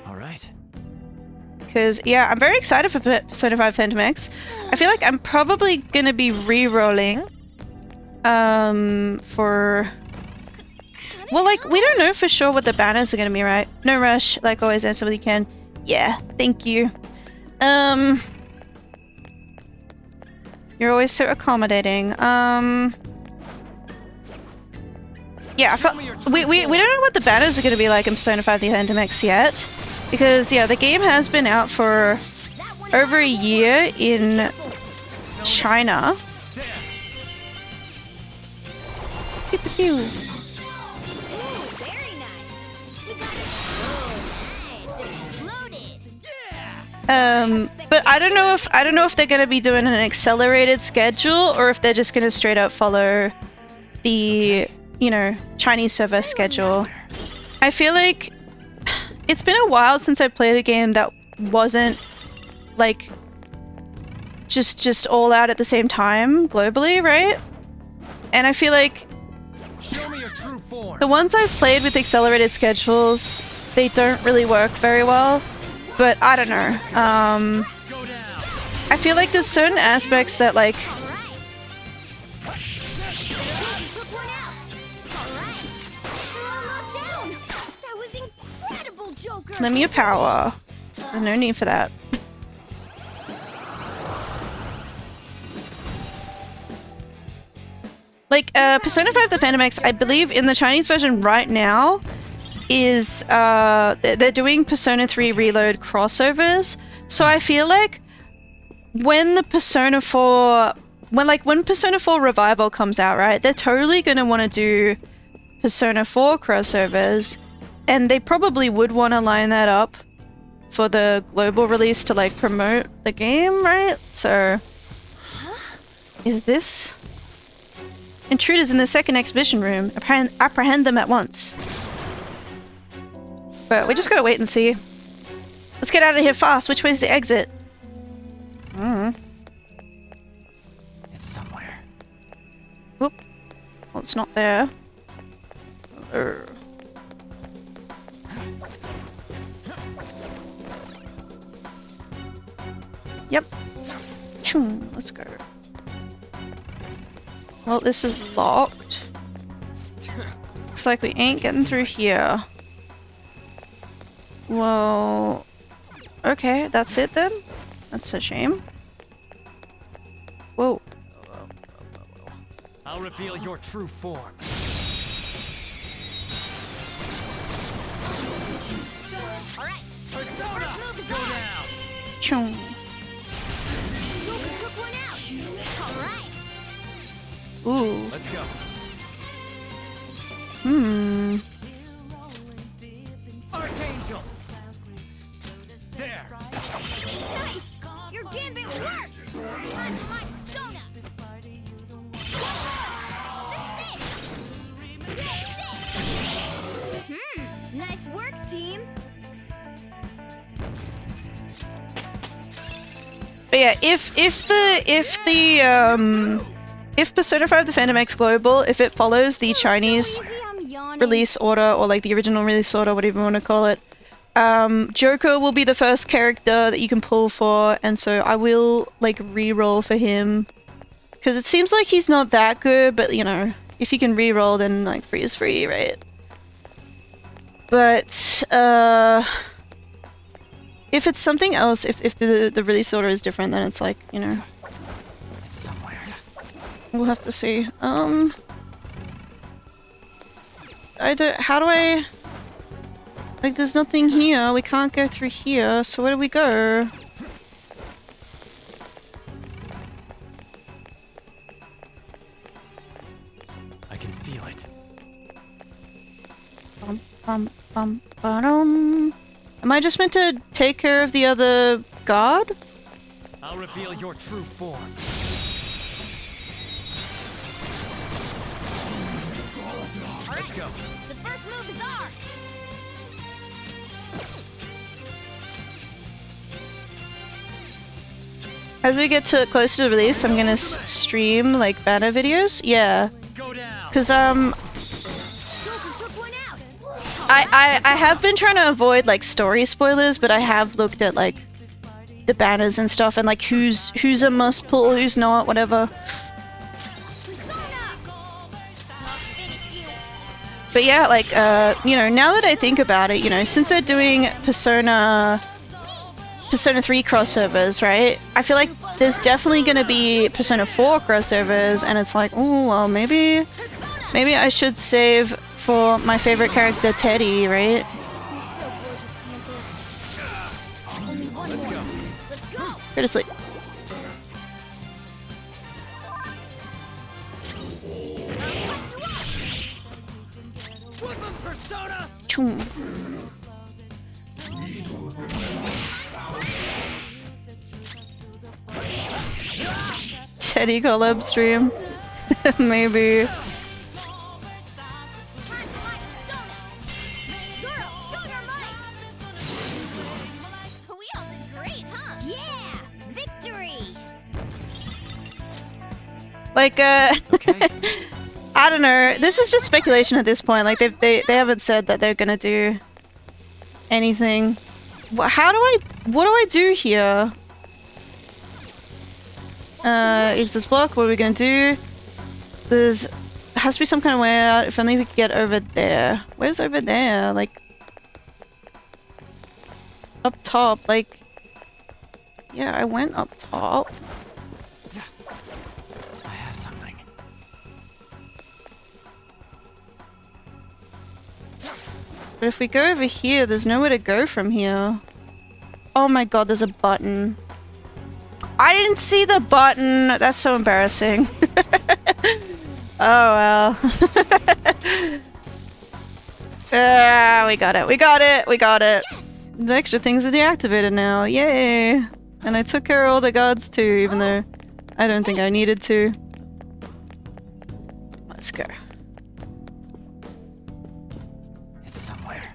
All right. Because, yeah, I'm very excited for Persona 5 Phantom X. I feel like I'm probably going to be re-rolling for... Well, like, we don't know for sure what the banners are going to be, right? No rush. Like always, answer what you can. Yeah, thank you. You're always so accommodating. Yeah, I felt... We don't know what the banners are going to be like in Persona 5 The Phantom X yet. Because, yeah, the game has been out for over a year in China. Pew, pew, pew. But I don't know if they're gonna be doing an accelerated schedule or if they're just gonna straight up follow the, you know, Chinese server schedule. I feel like it's been a while since I played a game that wasn't like just all out at the same time globally, right? And I feel like the ones I've played with accelerated schedules, they don't really work very well. But I don't know. I feel like there's certain aspects that like... Let me a power. There's no need for that. Like, Persona 5 The Phantom X, I believe in the Chinese version right now, is they're doing Persona 3 Reload crossovers. So I feel like when the Persona 4 when Persona 4 Revival comes out, right, they're totally gonna want to do Persona 4 crossovers, and they probably would want to line that up for the global release to like promote the game, right? So is this intruders in the second exhibition room? Apprehend them at once. But we just gotta wait and see. Let's get out of here fast. Which way's the exit? It's somewhere. Oop. Well, it's not there. Yep. Choom. Let's go. Well, this is locked. Looks like we ain't getting through here. Well, okay, that's it then. That's a shame. Whoa. I'll reveal your true form. All right. Persona, go down. Choom. Joker took one out. All right. Ooh. Let's go. Archangel. There. Nice. Your gambit worked. I'm my Sona. Nice work, team. But yeah, if Persona 5 The Phantom X Global, if it follows the Chinese release order, or like the original release order, whatever you want to call it, Joker will be the first character that you can pull for, and so I will like re-roll for him. Because it seems like he's not that good, but you know, if you can re-roll, then like free is free, right? But if it's something else, if the release order is different, then it's like, you know, It's somewhere. we'll have to see. How do I... Like, there's nothing here. We can't go through here, so where do we go? I can feel it. Am I just meant to take care of the other guard? I'll reveal your true form. Let's go. The first move is ours. As we get closer to release, I'm gonna stream like banner videos. Yeah, cause I have been trying to avoid like story spoilers, but I have looked at like the banners and stuff, and like who's a must pull, who's not, whatever. But yeah, like you know, now that I think about it, you know, since they're doing Persona 3 crossovers, right? I feel like there's definitely gonna be Persona 4 crossovers, and it's like, oh well, maybe I should save for my favorite character, Teddy, right? Go to sleep. Choom. Teddy collab stream. Maybe. Like, okay. I don't know. This is just speculation at this point. Like, they haven't said that they're gonna do anything. What do I do here? Exit block, what are we gonna do? There has to be some kind of way out. If only we could get over there. Where's over there? Like, up top, like, yeah, I went up top. I have something. But if we go over here, there's nowhere to go from here. Oh my god, there's a button. I didn't see the button! That's so embarrassing. Oh well. We got it, we got it, we got it! Yes! The extra things are deactivated now, yay! And I took care of all the guards too, even though I don't think I needed to. Let's go. It's somewhere.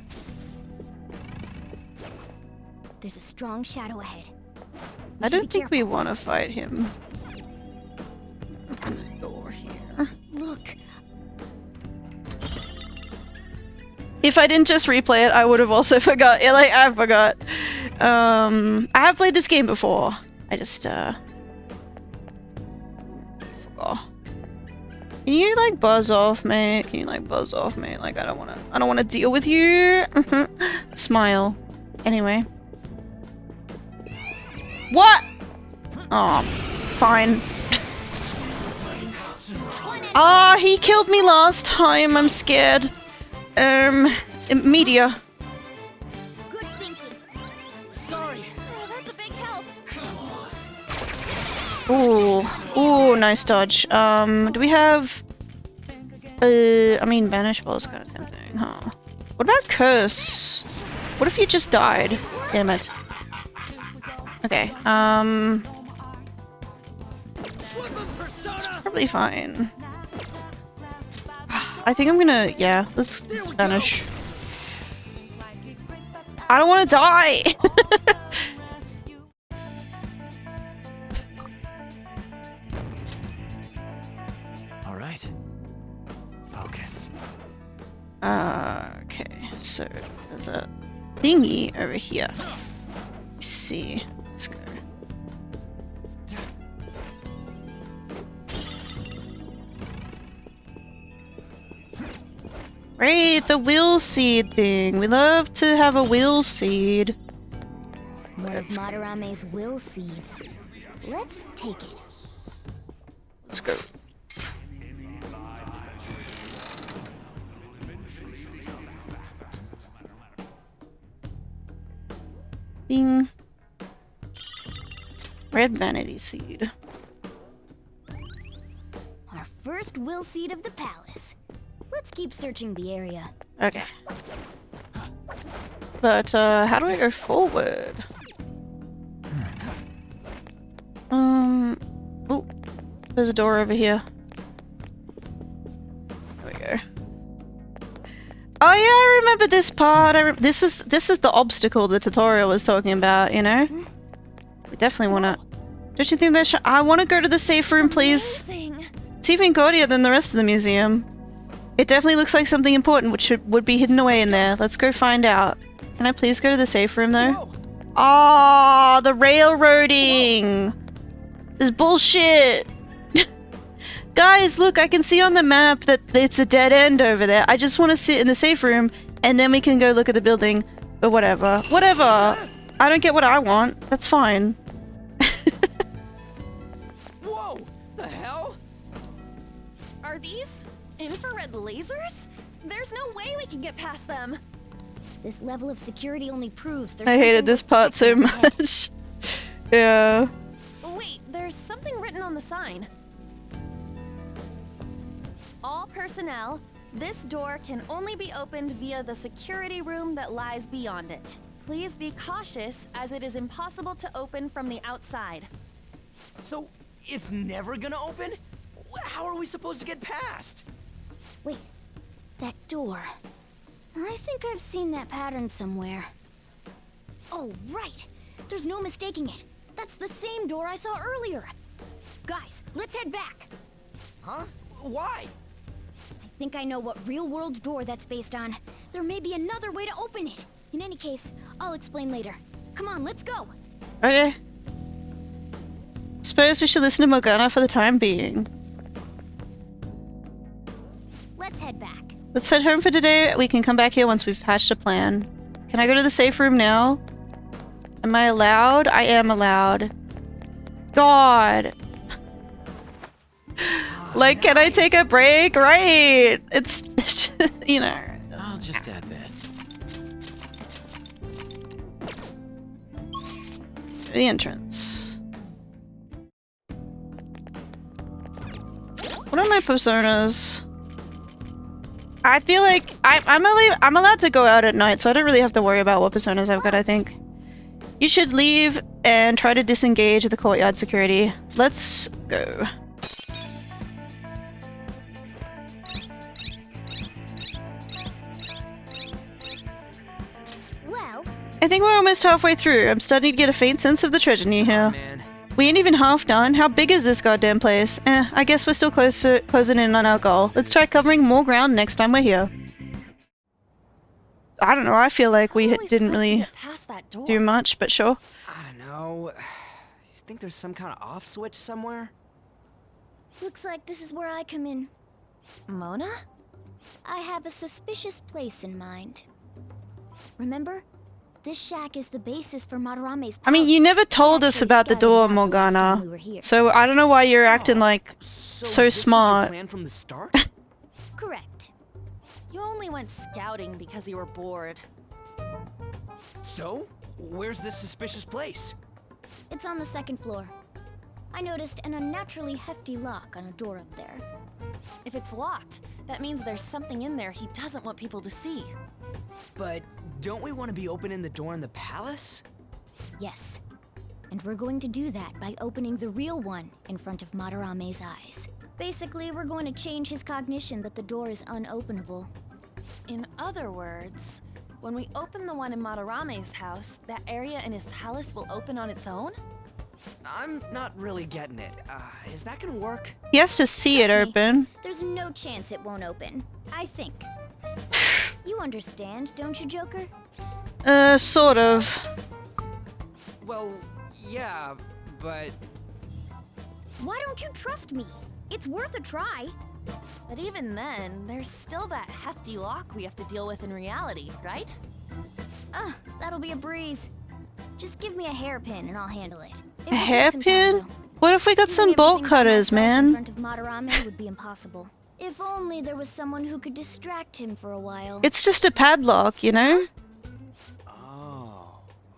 There's a strong shadow ahead. I don't think we want to fight him. Open the door here. Look. If I didn't just replay it, I would have also forgot. Yeah, like, I forgot. I have played this game before. I just, forgot. Can you, like, buzz off, mate? Can you, like, buzz off, mate? Like, I don't wanna deal with you. Smile. Anyway. What? Oh, fine. Ah, he killed me last time. I'm scared. Media. Good thinking. Sorry. Oh, that's a big help. Ooh, nice dodge. Do we have... I mean, Banish Ball is kind of tempting, huh? What about Curse? What if you just died? Damn it. Okay, it's probably fine. I think I'm gonna, yeah, let's vanish. I don't want to die! Alright. Focus. Okay, so there's a thingy over here. Let's see. Let's go. Great, the wheel seed thing. We love to have a wheel seed. One of Madarame's will seeds. Let's take it. Let's go. Bing. Red vanity seed. Our first will seed of the palace. Let's keep searching the area. Okay. But how do I go forward? Oh, there's a door over here. There we go. Oh yeah, I remember this part. This is the obstacle the tutorial was talking about. You know, we definitely want to. Don't you think that? I want to go to the safe room, please. Amazing. It's even gaudier than the rest of the museum. It definitely looks like something important which would be hidden away in there. Let's go find out. Can I please go to the safe room though? Ah, the railroading. This bullshit. Guys, look, I can see on the map that it's a dead end over there. I just want to sit in the safe room and then we can go look at the building. But whatever. Whatever. I don't get what I want. That's fine. Whoa! The hell? Are these infrared lasers? There's no way we can get past them. This level of security only proves there's I hated something this worth part so protecting ahead. much. Yeah. Wait, there's something written on the sign. All personnel, this door can only be opened via the security room that lies beyond it. Please be cautious as it is impossible to open from the outside. So, it's never gonna open? How are we supposed to get past? Wait, that door. I think I've seen that pattern somewhere. Oh, right. There's no mistaking it. That's the same door I saw earlier. Guys, let's head back. Huh? Why? I think I know what real-world door that's based on. There may be another way to open it. In any case, I'll explain later. Come on, let's go. Okay. Suppose we should listen to Morgana for the time being. Let's head back. Let's head home for today. We can come back here once we've hatched a plan. Can I go to the safe room now? Am I allowed? I am allowed. God. Like, can I take a break? Right. It's, you know. I'll just add this. The entrance. What are my personas? I feel like I'm allowed to go out at night, so I don't really have to worry about what personas I've got, I think. You should leave and try to disengage the courtyard security. Let's go. Well, I think we're almost halfway through. I'm starting to get a faint sense of the treasure near here. Man. We ain't even half done. How big is this goddamn place? I guess we're still closing in on our goal. Let's try covering more ground next time we're here. I don't know, I feel like we didn't really do much, but sure. I don't know. You think there's some kind of off switch somewhere? looks like this is where I come in. Mona? I have a suspicious place in mind. Remember? This shack is the basis for Madarame's I mean, you never told us about the door, Morgana. So I don't know why you're acting like so smart. Plan from the start? Correct. You only went scouting because you were bored. So? Where's this suspicious place? It's on the second floor. I noticed an unnaturally hefty lock on a door up there. If it's locked, that means there's something in there he doesn't want people to see. But don't we want to be opening the door in the palace? Yes. And we're going to do that by opening the real one in front of Madarame's eyes. Basically, we're going to change his cognition that the door is unopenable. In other words, when we open the one in Madarame's house, that area in his palace will open on its own? I'm not really getting it. Is that gonna work? He has to see it open. There's no chance it won't open. I think. You understand, don't you, Joker? Sort of. Well, yeah, but... Why don't you trust me? It's worth a try. But even then, there's still that hefty lock we have to deal with in reality, right? That'll be a breeze. Just give me a hairpin and I'll handle it. A hairpin? What if we got some bolt cutters, In man? front of Madarame would be impossible. If only there was someone who could distract him for a while. It's just a padlock, you know?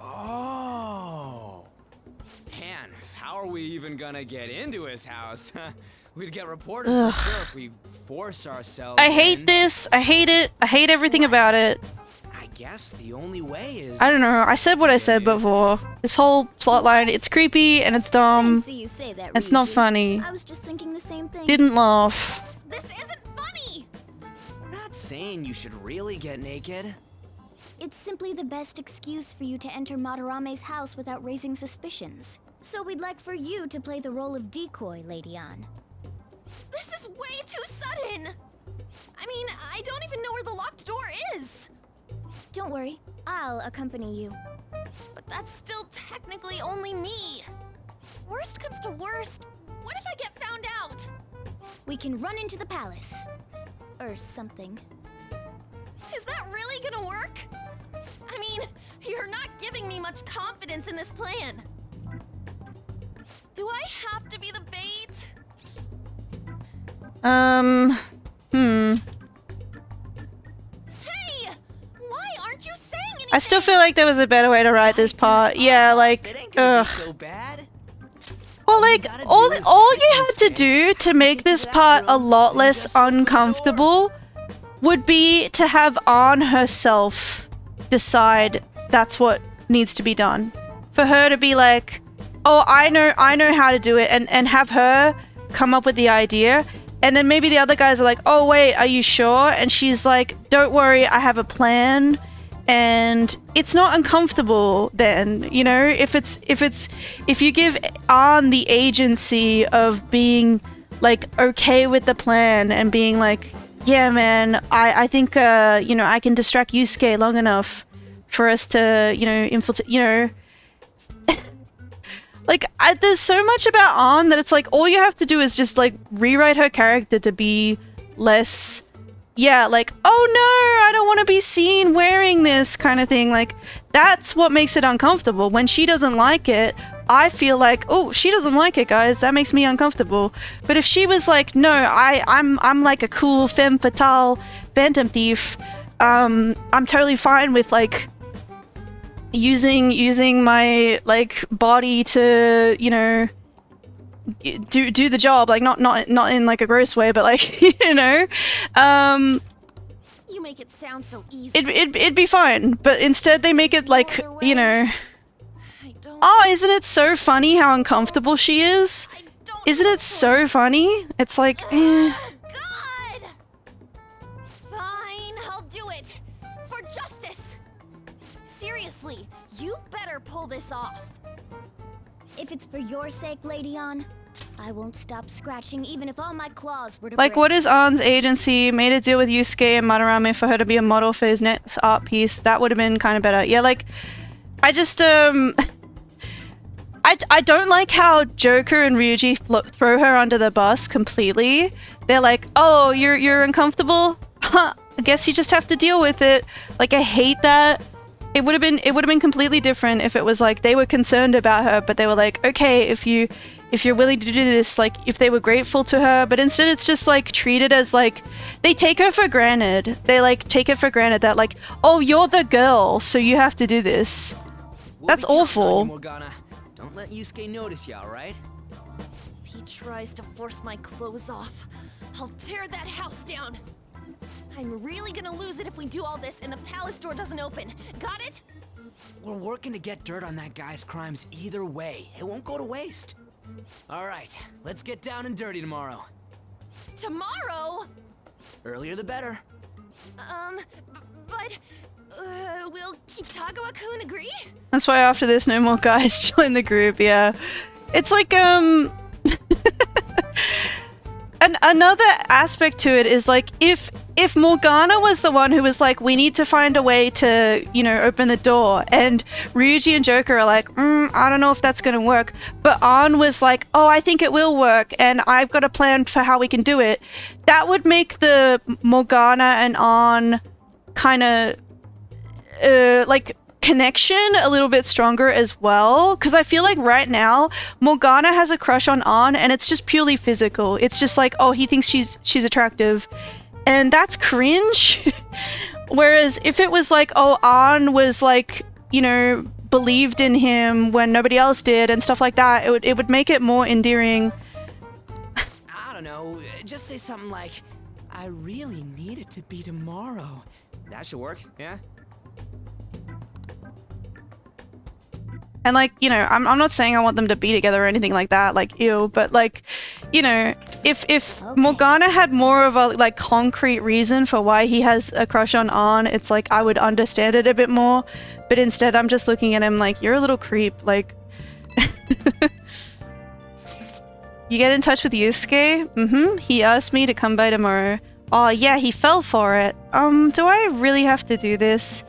Oh. Man, how are we even gonna get into his house? We'd get reported for sure if we force ourselves I hate this. I hate it. I hate everything about it. I guess the only way is... I don't know. I said what I said before. This whole plotline, it's creepy and it's dumb. See you say that, It's not Ryuji. funny. I was just thinking the same thing. Didn't laugh. This isn't funny! We're not saying you should really get naked. It's simply the best excuse for you to enter Madarame's house without raising suspicions. So we'd like for you to play the role of decoy, Lady Ann. This is way too sudden! I mean, I don't even know where the locked door is! Don't worry, I'll accompany you. But that's still technically only me. Worst comes to worst, what if I get found out? We can run into the palace. Or something. Is that really gonna work? I mean, you're not giving me much confidence in this plan. Do I have to be the bait? Hey! Why aren't you saying anything? I still feel like there was a better way to write this part. Yeah, like, ugh. So bad. Well, like, all you had to do to make this part a lot less uncomfortable would be to have Ann herself decide that's what needs to be done. For her to be like, oh, I know how to do it, and have her come up with the idea. And then maybe the other guys are like, oh wait, are you sure? And she's like, don't worry, I have a plan. And it's not uncomfortable then, you know, if you give Ann the agency of being like okay with the plan and being like, yeah man, I think you know, I can distract Yusuke long enough for us to, you know, infiltrate, you know. Like, there's so much about Ann that it's like, all you have to do is just, like, rewrite her character to be less, yeah, like, oh no, I don't want to be seen wearing this kind of thing. Like, that's what makes it uncomfortable. When she doesn't like it, I feel like, oh, she doesn't like it, guys. That makes me uncomfortable. But if she was like, no, I'm like a cool femme fatale phantom thief, I'm totally fine with, like, using my like body to, you know, do the job, like not in like a gross way, but like, you know, You make it sound so easy. it'd be fine. But instead they make it like, you know, oh, isn't it so funny how uncomfortable she is? Isn't it so funny? It's like, eh. God! Fine, I'll do it. For justice. Seriously, you better pull this off. If it's for your sake, Lady Ann, I won't stop scratching even if all my claws were to Like, break. what is Ann's agency? Made a deal with Yusuke and Madarame for her to be a model for his next art piece. That would have been kind of better. Yeah, like, I just, I don't like how Joker and Ryuji throw her under the bus completely. They're like, oh, you're uncomfortable? Huh, I guess you just have to deal with it. Like, I hate that. It would have been completely different if it was like they were concerned about her, but they were like, okay, if you're willing to do this, like if they were grateful to her, but instead it's just like treated as like they take her for granted. They like take it for granted that like, oh, you're the girl, so you have to do this. That's awful. Morgana. Don't let Yusuke notice you, alright? If he tries to force my clothes off, I'll tear that house down. I'm really gonna lose it if we do all this and the palace door doesn't open. Got it? We're working to get dirt on that guy's crimes either way. It won't go to waste. Alright, let's get down and dirty tomorrow. Tomorrow? Earlier the better. But will Kitagawa-kun agree? That's why after this, no more guys join the group. Yeah, it's like another aspect to it is like if Morgana was the one who was like, we need to find a way to, you know, open the door, and Ryuji and Joker are like, I don't know if that's gonna work, but Ann was like, oh, I think it will work, and I've got a plan for how we can do it, that would make the Morgana and Ann kind of like connection a little bit stronger as well, because I feel like right now Morgana has a crush on Ann and it's just purely physical. It's just like, oh, he thinks she's attractive, and that's cringe. Whereas if it was like, oh, Ann was like, you know, believed in him when nobody else did and stuff like that, it would make it more endearing. I don't know, just say something like, I really need it to be tomorrow. That should work, yeah? And like, you know, I'm not saying I want them to be together or anything like that, like ew, but like, you know, if Morgana had more of a like concrete reason for why he has a crush on Arn, it's like I would understand it a bit more. But instead I'm just looking at him like, you're a little creep, like You get in touch with Yusuke? Mm-hmm. He asked me to come by tomorrow. Oh yeah, he fell for it. Do I really have to do this?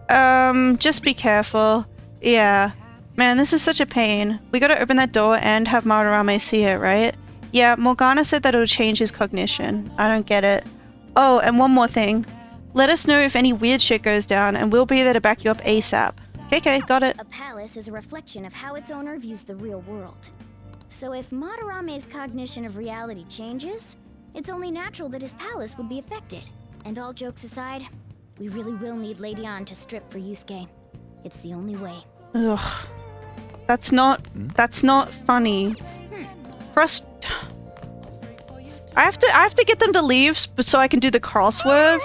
Just be careful. Yeah. Man, this is such a pain. We gotta open that door and have Madarame see it, right? Yeah, Morgana said that it'll change his cognition. I don't get it. Oh, and one more thing. Let us know if any weird shit goes down, and we'll be there to back you up ASAP. KK, got it. A palace is a reflection of how its owner views the real world. So if Madarame's cognition of reality changes, it's only natural that his palace would be affected. And all jokes aside, we really will need Lady Ann to strip for Yusuke. It's the only way. Ugh. That's not funny. Crust. I have to get them to leave so I can do the crossword.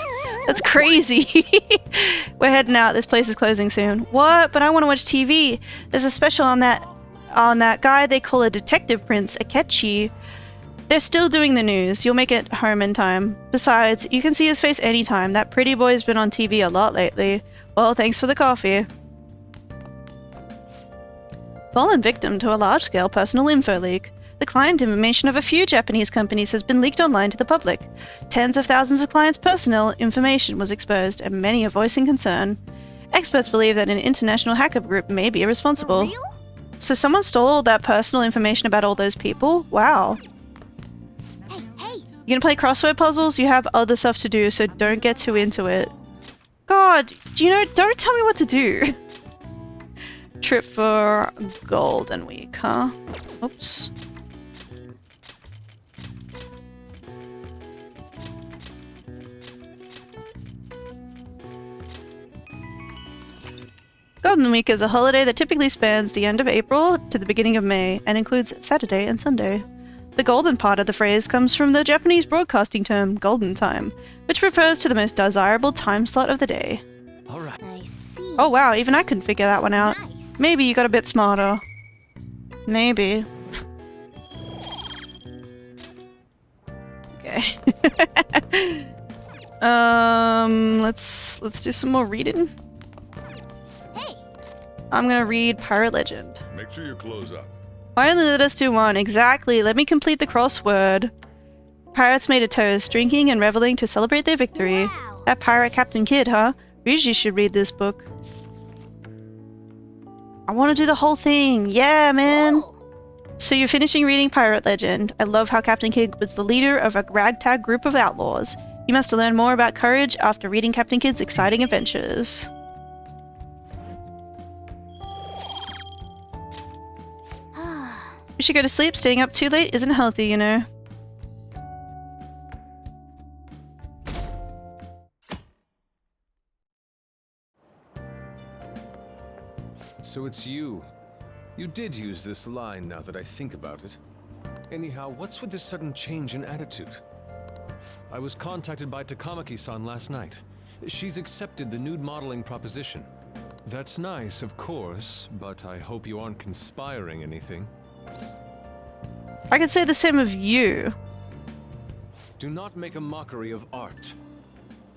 That's crazy. We're heading out. This place is closing soon. What? But I want to watch TV. There's a special on that guy they call a detective prince, Akechi. They're still doing the news. You'll make it home in time. Besides, you can see his face anytime. That pretty boy's been on TV a lot lately. Well, thanks for the coffee. Fallen victim to a large-scale personal info leak. The client information of a few Japanese companies has been leaked online to the public. Tens of thousands of clients' personal information was exposed, and many are voicing concern. Experts believe that an international hacker group may be responsible. For real? So someone stole all that personal information about all those people? Wow. Hey! You gonna play crossword puzzles? You have other stuff to do, so don't get too into it. God, don't tell me what to do. Trip for Golden Week, huh? Oops. Golden Week is a holiday that typically spans the end of April to the beginning of May and includes Saturday and Sunday. The golden part of the phrase comes from the Japanese broadcasting term golden time, which refers to the most desirable time slot of the day. All right. I see. Oh wow, even I couldn't figure that one out. Nice. Maybe you got a bit smarter. Maybe. Okay. Let's do some more reading. Hey! I'm gonna read Pirate Legend. Make sure you close up. Finally, let us do one. Exactly. Let me complete the crossword. Pirates made a toast, drinking and reveling to celebrate their victory. Wow. That pirate Captain Kidd, huh? Ryuji should read this book. I want to do the whole thing. Yeah, man. Oh. So you're finishing reading Pirate Legend. I love how Captain Kidd was the leader of a ragtag group of outlaws. You must have learned more about courage after reading Captain Kidd's exciting adventures. You should go to sleep. Staying up too late isn't healthy, you know. So it's you. You did use this line now that I think about it. Anyhow, what's with this sudden change in attitude? I was contacted by Takamaki-san last night. She's accepted the nude modeling proposition. That's nice, of course, but I hope you aren't conspiring anything. I could say the same of you. Do not make a mockery of art.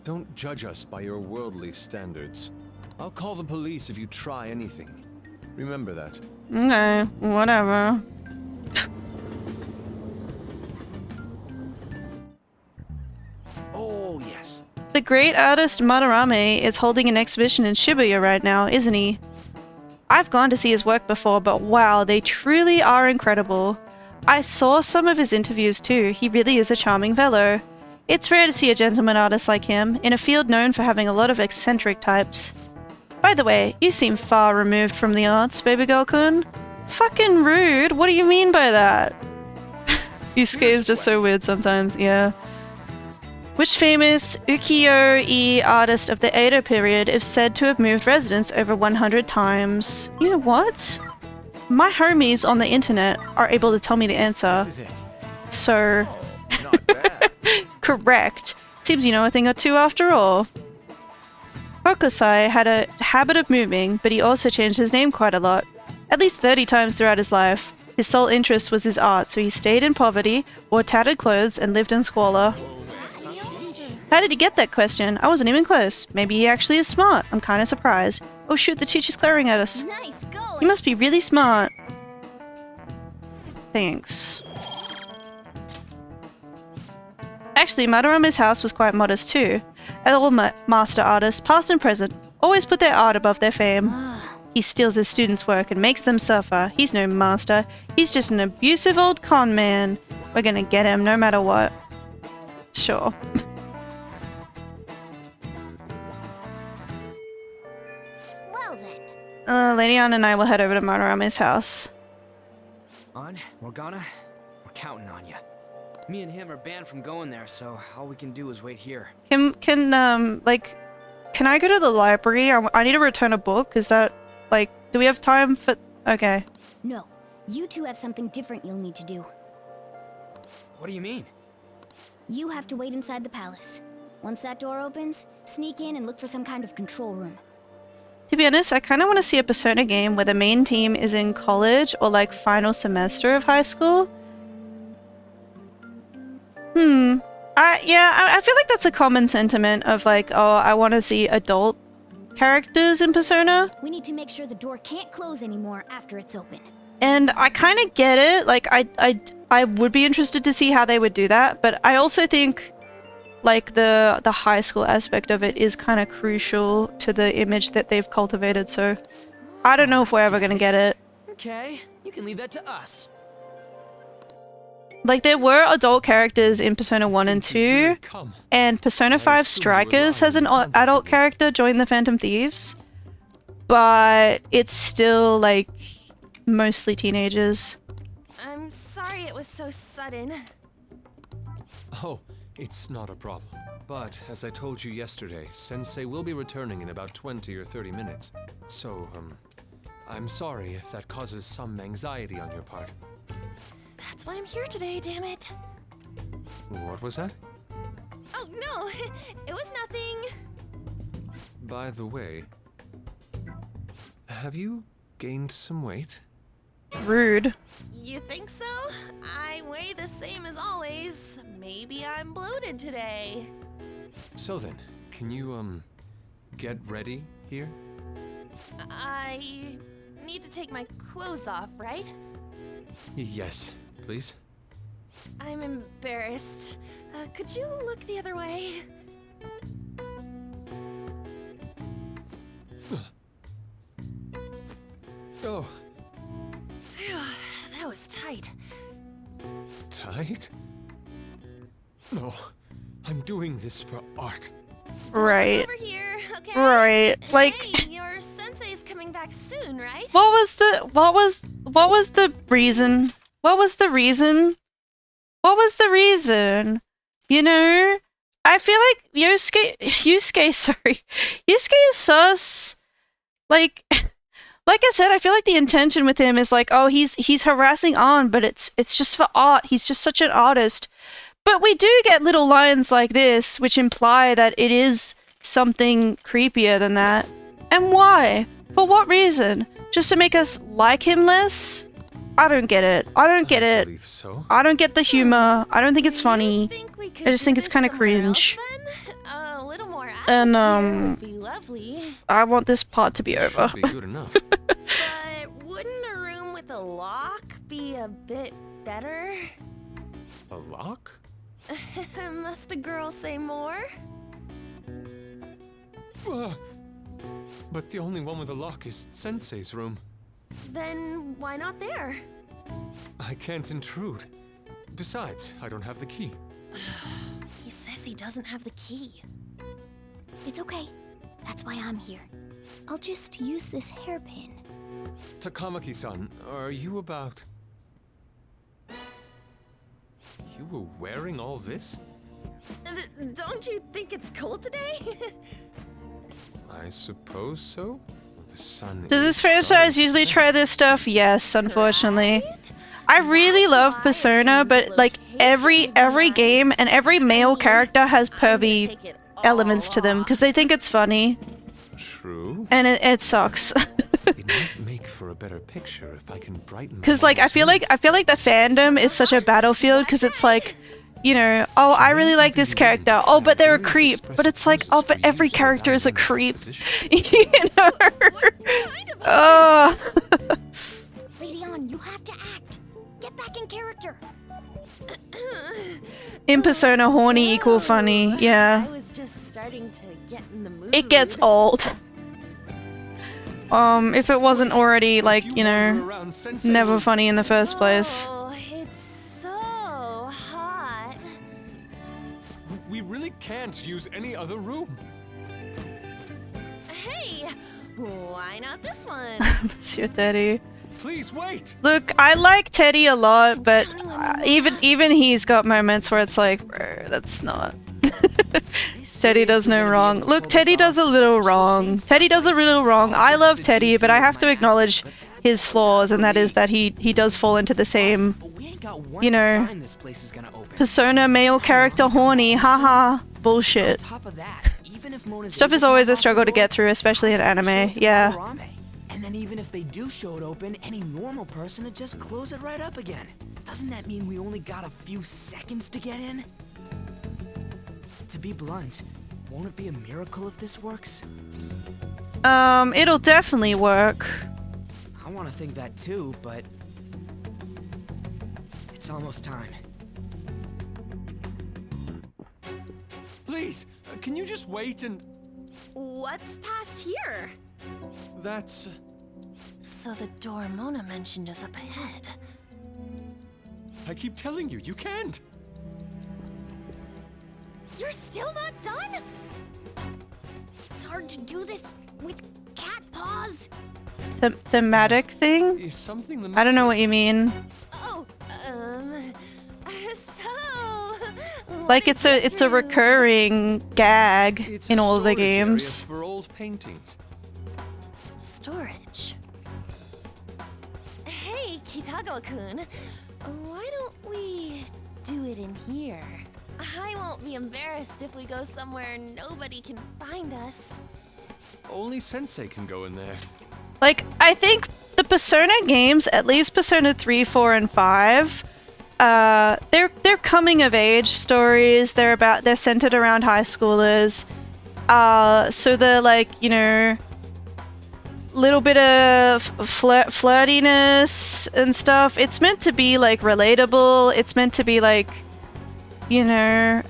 Don't judge us by your worldly standards. I'll call the police if you try anything. Remember that. Okay, whatever. Oh, yes. The great artist Madarame is holding an exhibition in Shibuya right now, isn't he? I've gone to see his work before, but wow, they truly are incredible. I saw some of his interviews too. He really is a charming fellow. It's rare to see a gentleman artist like him, in a field known for having a lot of eccentric types. By the way, you seem far removed from the arts, baby girl-kun. Fucking rude, what do you mean by that? Yusuke is just so weird sometimes, yeah. Which famous ukiyo-e artist of the Edo period is said to have moved residence over 100 times? You know what? My homies on the internet are able to tell me the answer. This is it. So... Not bad. correct. Seems you know a thing or two after all. Hokusai had a habit of moving, but he also changed his name quite a lot. At least 30 times throughout his life. His sole interest was his art, so he stayed in poverty, wore tattered clothes, and lived in squalor. How did he get that question? I wasn't even close. Maybe he actually is smart. I'm kinda surprised. Oh shoot, the teacher's glaring at us. Nice going. He must be really smart. Thanks. Actually, Madarame's house was quite modest too. All master artists, past and present, always put their art above their fame. He steals his students' work and makes them suffer. He's no master. He's just an abusive old con man. We're gonna get him no matter what. Sure. Well then. Lady Ann and I will head over to Madarame's house. On, Morgana, we're counting on you. Me and him are banned from going there, so all we can do is wait here. Can I go to the library? I need to return a book. Is that, like, do we have time for... Okay. No. You two have something different you'll need to do. What do you mean? You have to wait inside the palace. Once that door opens, sneak in and look for some kind of control room. To be honest, I kind of want to see a Persona game where the main team is in college or, like, final semester of high school. I feel like that's a common sentiment of like, oh, I want to see adult characters in Persona. We need to make sure the door can't close anymore after it's open. And I kind of get it. Like, I would be interested to see how they would do that. But I also think, like, the high school aspect of it is kind of crucial to the image that they've cultivated. So I don't know if we're ever going to get it. Okay, you can leave that to us. Like, there were adult characters in Persona 1 and 2, and Persona 5 Strikers has an adult character join the Phantom Thieves, but it's still, like, mostly teenagers. I'm sorry it was so sudden. Oh, it's not a problem. But, as I told you yesterday, Sensei will be returning in about 20 or 30 minutes. So, I'm sorry if that causes some anxiety on your part. That's why I'm here today, damn it. What was that? Oh, no, it was nothing. By the way, have you gained some weight? Rude. You think so? I weigh the same as always. Maybe I'm bloated today. So then, can you, get ready here? I need to take my clothes off, right? Yes, please. I'm embarrassed. Could you look the other way? Oh. Phew, that was tight. Tight? No, I'm doing this for art. Right. Over here, okay? Right. Like, hey, your sensei's coming back soon, right? what was the reason? What was the reason? What was the reason? You know? I feel like Yusuke is sus. Like I said, I feel like the intention with him is like, oh, he's harassing Ann, but it's just for art. He's just such an artist. But we do get little lines like this, which imply that it is something creepier than that. And why? For what reason? Just to make us like him less? I don't get it. I don't get it. So. I don't get the humor. I don't think it's funny. I just think it's kind of cringe. A little more And would be lovely. I want this part to be over. Should be good enough. But wouldn't a room with a lock be a bit better? A lock? Must a girl say more? But the only one with a lock is Sensei's room. Then why not there? I can't intrude. Besides, I don't have the key. He says he doesn't have the key. It's okay. That's why I'm here. I'll just use this hairpin. Takamaki-san, are you about... You were wearing all this? Don't you think it's cold today? I suppose so. The sun Does this franchise usually try this stuff? Yes, unfortunately. I really love Persona, but like every game and every male character has pervy elements to them because they think it's funny. True. And it sucks. It might make for a better picture if I can brighten. Cause like I feel like the fandom is such a battlefield because it's like, you know, oh I really like this character, oh but they're a creep, but it's like, oh but every character is a creep, you know. Oh. Lady On, you have to act. Get back in character. In Persona, horny equal funny, yeah. I was just starting to get in the mood. It gets old. If it wasn't already, like, you know, never funny in the first place. Oh, it's so hot. We really can't use any other room. Hey, why not this one? That's your Teddy. Please wait. Look, I like Teddy a lot, but even he's got moments where it's like, bro, that's not. Teddy does no wrong. Look, Teddy does a little wrong. Teddy does a little wrong. I love Teddy, but I have to acknowledge his flaws, and that is that he does fall into the same, you know, Persona male character horny, haha, bullshit. Stuff is always a struggle to get through, especially in anime, yeah. And then even if they do show it open, any normal person would just close it right up again. Doesn't that mean we only got a few seconds to get in? To be blunt, won't it be a miracle if this works? It'll definitely work. I want to think that too, but it's almost time. Please, can you just wait and... What's past here? That's... So the door Mona mentioned is up ahead. I keep telling you, you can't. You're still not done? It's hard to do this with cat paws. Thematic thing? Is something the I don't know what you mean. Oh, so... Like it's a recurring gag in all of the games. For old paintings. Storage. Hey, Kitagawa-kun. Why don't we do it in here? I won't be embarrassed if we go somewhere nobody can find us. Only Sensei can go in there. Like, I think the Persona games, at least Persona 3, 4, and 5, they're coming of age stories. They're centered around high schoolers. So they're like, you know, little bit of flirtiness and stuff. It's meant to be like relatable. It's meant to be like, you know,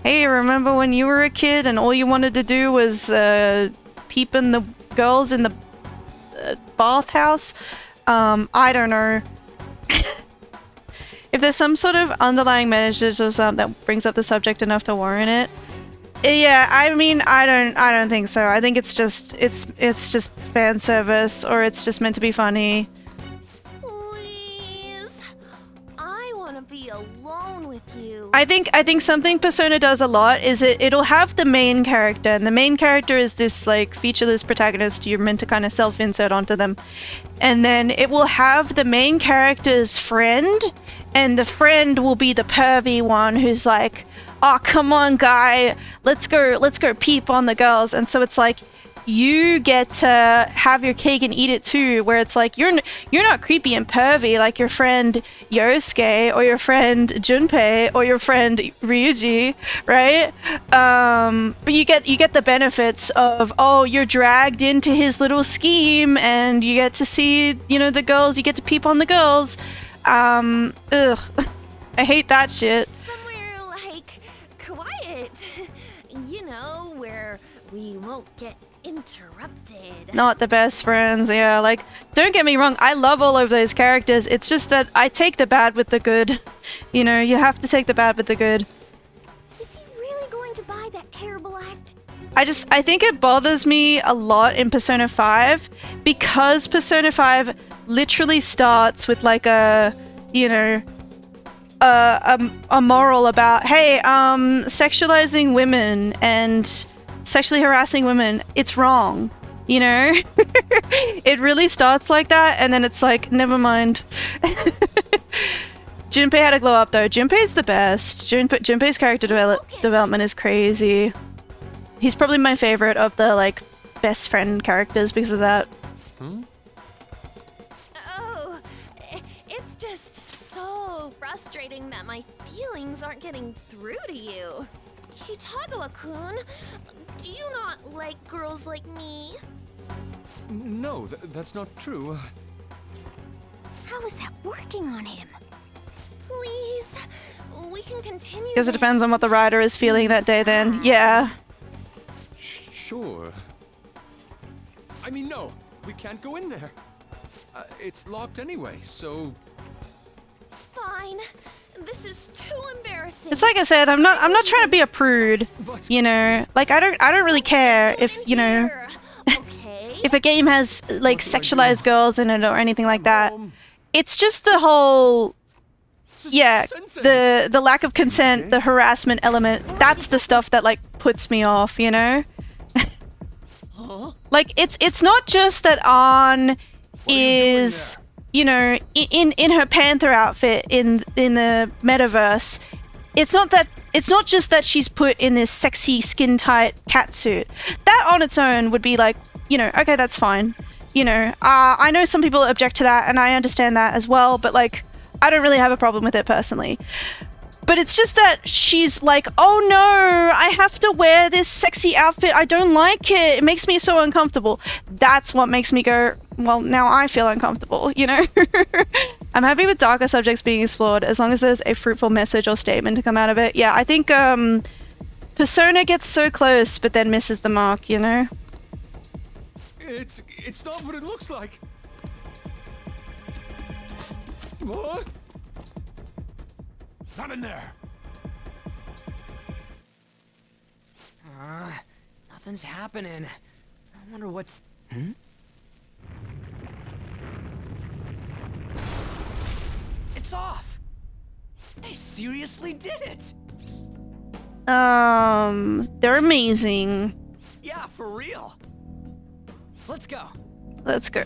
hey, remember when you were a kid and all you wanted to do was peeping the girls in the bathhouse? I don't know. If there's some sort of underlying message or something that brings up the subject enough to warrant it, yeah, I mean, I don't think so. I think it's just fan service, or it's just meant to be funny. Please, I want to be alone with you. I think something Persona does a lot is it'll have the main character, and the main character is this like featureless protagonist you're meant to kind of self-insert onto them, and then it will have the main character's friend, and the friend will be the pervy one who's like, oh, come on, guy, let's go peep on the girls. And so it's like, you get to have your cake and eat it too, where it's like, you're not creepy and pervy like your friend Yusuke, or your friend Junpei, or your friend Ryuji, right? But you get the benefits of, oh, you're dragged into his little scheme, and you get to see, you know, the girls, you get to peep on the girls. Ugh. I hate that shit. You know, where we won't get interrupted. Not the best friends, yeah. Like, don't get me wrong, I love all of those characters. It's just that I take the bad with the good. You know, you have to take the bad with the good. Is he really going to buy that terrible act? I think it bothers me a lot in Persona 5 because Persona 5 literally starts with like a, you know, a moral about, hey, sexualizing women and sexually harassing women, it's wrong, you know? It really starts like that, and then it's like, never mind. Junpei had to glow up though. Junpei's the best. Junpei's character development is crazy. He's probably my favorite of the, like, best friend characters because of that. Oh, it's just so frustrating that my feelings aren't getting through to you. Kitagawa-kun, do you not like girls like me? No, that's not true. How is that working on him? Please, we can continue. Because it depends on what the writer is feeling that day then. Yeah. Sure. I mean, no, we can't go in there. It's locked anyway, so... Fine. This is too embarrassing. It's like I said, I'm not trying to be a prude, you know. Like I don't really care if, you know, if a game has like sexualized girls in it or anything like that. It's just the whole the lack of consent, the harassment element. That's the stuff that like puts me off, you know? Like it's not just that Ann is, you know, in her panther outfit in the metaverse. It's not just that she's put in this sexy skin tight cat suit. That on its own would be like, you know, okay, that's fine. You know, I know some people object to that and I understand that as well, but like I don't really have a problem with it personally. But it's just that she's like, oh no, I have to wear this sexy outfit. I don't like it. It makes me so uncomfortable. That's what makes me go, well, now I feel uncomfortable, you know? I'm happy with darker subjects being explored as long as there's a fruitful message or statement to come out of it. Yeah, I think Persona gets so close but then misses the mark, you know? It's not what it looks like. What? Not in there. Nothing's happening. I wonder what's... It's off! They seriously did it! They're amazing. Yeah, for real. Let's go. Let's go.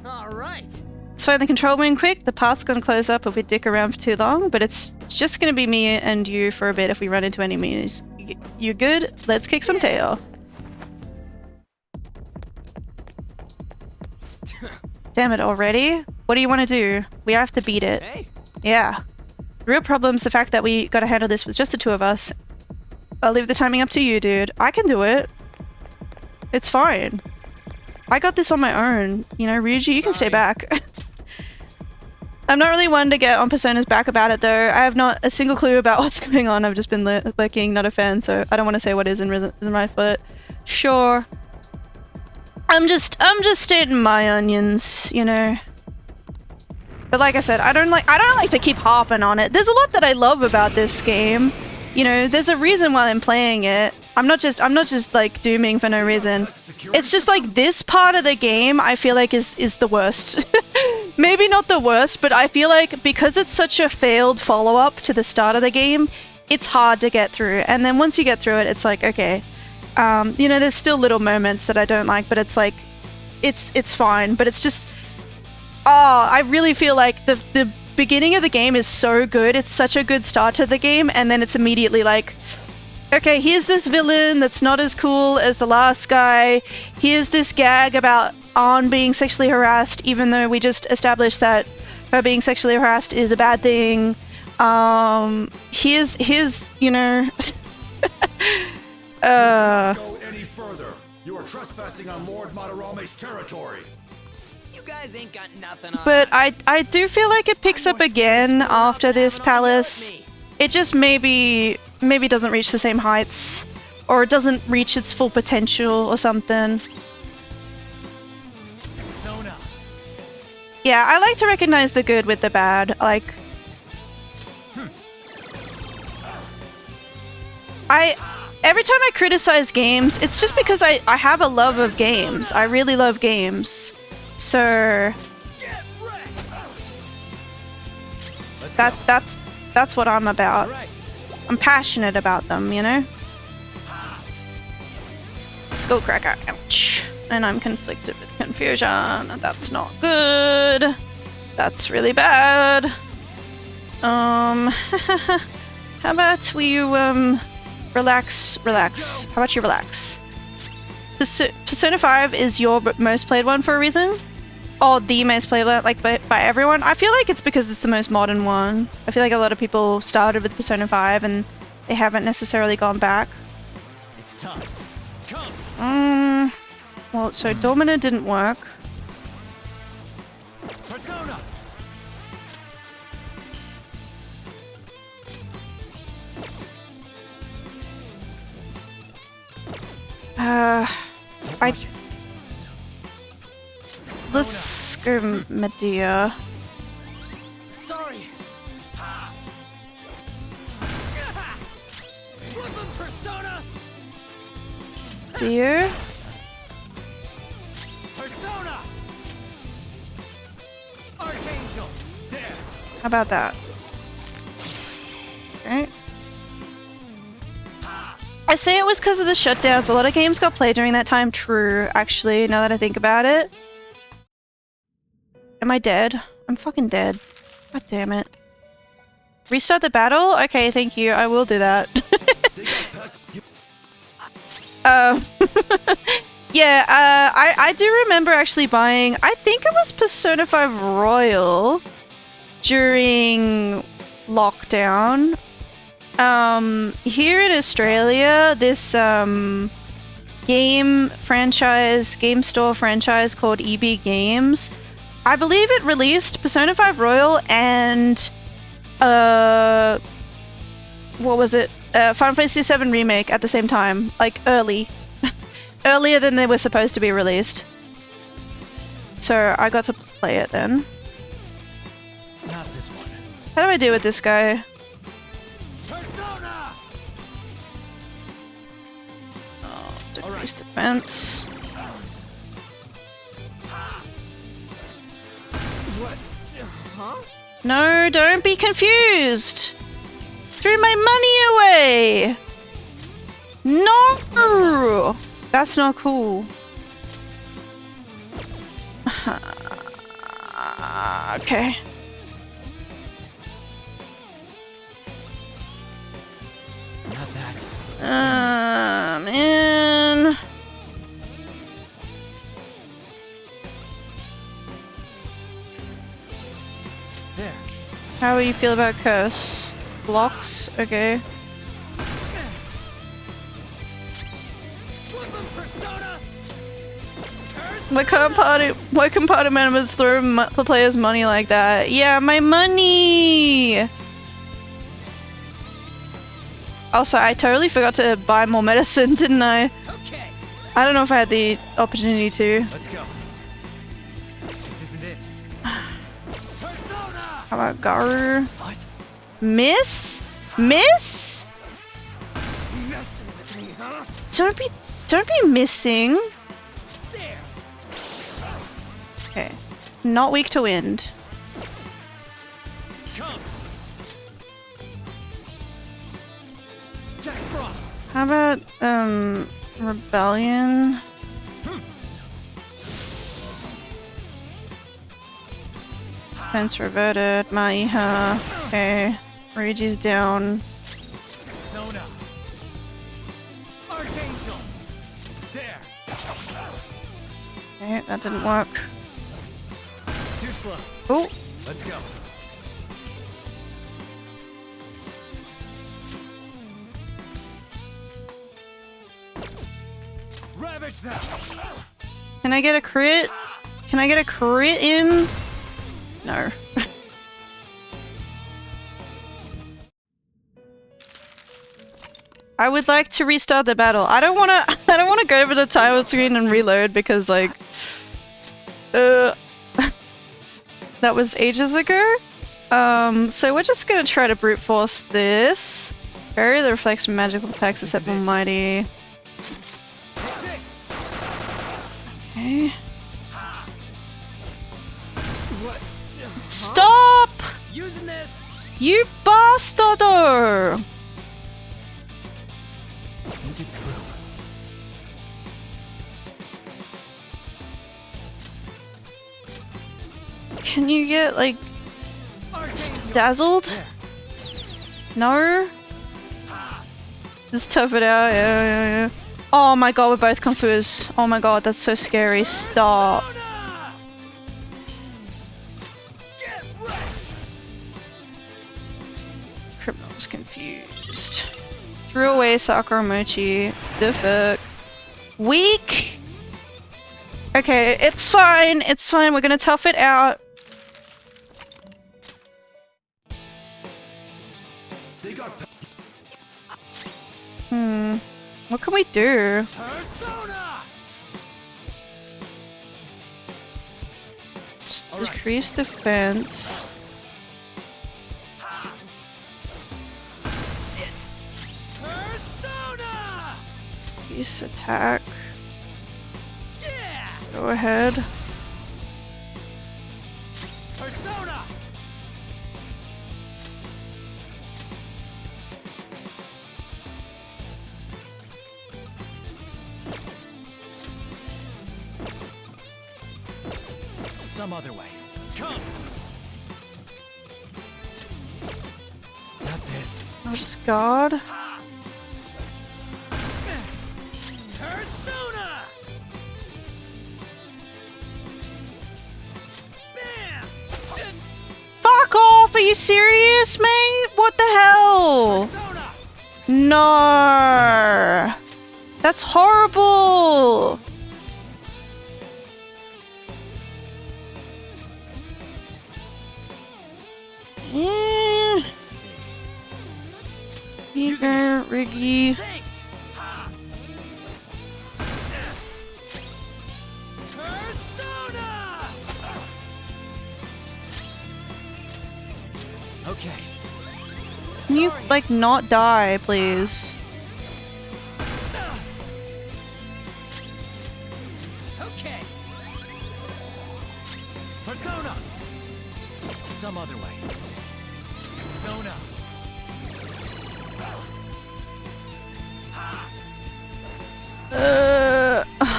All right. Let's find the control room quick. The path's gonna close up if we dick around for too long, but it's just gonna be me and you for a bit if we run into enemies. You good? Let's kick some tail. Damn it already? What do you want to do? We have to beat it. Hey. Yeah. The real problem's the fact that we gotta handle this with just the two of us. I'll leave the timing up to you, dude. I can do it. It's fine. I got this on my own. You know, Ryuji, you can stay back. I'm not really one to get on Persona's back about it, though. I have not a single clue about what's going on. I've just been lurking, not a fan, so I don't want to say what is in my foot. Sure. I'm just stating my onions, you know. But like I said, I don't like to keep harping on it. There's a lot that I love about this game. You know, there's a reason why I'm playing it. I'm not just like dooming for no reason. It's just like this part of the game I feel like is the worst. Maybe not the worst, but I feel like because it's such a failed follow-up to the start of the game, it's hard to get through. And then once you get through it, it's like, okay. You know, there's still little moments that I don't like, but it's like it's fine. But it's just I really feel like the beginning of the game is so good. It's such a good start to the game, and then it's immediately like, okay, here's this villain that's not as cool as the last guy. Here's this gag about Ann being sexually harassed, even though we just established that her being sexually harassed is a bad thing. Here's you know. Don't go any further. You are trespassing on Lord Madarame's territory. You guys ain't got nothing on But us. I do feel like it picks up again after this palace. It just maybe doesn't reach the same heights, or it doesn't reach its full potential or something. Yeah, I like to recognize the good with the bad. Like, every time I criticize games, it's just because I have a love of games. I really love games. So that's what I'm about. I'm passionate about them, you know? Skullcracker, ouch. And I'm conflicted with confusion. That's not good. That's really bad. How about we, relax. How about you relax? Persona 5 is your most played one for a reason? Or the most played one, like, by everyone? I feel like it's because it's the most modern one. I feel like a lot of people started with Persona 5 and they haven't necessarily gone back. It's time. Come. Well, so Domina didn't work. Persona. Let's go Medea. Sorry. Persona. Dear? Persona. Archangel. There. How about that? Okay. I say it was because of the shutdowns. A lot of games got played during that time. True, actually, now that I think about it. Am I dead? I'm fucking dead. God damn it. Restart the battle? Okay, thank you. I will do that. Yeah, I do remember actually buying, I think it was Persona 5 Royal during lockdown. Here in Australia, this game store franchise called EB Games, I believe it released Persona 5 Royal and what was it? Final Fantasy VII Remake at the same time, like earlier than they were supposed to be released. So I got to play it then. Not this one. How do I do with this guy? Persona. Decrease defense. What? Huh? No, don't be confused! Threw my money away! No! That's not cool. Okay. Not that. Man. There. How do you feel about curse? Blocks? Okay. Why can't party members throw the players' money like that? Yeah, my money! Also, I totally forgot to buy more medicine, didn't I? Okay. I don't know if I had the opportunity to. Let's go. This isn't it. Persona. How about Garu? What? Miss? Miss? Messing with me, huh? Don't be missing. There. Okay. Not weak to wind. Come. Jack Frost. How about, Rebellion? Defense reverted. Maiha. Okay. Reiji's down. Persona. Archangel. There. Okay, that didn't work. Too slow. Oh! Let's go. Ravage them. Can I get a crit? Can I get a crit in? No. I would like to restart the battle. I don't wanna go over the title screen and reload because like that was ages ago. So we're just gonna try to brute force this. Bury the reflex magical attacks except Almighty. Okay. What? Stop! Using this. You bastardo! Think it through. Can you get like Dazzled? No? Just tough it out. Yeah. Oh my god, we're both confused. Oh my god, that's so scary. Stop. Criminal's confused. Threw away Sakura Mochi. The fuck? Weak? Okay, it's fine. It's fine. We're gonna tough it out. What can we do? Decrease defense. Increase attack. Go ahead. Some other way. Come! Not this. I'll just guard. Persona! Bam! Fuck off! Are you serious, mate? What the hell? Persona! No! That's horrible! Yeah. Here, Riggy. Thanks! Persona! Okay. Can you, like, not die, please? Okay. Persona! Some other way. Persona!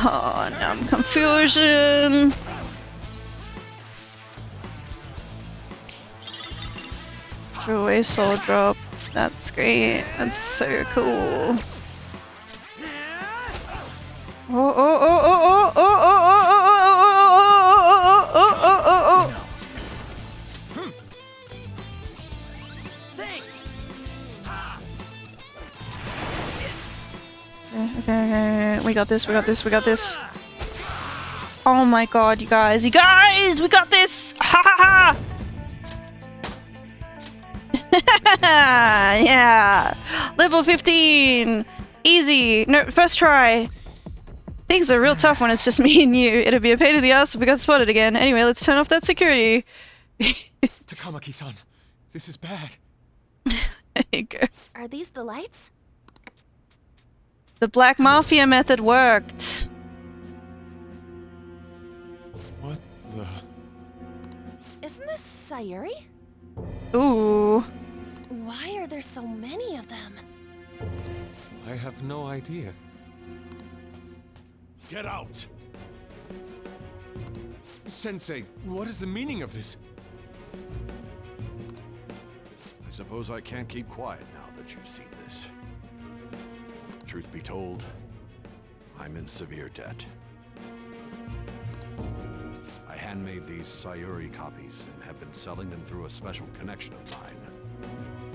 Oh, now I'm confusion. Threw away soul drop. That's great. That's so cool. Oh, oh, oh, oh, oh, oh, oh, oh, oh, oh, oh, oh. Thanks! Okay. We got this, we got this, we got this. Oh my god, you guys, we got this! Ha ha ha! Yeah! Level 15! Easy! No, first try! Things are real tough when it's just me and you. It'd be a pain in the ass if we got spotted again. Anyway, let's turn off that security. Takamaki-san, this is bad. There you go. Are these the lights? The Black Mafia method worked. What the... Isn't this Sayuri? Ooh. Why are there so many of them? I have no idea. Get out! Sensei, what is the meaning of this? I suppose I can't keep quiet now that you've seen this. Truth be told, I'm in severe debt. I handmade these Sayuri copies and have been selling them through a special connection of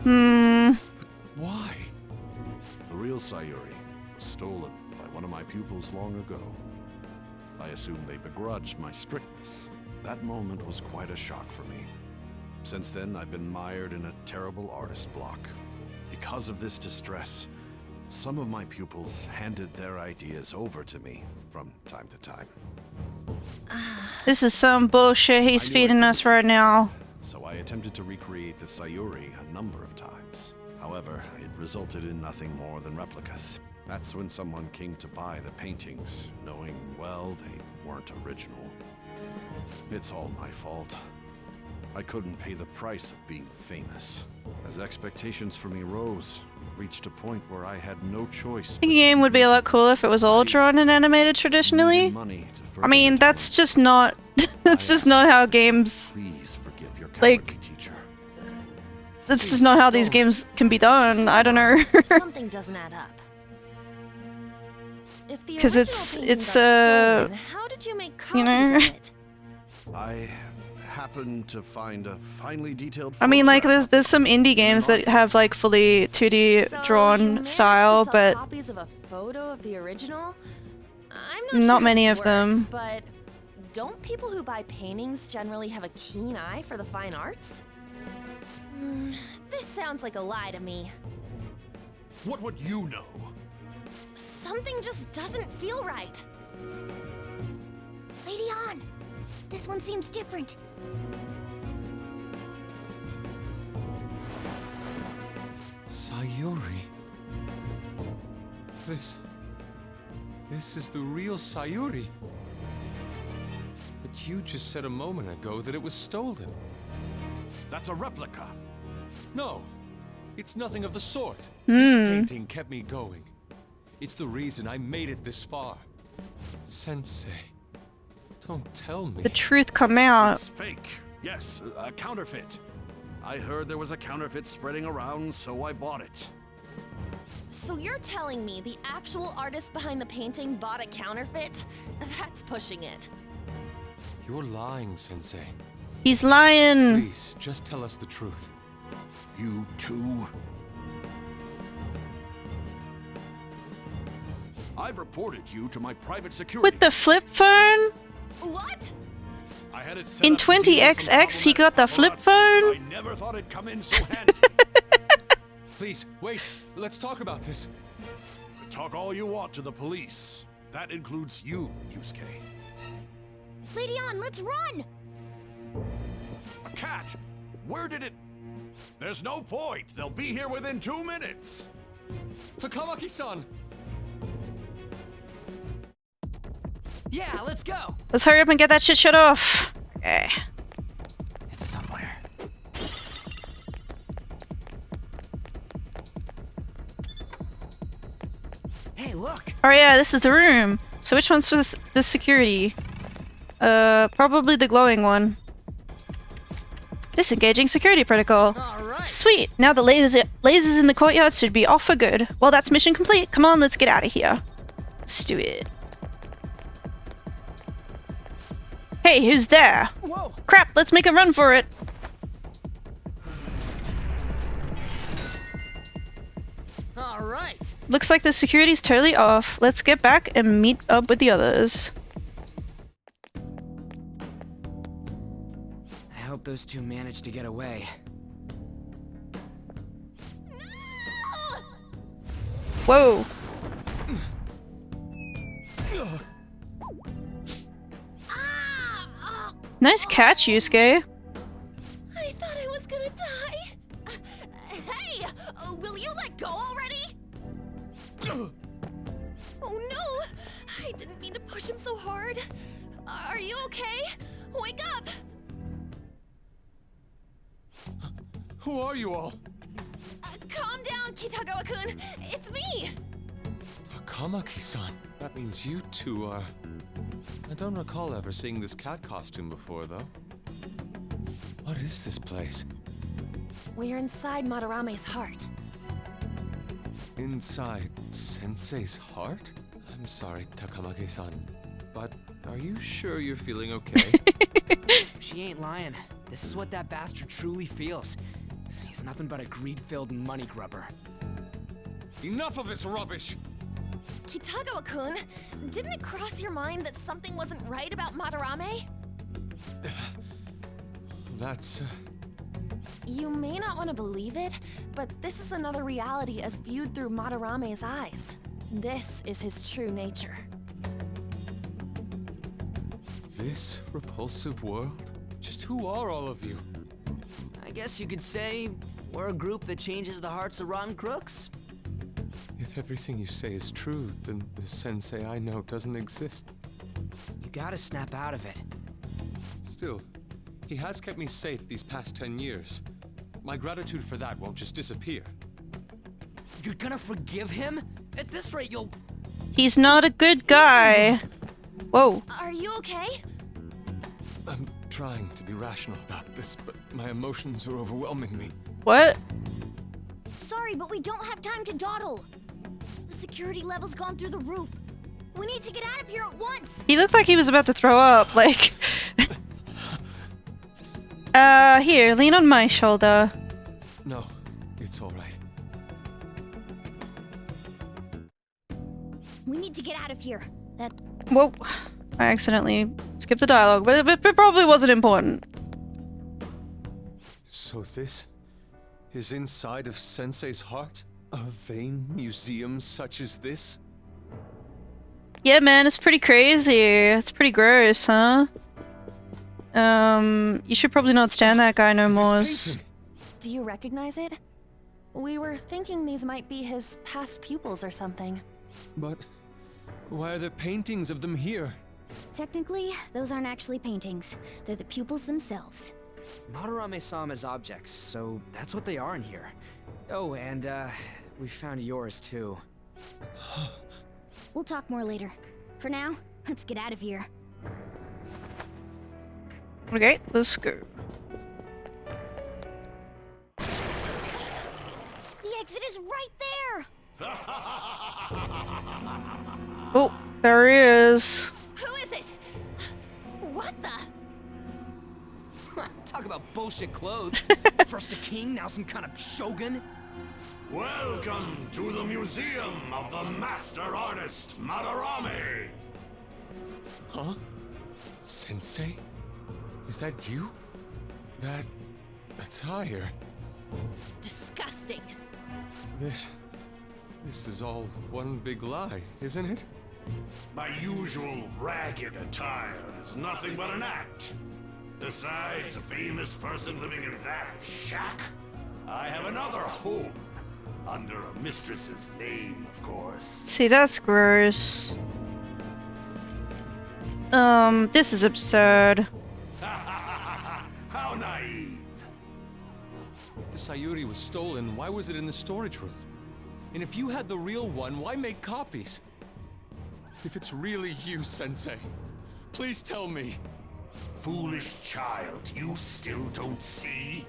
mine. Why? The real Sayuri was stolen by one of my pupils long ago. I assume they begrudged my strictness. That moment was quite a shock for me. Since then, I've been mired in a terrible artist block. Because of this distress, some of my pupils handed their ideas over to me from time to time. This is some bullshit he's feeding us right now. So I attempted to recreate the Sayuri a number of times. However, it resulted in nothing more than replicas. That's when someone came to buy the paintings, knowing, well, they weren't original. It's all my fault. I couldn't pay the price of being famous. As expectations for me rose, it reached a point where I had no choice. I think the game would be a lot cooler if it was all drawn and animated traditionally. I mean, that's just not... that's just not how games... Please forgive your like... teacher. This is not how these games can be done. I don't know. Something doesn't add up. If the 'Cause original it's, painting got stolen, how did you make copies you know. of it? I happened to find a finely detailed I mean, like, photograph. there's some indie games that have like fully 2D So you drawn managed style, to sell but copies of a photo of the original? I'm not sure many this of them. works, but don't people who buy paintings generally have a keen eye for the fine arts? This sounds like a lie to me. What would you know? Something just doesn't feel right. Lady On, this one seems different. Sayuri. This is the real Sayuri. But you just said a moment ago that it was stolen. That's a replica. No, it's nothing of the sort. This painting kept me going. It's the reason I made it this far. Sensei, don't tell me. the truth come out. It's fake. Yes, a counterfeit. I heard there was a counterfeit spreading around, so I bought it. So you're telling me the actual artist behind the painting bought a counterfeit? That's pushing it. You're lying, Sensei. He's lying. Please, just tell us the truth. You too? I've reported you to my private security. With the flip phone? What? I had it set In up to deal with some 20XX, he got the flip problematic phone? I never thought it'd come in so handy. Please, wait. Let's talk about this. Talk all you want to the police. That includes you, Yusuke. Lady On, let's run! A cat? Where did it... There's no point. They'll be here within 2 minutes. Takamaki-san! Yeah, let's go. Let's hurry up and get that shit shut off. Okay. It's somewhere. Hey, look. Oh yeah, this is the room. So which one's for the security? Probably the glowing one. Disengaging security protocol. Sweet! Now the lasers in the courtyard should be off for good. Well, that's mission complete. Come on, let's get out of here. Let's do it. Hey, who's there? Whoa. Crap, let's make a run for it. All right. Looks like the security's totally off. Let's get back and meet up with the others. I hope those two managed to get away. Whoa. Nice catch, Yusuke. I thought I was gonna die. Hey, will you let go already? Oh no, I didn't mean to push him so hard. Are you okay? Wake up! Who are you all? Calm down, Kitagawa-kun. It's me. Takamaki-san. That means you two are... I don't recall ever seeing this cat costume before, though. What is this place? We're inside Madarame's heart. Inside Sensei's heart? I'm sorry, Takamaki-san, but are you sure you're feeling okay? She ain't lying. This is what that bastard truly feels. He's nothing but a greed-filled money grubber. Enough of this rubbish! Kitagawa-kun, didn't it cross your mind that something wasn't right about Madarame? That's... You may not want to believe it, but this is another reality as viewed through Madarame's eyes. This is his true nature. This repulsive world? Just who are all of you? I guess you could say we're a group that changes the hearts of rotten crooks. If everything you say is true, then the Sensei I know doesn't exist. You gotta snap out of it. Still, he has kept me safe these past 10 years. My gratitude for that won't just disappear. You're gonna forgive him? At this rate, you'll... He's not a good guy. Whoa. Are you okay? I'm trying to be rational about this, but my emotions are overwhelming me. What? Sorry, but we don't have time to dawdle. The security level's gone through the roof. We need to get out of here at once. He looked like he was about to throw up, like... here, lean on my shoulder. No, it's all right. We need to get out of here. That... Whoa. I accidentally skipped the dialogue, but it probably wasn't important. So this is inside of Sensei's heart? A vain museum such as this? Yeah, man, it's pretty crazy. It's pretty gross, huh? You should probably not stand that guy no more. Do you recognize it? We were thinking these might be his past pupils or something. But why are there paintings of them here? Technically, those aren't actually paintings. They're the pupils themselves. Madarame saw them as objects, so that's what they are in here. Oh, and we found yours too. We'll talk more later. For now, let's get out of here. Okay, let's go. The exit is right there! Oh, there he is. Who is it? What the? Talk about bullshit clothes. First a king, now some kind of shogun. Welcome to the Museum of the Master Artist, Madarame! Huh? Sensei? Is that you? That attire? Disgusting. This is all one big lie, isn't it? My usual ragged attire is nothing but an act. Besides a famous person living in that shack, I have another home. Under a mistress's name, of course. See, that's gross. This is absurd. How naive. If the Sayuri was stolen, why was it in the storage room? And if you had the real one, why make copies? If it's really you, Sensei, please tell me. Foolish child, you still don't see?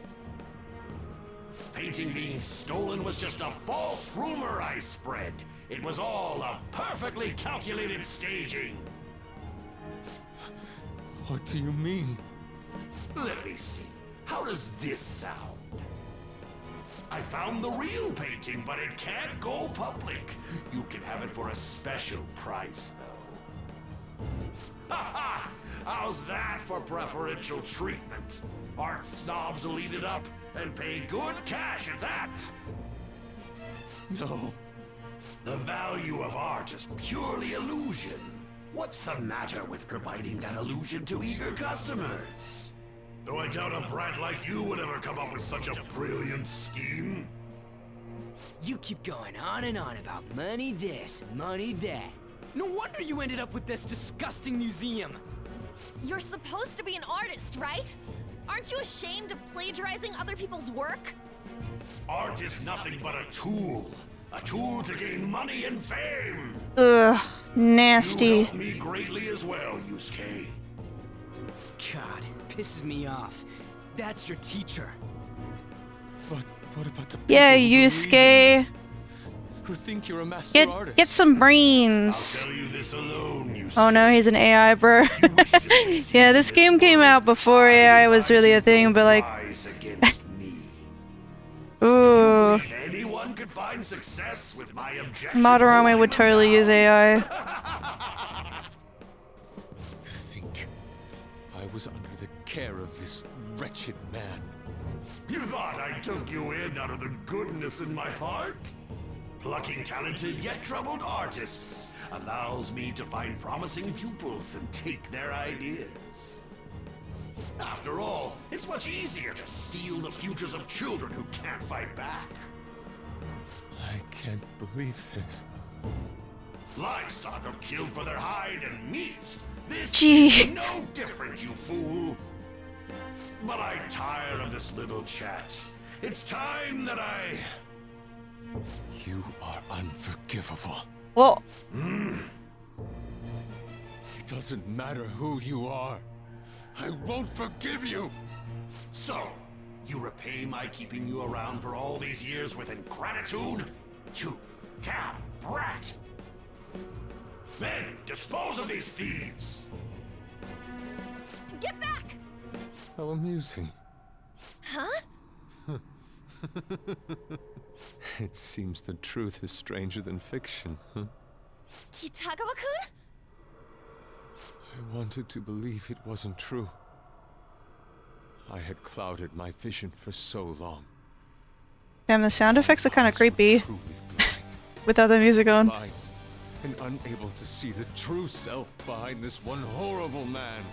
Painting being stolen was just a false rumor I spread. It was all a perfectly calculated staging. What do you mean? Let me see. How does this sound? I found the real painting, but it can't go public. You can have it for a special price, though. Ha ha! How's that for preferential treatment? Art snobs will eat it up and pay good cash at that. No. The value of art is purely illusion. What's the matter with providing that illusion to eager customers? Though I doubt a brat like you would ever come up with such a brilliant scheme. You keep going on and on about money this, money that. No wonder you ended up with this disgusting museum. You're supposed to be an artist, right? Aren't you ashamed of plagiarizing other people's work? Art is nothing but a tool. A tool to gain money and fame. Ugh, nasty. You helped me greatly as well, Yusuke. God, pisses me off. That's your teacher. But what about the people Yeah, who believe Yusuke. in you, who think you're a master artist? Get some brains. I'll tell you this alone, Yusuke. Oh no, he's an AI, bro. Yeah, this game came out before AI was really a thing, but like... Ooh. Anyone could find success with my objection. Madarame would totally use AI. To think I was under the care of this wretched man. You thought I took you in out of the goodness in my heart? Plucking talented yet troubled artists allows me to find promising pupils and take their ideas. After all, it's much easier to steal the futures of children who can't fight back. I can't believe this. Livestock are killed for their hide and meat. This Jeez. is no different, you fool. But I'm tired of this little chat. It's time that I... You are unforgivable. Well, It doesn't matter who you are. I won't forgive you! So, you repay my keeping you around for all these years with ingratitude? You damn brat! Men, dispose of these thieves! Get back! How amusing. Huh? It seems the truth is stranger than fiction, huh? Kitagawa-kun? I wanted to believe it wasn't true. I had clouded my vision for so long. Damn, the sound effects are kind of creepy. Without the music on. Blind and unable to see the true self behind this one horrible man.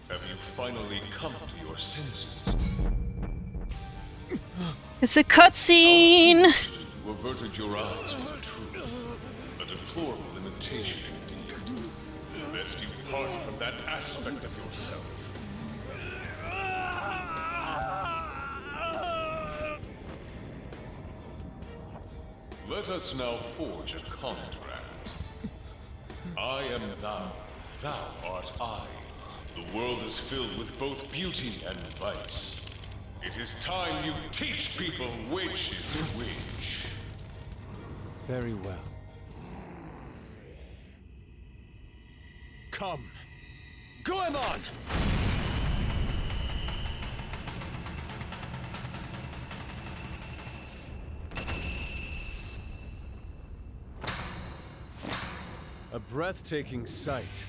Have you finally come to your senses? It's a cutscene! You averted your eyes from the truth. A deplorable imitation indeed. Lest you part from that aspect of yourself. Let us now forge a contract. I am thou, thou art I. The world is filled with both beauty and vice. It is time you teach people which is which. Very well. Come. Goemon! A breathtaking sight.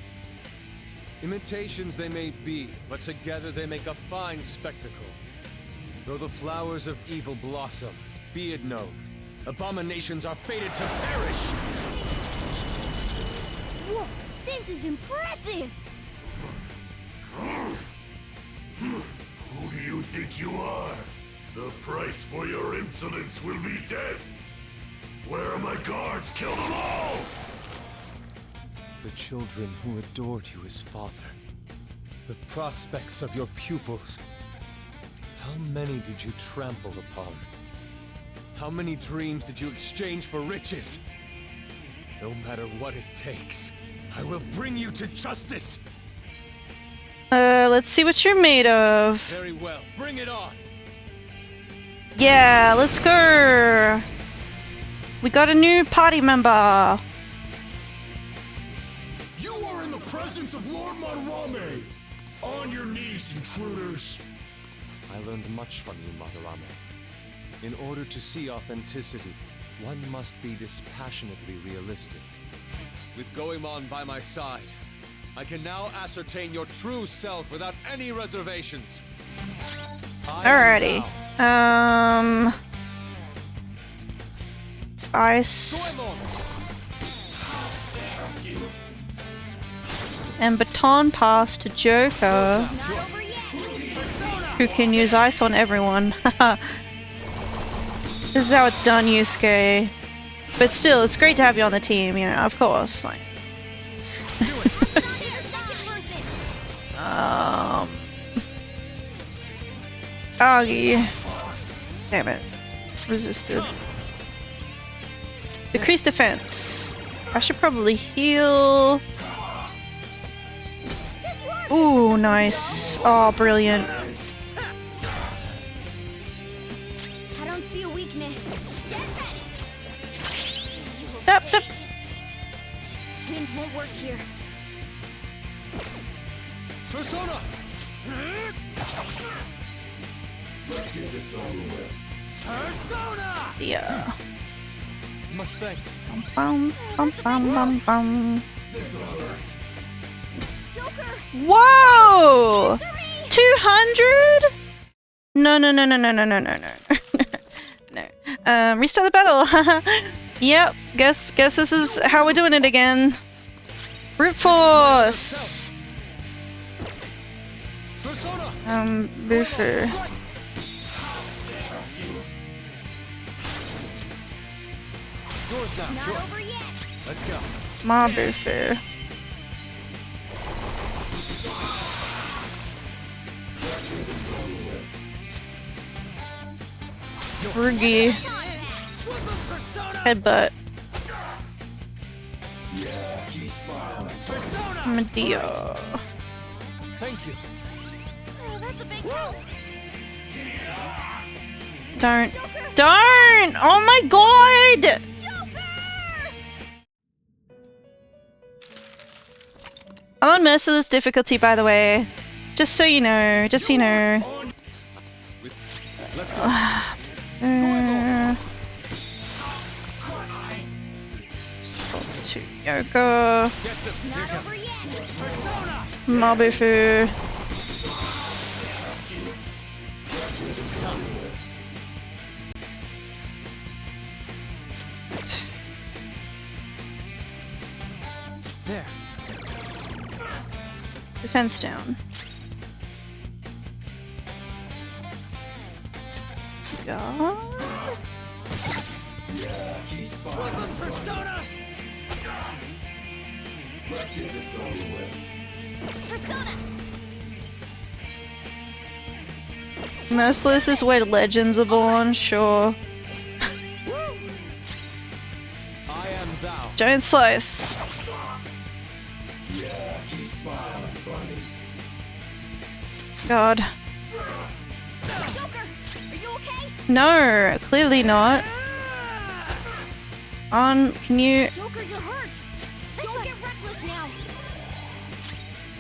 Imitations they may be, but together they make a fine spectacle. Though the flowers of evil blossom, be it known, abominations are fated to perish! Whoa, this is impressive! Who do you think you are? The price for your insolence will be death! Where are my guards? Kill them all! The children who adored you as father. The prospects of your pupils. How many did you trample upon? How many dreams did you exchange for riches? No matter what it takes, I will bring you to justice! Let's see what you're made of. Very well, bring it on! Yeah, let's go! We got a new party member! You are in the presence of Lord Madarame! On your knees, intruders! I learned much from you, Madarame. In order to see authenticity, one must be dispassionately realistic. With Goemon by my side, I can now ascertain your true self without any reservations. Alrighty. Ice. And baton pass to Joker, who can use ice on everyone. This is how it's done, Yusuke. But still, it's great to have you on the team, you know, of course. Like. Augie. Damn it. Resisted. Decreased defense. I should probably heal. Ooh, nice. Oh, brilliant. I don't see a weakness. Yep. Wind won't work here. Persona! Let's get this over with. Persona! Yeah. Much thanks. Bum, bum, bum, bum, bum. This'll hurt. Joker! Whoa! 200? No. No. Restart the battle. Yep. Guess this is how we're doing it again. Brute force. Buffer. Not over yet. Let's go. Ma buffer. Rugi. Headbutt. Medea. Thank you. Oh, that's a big help. Don't. Don't! Oh my god! I'm on merciless difficulty, by the way. Just so you know. Just so you know. Let's go. To Yoko. Mabufu. There. Defense down. God. Persona! Let's get this over with. Persona! Merciless is where legends are born, sure. I am thou. Giant slice. Yeah, keep smiling, buddy. God. Joker, are you okay? No, clearly not. Can you... Joker, you're hurt. Don't get reckless now.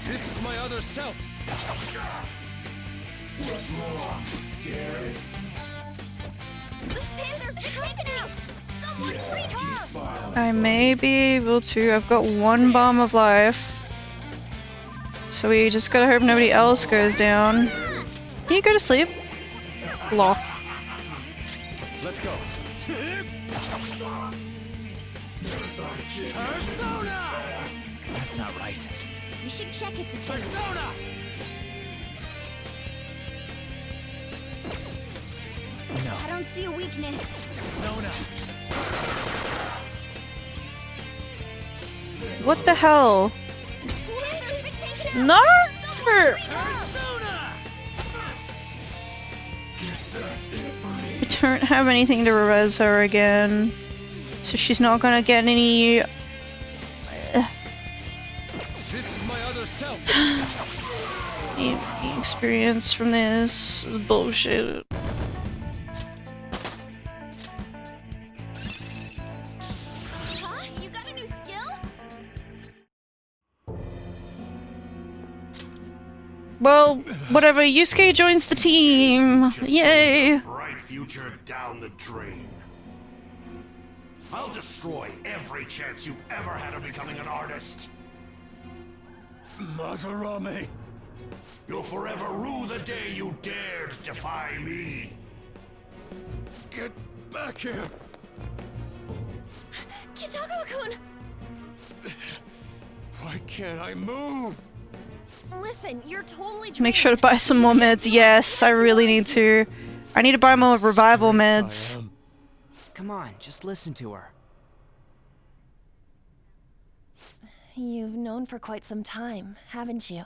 This is my other self. What's wrong? Scared? Sanders, they're taking out. Someone treat her. I may be able to. I've got one bomb of life. So we just gotta hope nobody else goes down. Can you go to sleep? Lock. Let's go. That's not right. You should check its effect. Persona! No. I don't see a weakness. Persona. What the hell? No! I don't have anything to res her again. So she's not gonna get any... This is my other self. any experience from this. This is bullshit. Huh? You got a new skill? Well, whatever. Yusuke joins the team. Yay! Bright future down the drain. I'll destroy every chance you've ever had of becoming an artist. Madarame. You'll forever rue the day you dared defy me. Get back here. Kitagawa-kun! Why can't I move? Listen, you're totally Make sure to buy some more meds. Yes, I really need to. I need to buy more revival meds. Come on, just listen to her. You've known for quite some time, haven't you?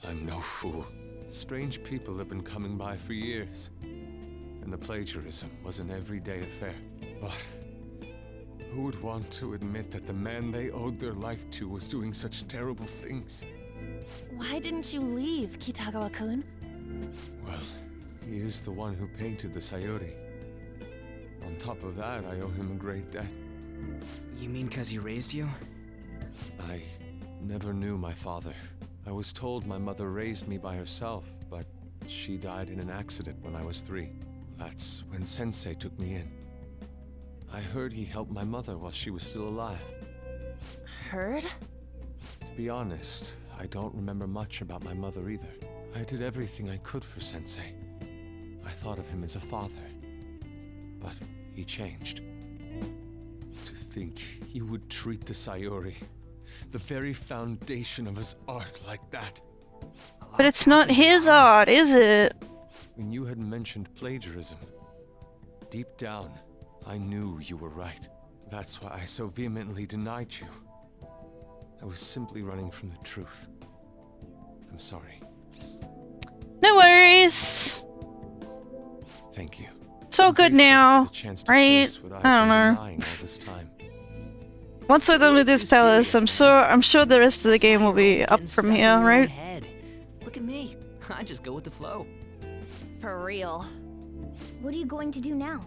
I'm no fool. Strange people have been coming by for years. And the plagiarism was an everyday affair. But who would want to admit that the man they owed their life to was doing such terrible things? Why didn't you leave, Kitagawa-kun? Well, he is the one who painted the Sayori. On top of that, I owe him a great debt. You mean 'cause he raised you? I never knew my father. I was told my mother raised me by herself, but she died in an accident when I was 3. That's when Sensei took me in. I heard he helped my mother while she was still alive. Heard? To be honest, I don't remember much about my mother either. I did everything I could for Sensei. I thought of him as a father. But he changed. To think he would treat the Sayori, the very foundation of his art, like that. But it's not his art, is it? When you had mentioned plagiarism, deep down, I knew you were right. That's why I so vehemently denied you. I was simply running from the truth. I'm sorry. No worries. Thank you. It's all good now, right? I don't know. All this time. Once we're done with this palace, I'm sure the rest of the game will be up from here, right? I just go with the flow. For real. What are you going to do now?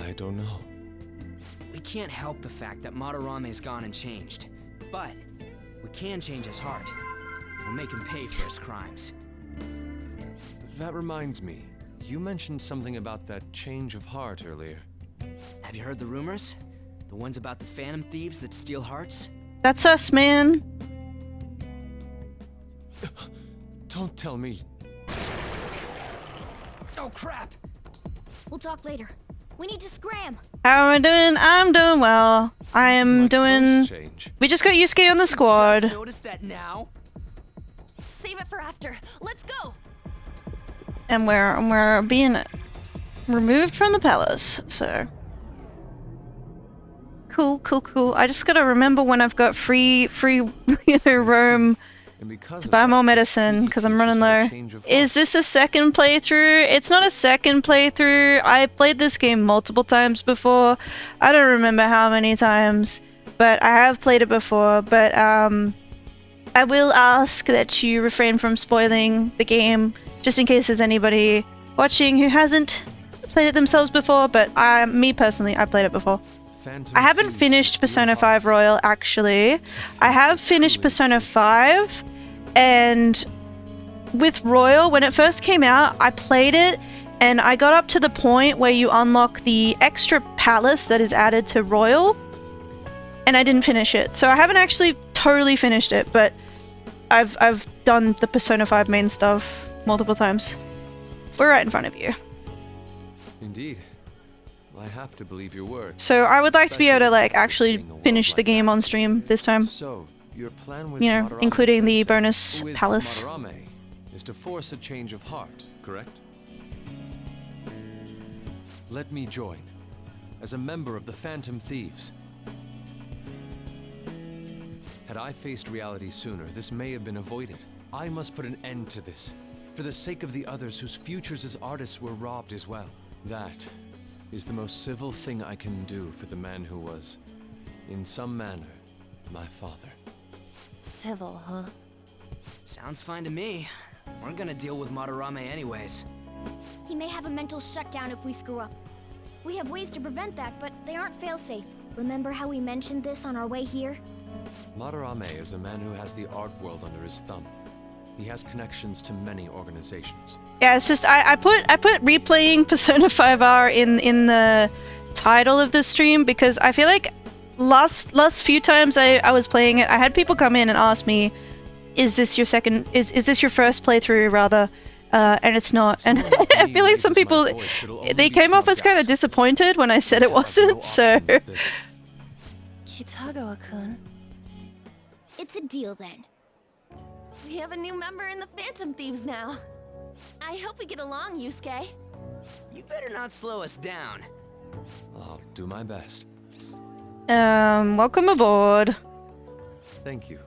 I don't know. We can't help the fact that Madarame's gone and changed. But we can change his heart. We'll make him pay for his crimes. That reminds me. You mentioned something about that change of heart earlier. Have you heard the rumors? The ones about the phantom thieves that steal hearts? That's us, man. Don't tell me. Oh crap! We'll talk later. We need to scram. How am I doing? I'm doing well. I am doing... Change. We just got Yusuke on the squad. Just noticed that now? Save it for after. Let's go. And we're being removed from the palace, so... Cool. I just gotta remember when I've got free roam to buy more medicine, because I'm running low. Is this a second playthrough? It's not a second playthrough. I played this game multiple times before. I don't remember how many times, but I have played it before. But I will ask that you refrain from spoiling the game, just in case there's anybody watching who hasn't played it themselves before. But me personally, I played it before. I haven't finished Persona 5 Royal, actually. I have finished Persona 5, and with Royal, when it first came out, I played it, and I got up to the point where you unlock the extra palace that is added to Royal, and I didn't finish it. So I haven't actually totally finished it, but I've done the Persona 5 main stuff multiple times. We're right in front of you. Indeed. I have to believe your word. So I would like to be able to like actually finish the game on stream this time. So your plan with Madarame, including the bonus with palace. Madarame is to force a change of heart, correct? Let me join as a member of the Phantom Thieves. Had I faced reality sooner, this may have been avoided. I must put an end to this, for the sake of the others whose futures as artists were robbed as well. That is the most civil thing I can do for the man who was, in some manner, my father. Civil, huh? Sounds fine to me. We're gonna deal with Madarame anyways. He may have a mental shutdown if we screw up. We have ways to prevent that, but they aren't fail-safe. Remember how we mentioned this on our way here? Madarame is a man who has the art world under his thumb. He has connections to many organizations. Yeah, it's just I put replaying Persona 5R in the title of the stream because I feel like last few times I was playing it, I had people come in and ask me, is this your first playthrough rather? And it's not. And I feel like some people, they came off as kind of disappointed when I said it wasn't, so... Kitagawa-kun. It's a deal then. We have a new member in the Phantom Thieves now. I hope we get along, Yusuke. You better not slow us down. I'll do my best. Welcome aboard. Thank you.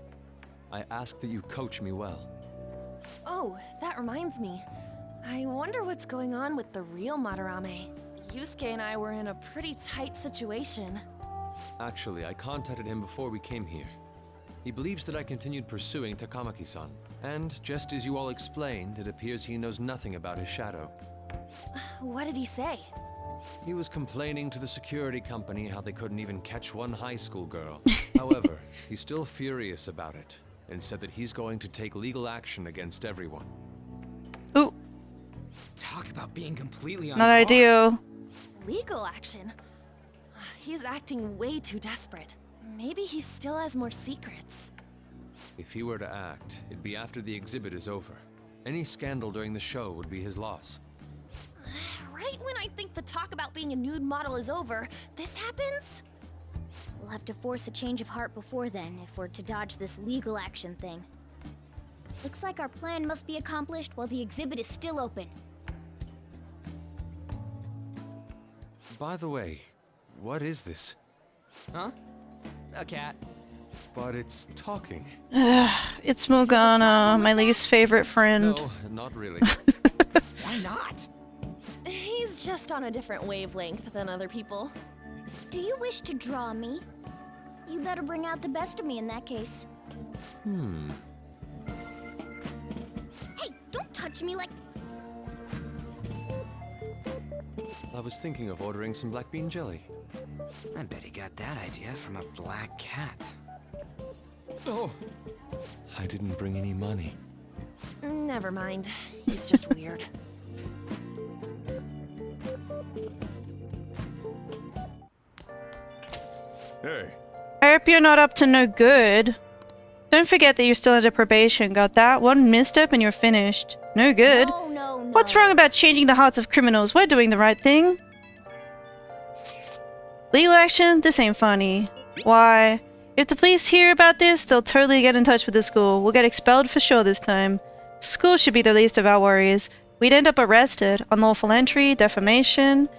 I ask that you coach me well. Oh, that reminds me. I wonder what's going on with the real Madarame. Yusuke and I were in a pretty tight situation. Actually, I contacted him before we came here. He believes that I continued pursuing Takamaki-san. And just as you all explained, it appears he knows nothing about his shadow. What did he say? He was complaining to the security company how they couldn't even catch one high school girl. However, he's still furious about it, and said that he's going to take legal action against everyone. Ooh. Talk about being completely Not ideal. Legal action? He's acting way too desperate. Maybe he still has more secrets. If he were to act, it'd be after the exhibit is over. Any scandal during the show would be his loss. Right when I think the talk about being a nude model is over, this happens? We'll have to force a change of heart before then if we're to dodge this legal action thing. Looks like our plan must be accomplished while the exhibit is still open. By the way, what is this? Huh? A cat. But it's talking. It's Morgana, my least favorite friend. No, not really. Why not? He's just on a different wavelength than other people. Do you wish to draw me? You better bring out the best of me in that case. touch me like... I was thinking of ordering some black bean jelly. I bet he got that idea from a black cat. Oh! I didn't bring any money. Never mind. He's just weird. Hey. I hope you're not up to no good. Don't forget that you're still under probation. Got that? One misstep and you're finished. No good. No. What's wrong about changing the hearts of criminals? We're doing the right thing. Legal action? This ain't funny. Why? If the police hear about this, they'll totally get in touch with the school. We'll get expelled for sure this time. School should be the least of our worries. We'd end up arrested. Unlawful entry, defamation.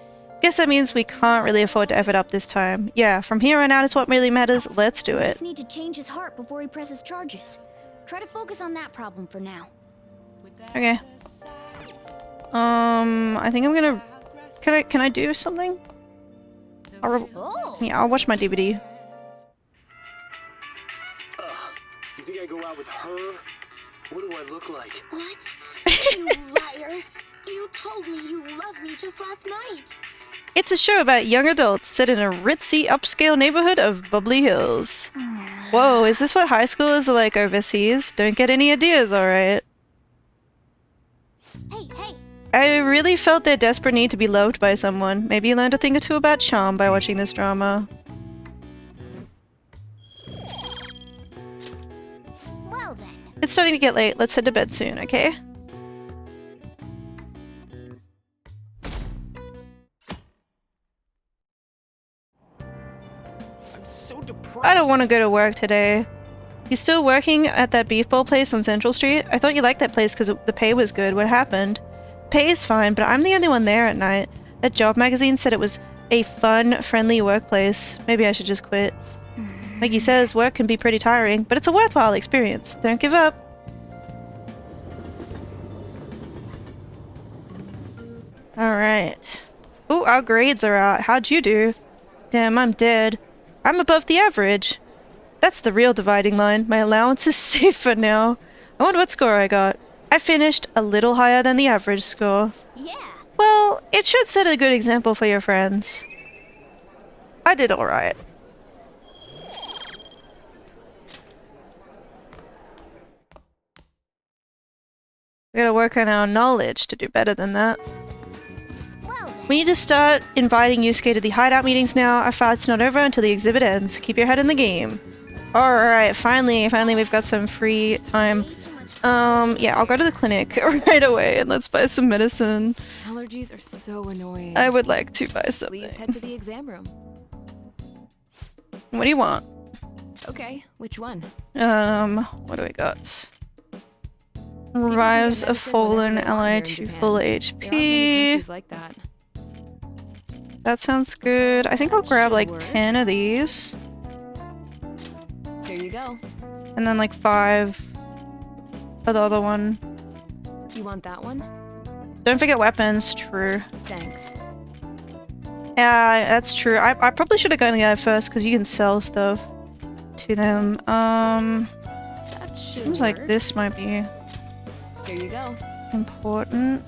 Guess that means we can't really afford to F it up this time. Yeah, from here on out is what really matters. Let's do We it. just need to change his heart before he presses charges. Try to focus on that problem for now. Okay. I think I'm gonna... Can I do something? Yeah, I'll watch my DVD. You think I go out with her? What do I look like? What? You liar! You told me you loved me just last night. It's a show about young adults set in a ritzy, upscale neighborhood of Bubbly Hills. Whoa, is this what high schoolers are like overseas? Don't get any ideas, alright? Hey! I really felt their desperate need to be loved by someone. Maybe you learned a thing or two about charm by watching this drama. Well then. It's starting to get late. Let's head to bed soon, okay? I'm so depressed. I don't want to go to work today. You still working at that beef bowl place on Central Street? I thought you liked that place because the pay was good. What happened? Pay's fine, but I'm the only one there at night. A job magazine said it was a fun, friendly workplace. Maybe I should just quit. Like he says, work can be pretty tiring, but it's a worthwhile experience. Don't give up. Alright. Ooh, our grades are out. How'd you do? Damn, I'm dead. I'm above the average. That's the real dividing line. My allowance is safer now. I wonder what score I got. I finished a little higher than the average score. Yeah. Well, it should set a good example for your friends. I did alright. We gotta work on our knowledge to do better than that. We need to start inviting Yusuke to the hideout meetings now. Our fight's not over until the exhibit ends. Keep your head in the game. Alright, finally we've got some free time. Yeah, I'll go to the clinic right away and let's buy some medicine. Allergies are so annoying. I would like to buy something. Please head to the exam room. What do you want? Okay, which one? What do we got? Revives a fallen ally to full HP. Like that. That sounds good. I think I'll grab like 10 of these. Here you go. And then like 5 for the other one. You want that one? Don't forget weapons. True. Thanks. Yeah, that's true. I probably should have gone there first because you can sell stuff to them. Seems like this might be Here you go. important.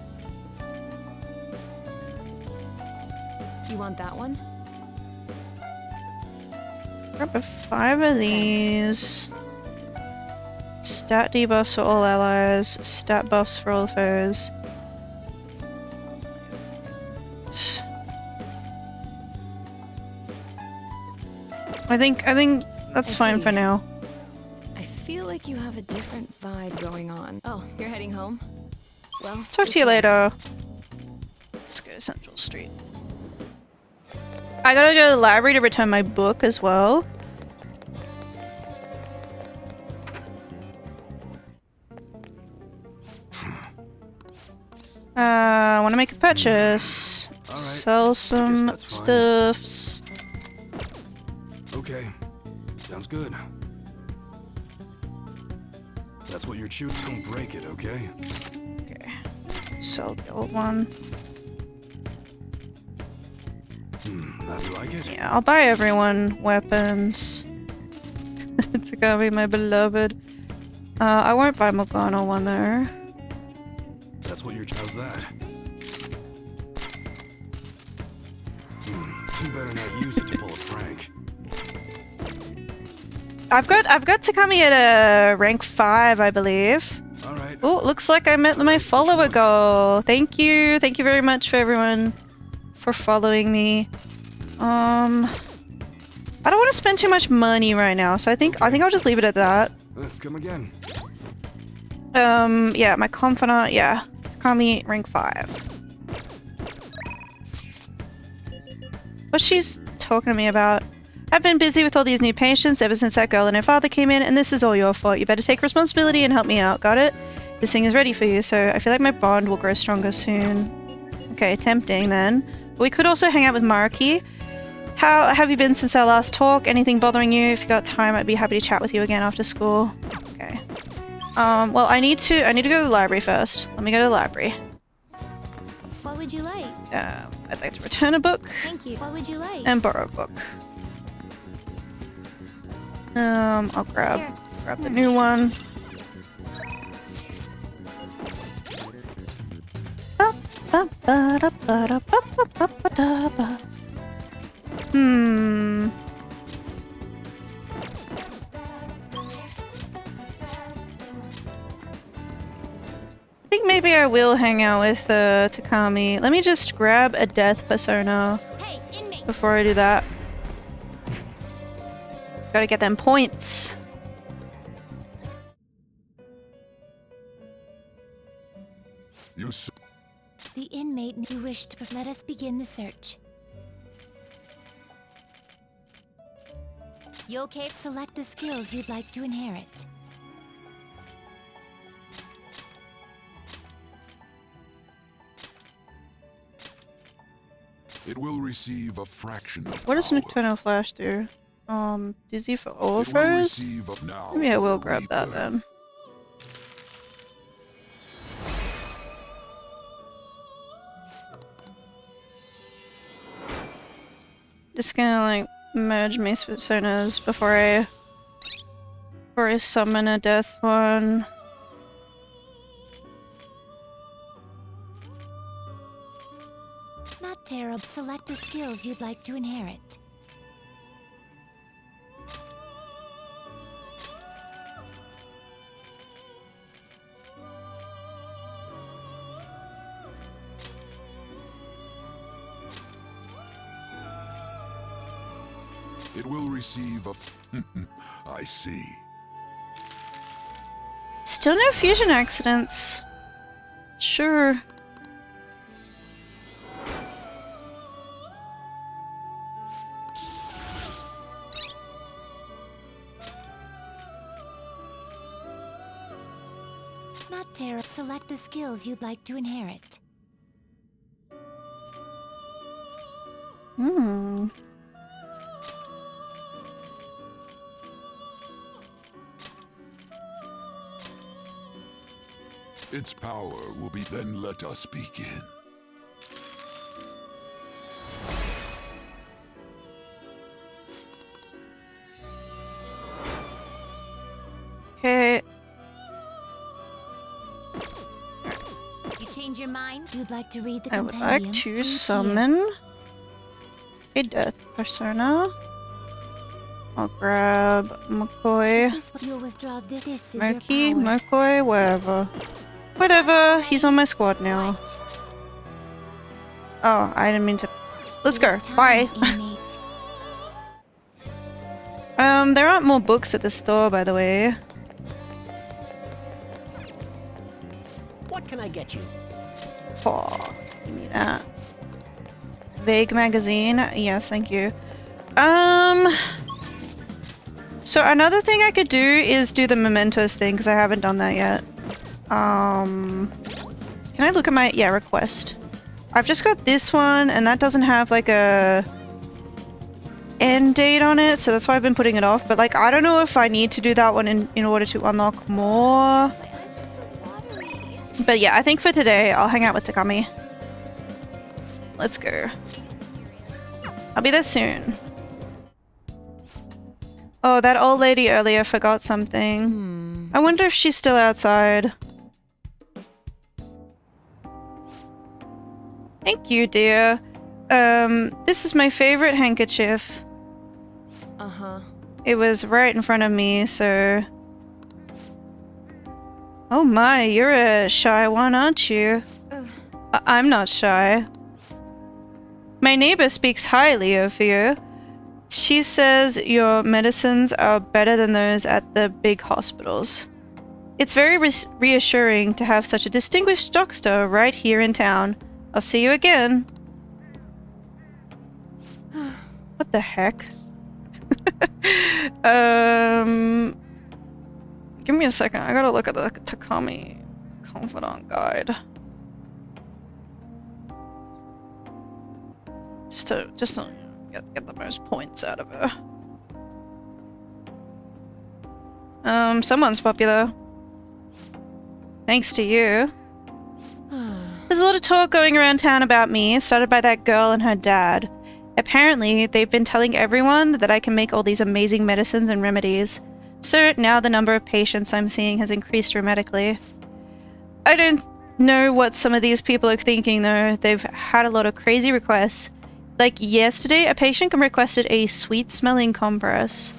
You want that one? Grab 5 of these. Stat debuffs for all allies. Stat buffs for all foes. I think that's fine for now. I feel like you have a different vibe going on. Oh, you're heading home? Well, Talk to you later. Let's go to Central Street. I gotta go to the library to return my book as well. I want to make a purchase. Sell some stuffs. Okay, sounds good. That's what you're choosing. Don't break it, okay? Okay. Sell the old one. That you like it? Yeah, I'll buy everyone weapons. It's gonna be my beloved. I won't buy Morgana one though. that's what your how's that? You better not use it to pull a prank. I've got Takami at a rank 5, I believe. All right. Oh, looks like I met my follower goal. Thank you very much for everyone for following me. I don't want to spend too much money right now, so I think I'll just leave it at that. Come again. Yeah, my confidant, yeah. Takami, rank 5. What's she's talking to me about? I've been busy with all these new patients ever since that girl and her father came in, and this is all your fault. You better take responsibility and help me out, got it? This thing is ready for you, so I feel like my bond will grow stronger soon. Okay, tempting then. But we could also hang out with Maruki. How have you been since our last talk? Anything bothering you? If you got time, I'd be happy to chat with you again after school. Okay. Well, I need to go to the library first. Let me go to the library. What would you like? I'd like to return a book. Thank you. What would you like? And borrow a book. I'll grab the new one. I think maybe I will hang out with Takami. Let me just grab a death persona before I do that. Gotta get them points. The inmate who wished to let us begin the search. You okay? Select the skills you'd like to inherit. It will receive a fraction of What does power. Nocturnal Flash do? Dizzy for all of hers? Maybe I will grab that then. Just gonna like merge my personas before I summon a death one. Not terrible. Select the skills you'd like to inherit. It will receive a... I see. Still no fusion accidents. Sure. Not terrible. Select the skills you'd like to inherit. Its power will be... Then let us begin. Okay. You change your mind? You'd like to read the I would compendium? like to summon a death persona. I'll grab McCoy, You'll withdraw this. This is Murky, your power. McCoy, whatever. Whatever, he's on my squad now. Oh, I didn't mean to. Let's go. Bye. There aren't more books at the store, by the way. What can I get you? Oh, give me that. Vague magazine. Yes, thank you. So another thing I could do is do the mementos thing, because I haven't done that yet. Can I look at my... Yeah, request. I've just got this one, and that doesn't have, like, a end date on it, so that's why I've been putting it off. But, like, I don't know if I need to do that one in order to unlock more. But yeah, I think for today, I'll hang out with Takami. Let's go. I'll be there soon. Oh, that old lady earlier forgot something. I wonder if she's still outside. Thank you, dear. This is my favorite handkerchief. Uh-huh. It was right in front of me, so... Oh my, you're a shy one, aren't you? I'm not shy. My neighbor speaks highly of you. She says your medicines are better than those at the big hospitals. It's very reassuring to have such a distinguished doctor right here in town. I'll see you again. What the heck? Give me a second. I gotta look at the Takami Confidant Guide. Just to get the most points out of her. Someone's popular. Thanks to you. There's a lot of talk going around town about me, started by that girl and her dad. Apparently, they've been telling everyone that I can make all these amazing medicines and remedies. So now the number of patients I'm seeing has increased dramatically. I don't know what some of these people are thinking though. They've had a lot of crazy requests. Like yesterday, a patient requested a sweet-smelling compress.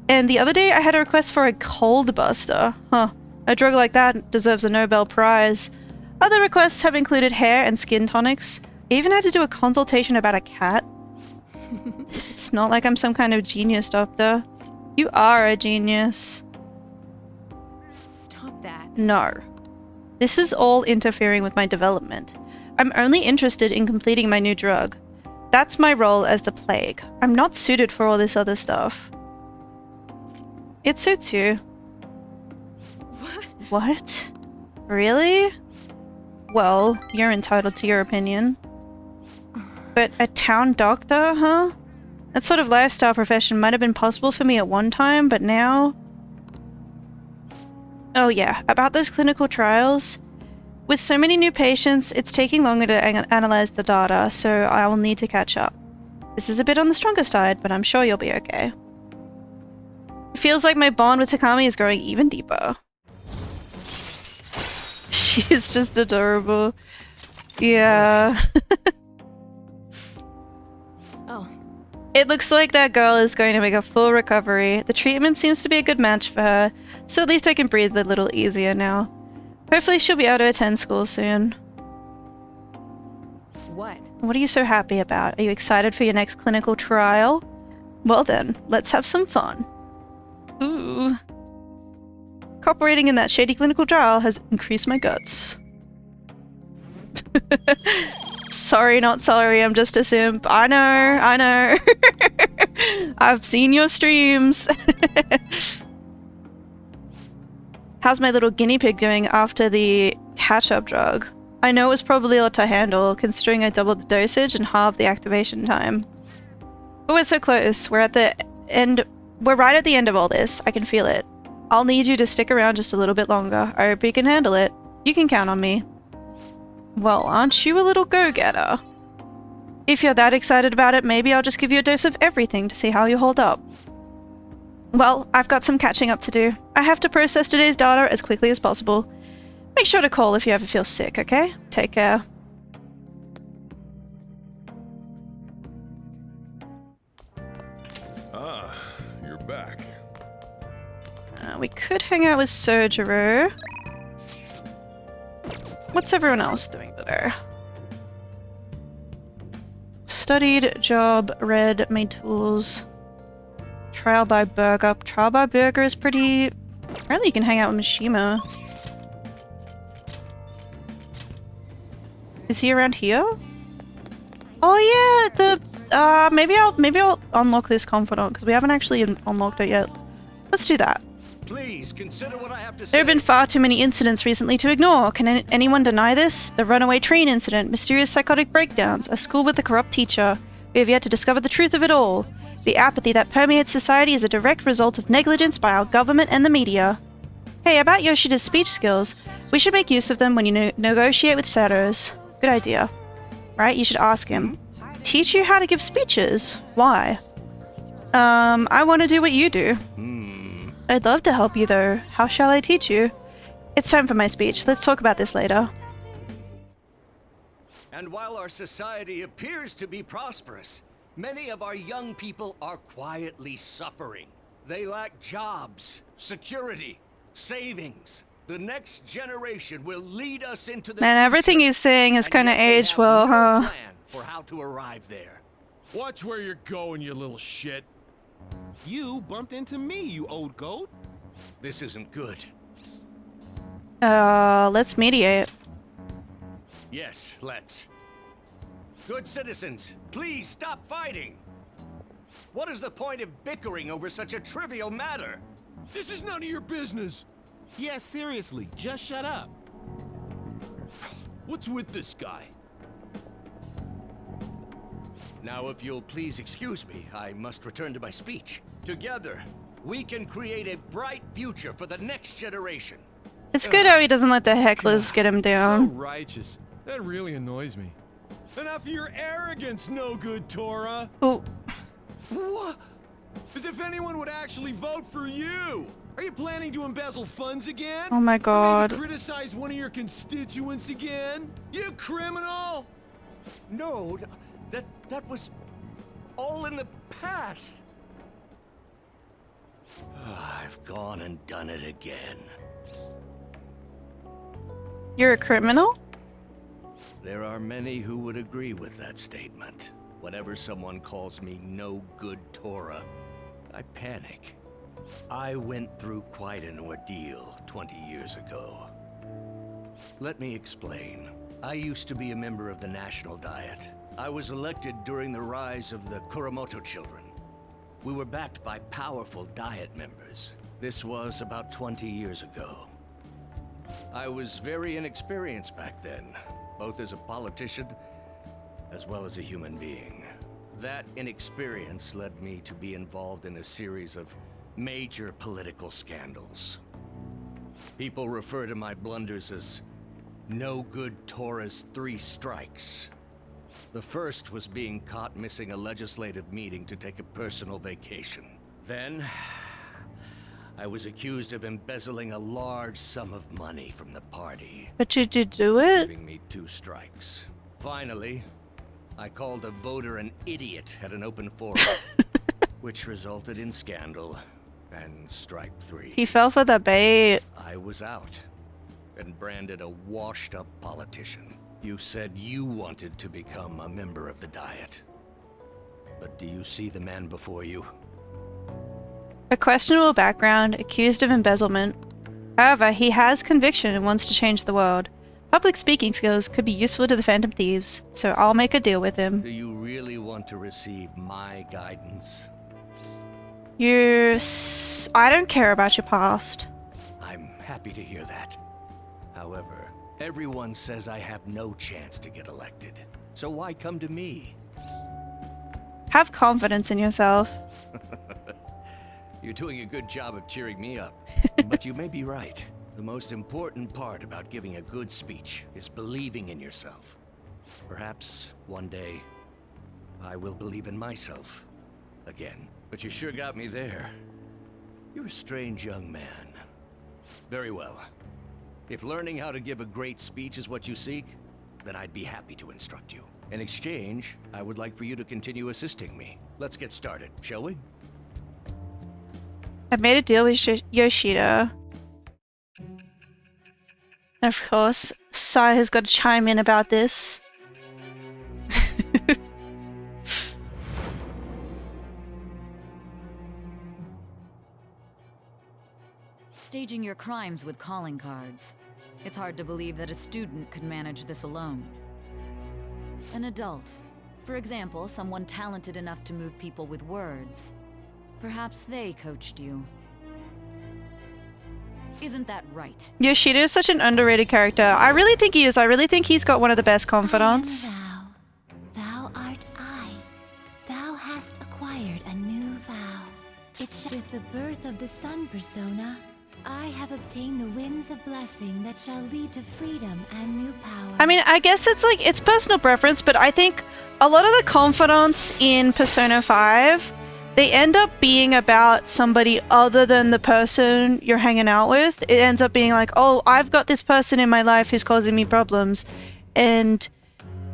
And the other day, I had a request for a cold buster. Huh. A drug like that deserves a Nobel Prize. Other requests have included hair and skin tonics. I even had to do a consultation about a cat. It's not like I'm some kind of genius doctor. You are a genius. Stop that. No. This is all interfering with my development. I'm only interested in completing my new drug. That's my role as the plague. I'm not suited for all this other stuff. It suits you. What? Really? Well, you're entitled to your opinion. But a town doctor, huh? That sort of lifestyle profession might have been possible for me at one time, but now... Oh yeah, about those clinical trials. With so many new patients, it's taking longer to analyze the data, so I will need to catch up. This is a bit on the stronger side, but I'm sure you'll be okay. It feels like my bond with Takami is growing even deeper. She is just adorable. Yeah. Oh. It looks like that girl is going to make a full recovery. The treatment seems to be a good match for her, so at least I can breathe a little easier now. Hopefully she'll be able to attend school soon. What? What are you so happy about? Are you excited for your next clinical trial? Well then, let's have some fun. Ooh. Cooperating in that shady clinical trial has increased my guts. Sorry, not sorry, I'm just a simp. I know. I've seen your streams. How's my little guinea pig doing after the catch-up drug? I know it was probably a lot to handle, considering I doubled the dosage and halved the activation time. But we're so close. We're at the end. We're right at the end of all this. I can feel it. I'll need you to stick around just a little bit longer. I hope you can handle it. You can count on me. Well, aren't you a little go-getter? If you're that excited about it, maybe I'll just give you a dose of everything to see how you hold up. Well, I've got some catching up to do. I have to process today's data as quickly as possible. Make sure to call if you ever feel sick, okay? Take care. Ah, you're back. We could hang out with Sojiro. What's everyone else doing today? Studied, job, read, made tools. Trial by burger. Trial by burger is pretty... Apparently you can hang out with Mishima. Is he around here? Oh yeah, the... maybe I'll unlock this confidant, because we haven't actually unlocked it yet. Let's do that. Please consider what I have to say. There have been far too many incidents recently to ignore. Can anyone deny this? The runaway train incident, mysterious psychotic breakdowns, a school with a corrupt teacher. We have yet to discover the truth of it all. The apathy that permeates society is a direct result of negligence by our government and the media. Hey, about Yoshida's speech skills, we should make use of them when you negotiate with Sato's. Good idea. Right, you should ask him. Teach you how to give speeches? Why? I want to do what you do. I'd love to help you though. How shall I teach you? It's time for my speech. Let's talk about this later. And while our society appears to be prosperous, many of our young people are quietly suffering. They lack jobs, security, savings. The next generation will lead us into the Man, everything he's saying is kind of aged well, huh? plan for how to arrive there. Watch where you're going, you little shit. You bumped into me, you old goat. This isn't good. Let's mediate. Yes, let's. Good citizens, please stop fighting. What is the point of bickering over such a trivial matter? This is none of your business. Yeah, seriously, just shut up. What's with this guy? Now, if you'll please excuse me, I must return to my speech. Together, we can create a bright future for the next generation. It's good how he doesn't let the hecklers get him So down. righteous. That really annoys me. Enough of your arrogance, no good Tora. Oh. What? As if anyone would actually vote for you. Are you planning to embezzle funds again? Oh my god. Or maybe criticize one of your constituents again? You criminal! No, that was all in the past. I've gone and done it again. You're a criminal? There are many who would agree with that statement. Whenever someone calls me no good Tora, I panic. I went through quite an ordeal 20 years ago. Let me explain. I used to be a member of the National Diet. I was elected during the rise of the Kuromoto children. We were backed by powerful Diet members. This was about 20 years ago. I was very inexperienced back then, both as a politician as well as a human being. That inexperience led me to be involved in a series of major political scandals. People refer to my blunders as no good Tora's 3 strikes. The first was being caught missing a legislative meeting to take a personal vacation. Then, I was accused of embezzling a large sum of money from the party. But did you do it? Giving me 2 strikes. Finally, I called a voter an idiot at an open forum, which resulted in scandal and strike 3. He fell for the bait. I was out and branded a washed-up politician. You said you wanted to become a member of the Diet. But do you see the man before you? A questionable background, accused of embezzlement. However, he has conviction and wants to change the world. Public speaking skills could be useful to the Phantom Thieves, so I'll make a deal with him. Do you really want to receive my guidance? I don't care about your past. I'm happy to hear that. However, everyone says I have no chance to get elected. So why come to me? Have confidence in yourself. You're doing a good job of cheering me up. But you may be right. The most important part about giving a good speech is believing in yourself. Perhaps one day, I will believe in myself again. But you sure got me there. You're a strange young man. Very well. If learning how to give a great speech is what you seek, then I'd be happy to instruct you. In exchange, I would like for you to continue assisting me. Let's get started, shall we? I've made a deal with Yoshida. And of course, Sai has got to chime in about this. Staging your crimes with calling cards. It's hard to believe that a student could manage this alone. An adult. For example, someone talented enough to move people with words. Perhaps they coached you. Isn't that right? Yoshida is such an underrated character. I really think he is. I really think he's got one of the best confidants. Thou art I. Thou hast acquired a new vow. With the birth of the sun persona, I have obtained the winds of blessing that shall lead to freedom and new power. I mean, I guess it's personal preference, but I think a lot of the confidants in Persona 5, they end up being about somebody other than the person you're hanging out with. It ends up being like, oh, I've got this person in my life who's causing me problems. And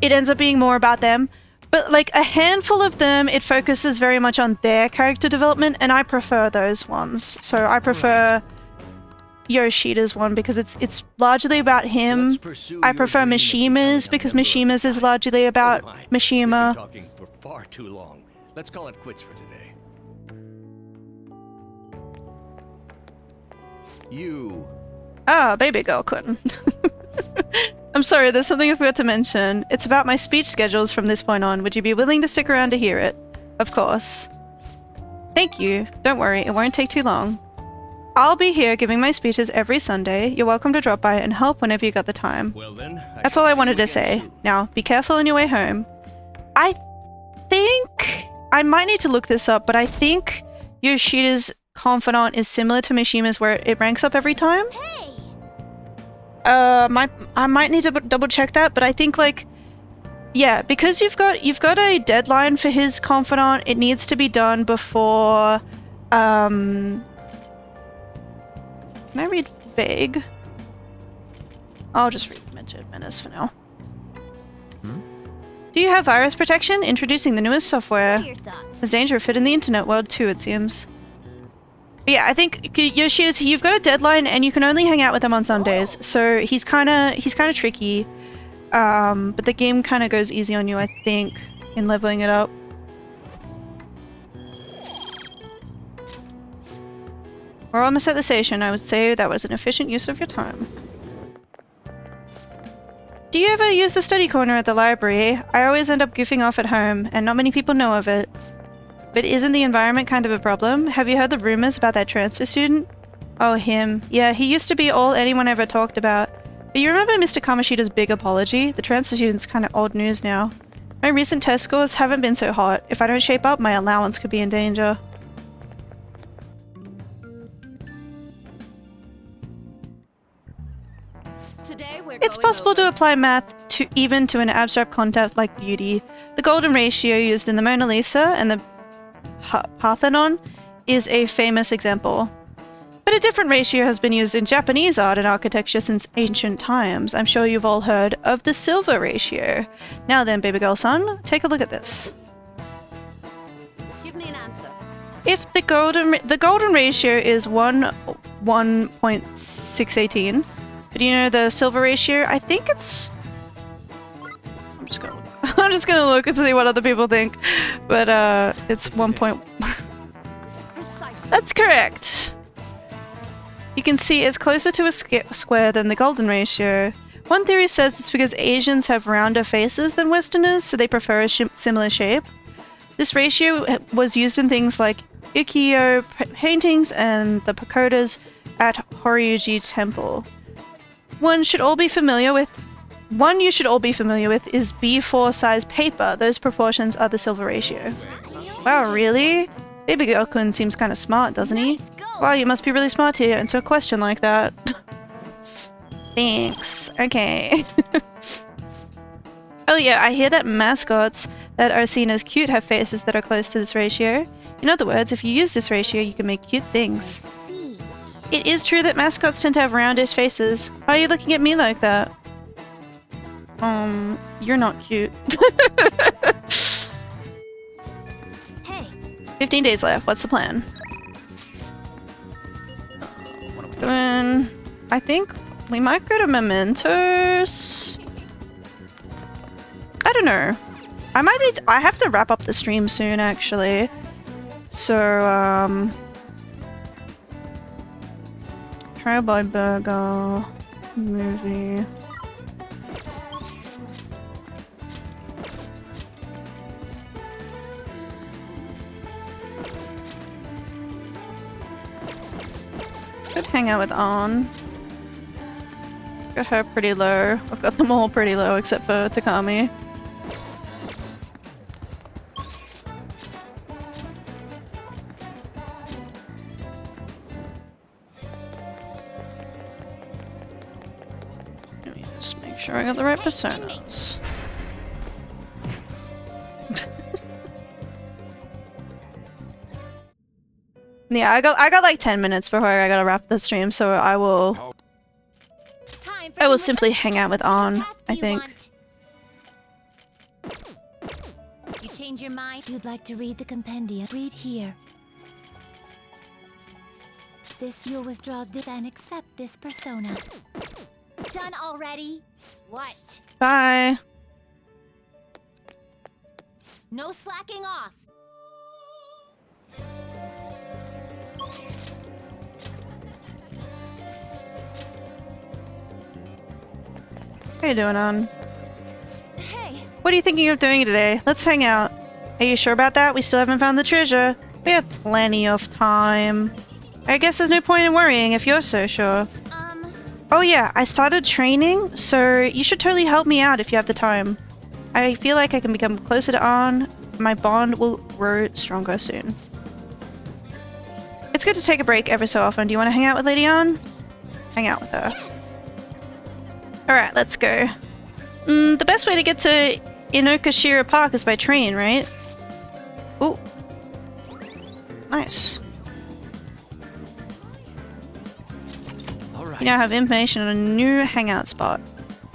it ends up being more about them. But like a handful of them, it focuses very much on their character development, and I prefer those ones. So I prefer Yoshida's one because it's largely about him. I prefer Mishima's because Mishima's is largely about Mishima. Talking for far too long. Let's call it quits for today. You. Ah, baby girl Kun. I'm sorry, there's something I forgot to mention. It's about my speech schedules from this point on. Would you be willing to stick around to hear it? Of course. Thank you. Don't worry, it won't take too long. I'll be here giving my speeches every Sunday. You're welcome to drop by and help whenever you got the time. Well then, that's all I wanted to say. Now, be careful on your way home. I think... I might need to look this up, but I think Yoshida's confidant is similar to Mishima's where it ranks up every time. Hey! I might need to double check that, but I think like... Yeah, because you've got a deadline for his confidant, it needs to be done before... Can I read vague? I'll just read Mentioned Menace for now. Do you have virus protection? Introducing the newest software. What are your thoughts? There's danger of it in the internet world too, it seems. But yeah, I think Yoshida's, you've got a deadline and you can only hang out with him on Sundays. So he's kinda tricky. But the game kinda goes easy on you, I think, in leveling it up. We're almost at the station. I would say that was an efficient use of your time. Do you ever use the study corner at the library? I always end up goofing off at home, and not many people know of it. But isn't the environment kind of a problem? Have you heard the rumors about that transfer student? Oh, him. Yeah, he used to be all anyone ever talked about. But you remember Mr. Kamoshida's big apology? The transfer student's kind of old news now. My recent test scores haven't been so hot. If I don't shape up, my allowance could be in danger. It's possible to apply math even to an abstract concept like beauty. The golden ratio used in the Mona Lisa and the Parthenon is a famous example. But a different ratio has been used in Japanese art and architecture since ancient times. I'm sure you've all heard of the silver ratio. Now then, baby girl son, take a look at this. Give me an answer. If the golden ratio is 1.618. But do you know the silver ratio? I think it's... I'm just gonna look and see what other people think. But it's 1. That's correct. You can see it's closer to a square than the golden ratio. One theory says it's because Asians have rounder faces than Westerners, so they prefer a similar shape. This ratio was used in things like ukiyo paintings and the pagodas at Horyuji Temple. One you should all be familiar with is B4 size paper. Those proportions are the silver ratio. Wow, really? Baby Girl-kun seems kind of smart, doesn't he? Wow, you must be really smart to answer a question like that. Thanks. Okay. Oh yeah, I hear that mascots that are seen as cute have faces that are close to this ratio. In other words, if you use this ratio, you can make cute things. It is true that mascots tend to have roundish faces. Why are you looking at me like that? You're not cute. Hey. 15 days left. What's the plan? What are we doing? I think we might go to Mementos. I don't know. I have to wrap up the stream soon, actually. So, Trial by Burger movie. Could hang out with An. Got her pretty low. I've got them all pretty low except for Takami. Let me just make sure I got the right personas. Yeah, I got like 10 minutes before I gotta wrap the stream, so I will simply hang out with An, I think. change your mind? If you'd like to read the compendium, read here. You'll withdraw this and accept this persona. Done already? What? Bye. No slacking off. How you doing, On? Hey. What are you thinking of doing today? Let's hang out. Are you sure about that? We still haven't found the treasure. We have plenty of time. I guess there's no point in worrying if you're so sure. Oh yeah, I started training, so you should totally help me out if you have the time. I feel like I can become closer to An. My bond will grow stronger soon. It's good to take a break every so often. Do you want to hang out with Lady An? Hang out with her. Yes. Alright, let's go. The best way to get to Inokashira Park is by train, right? Ooh. Nice. You now have information on a new hangout spot.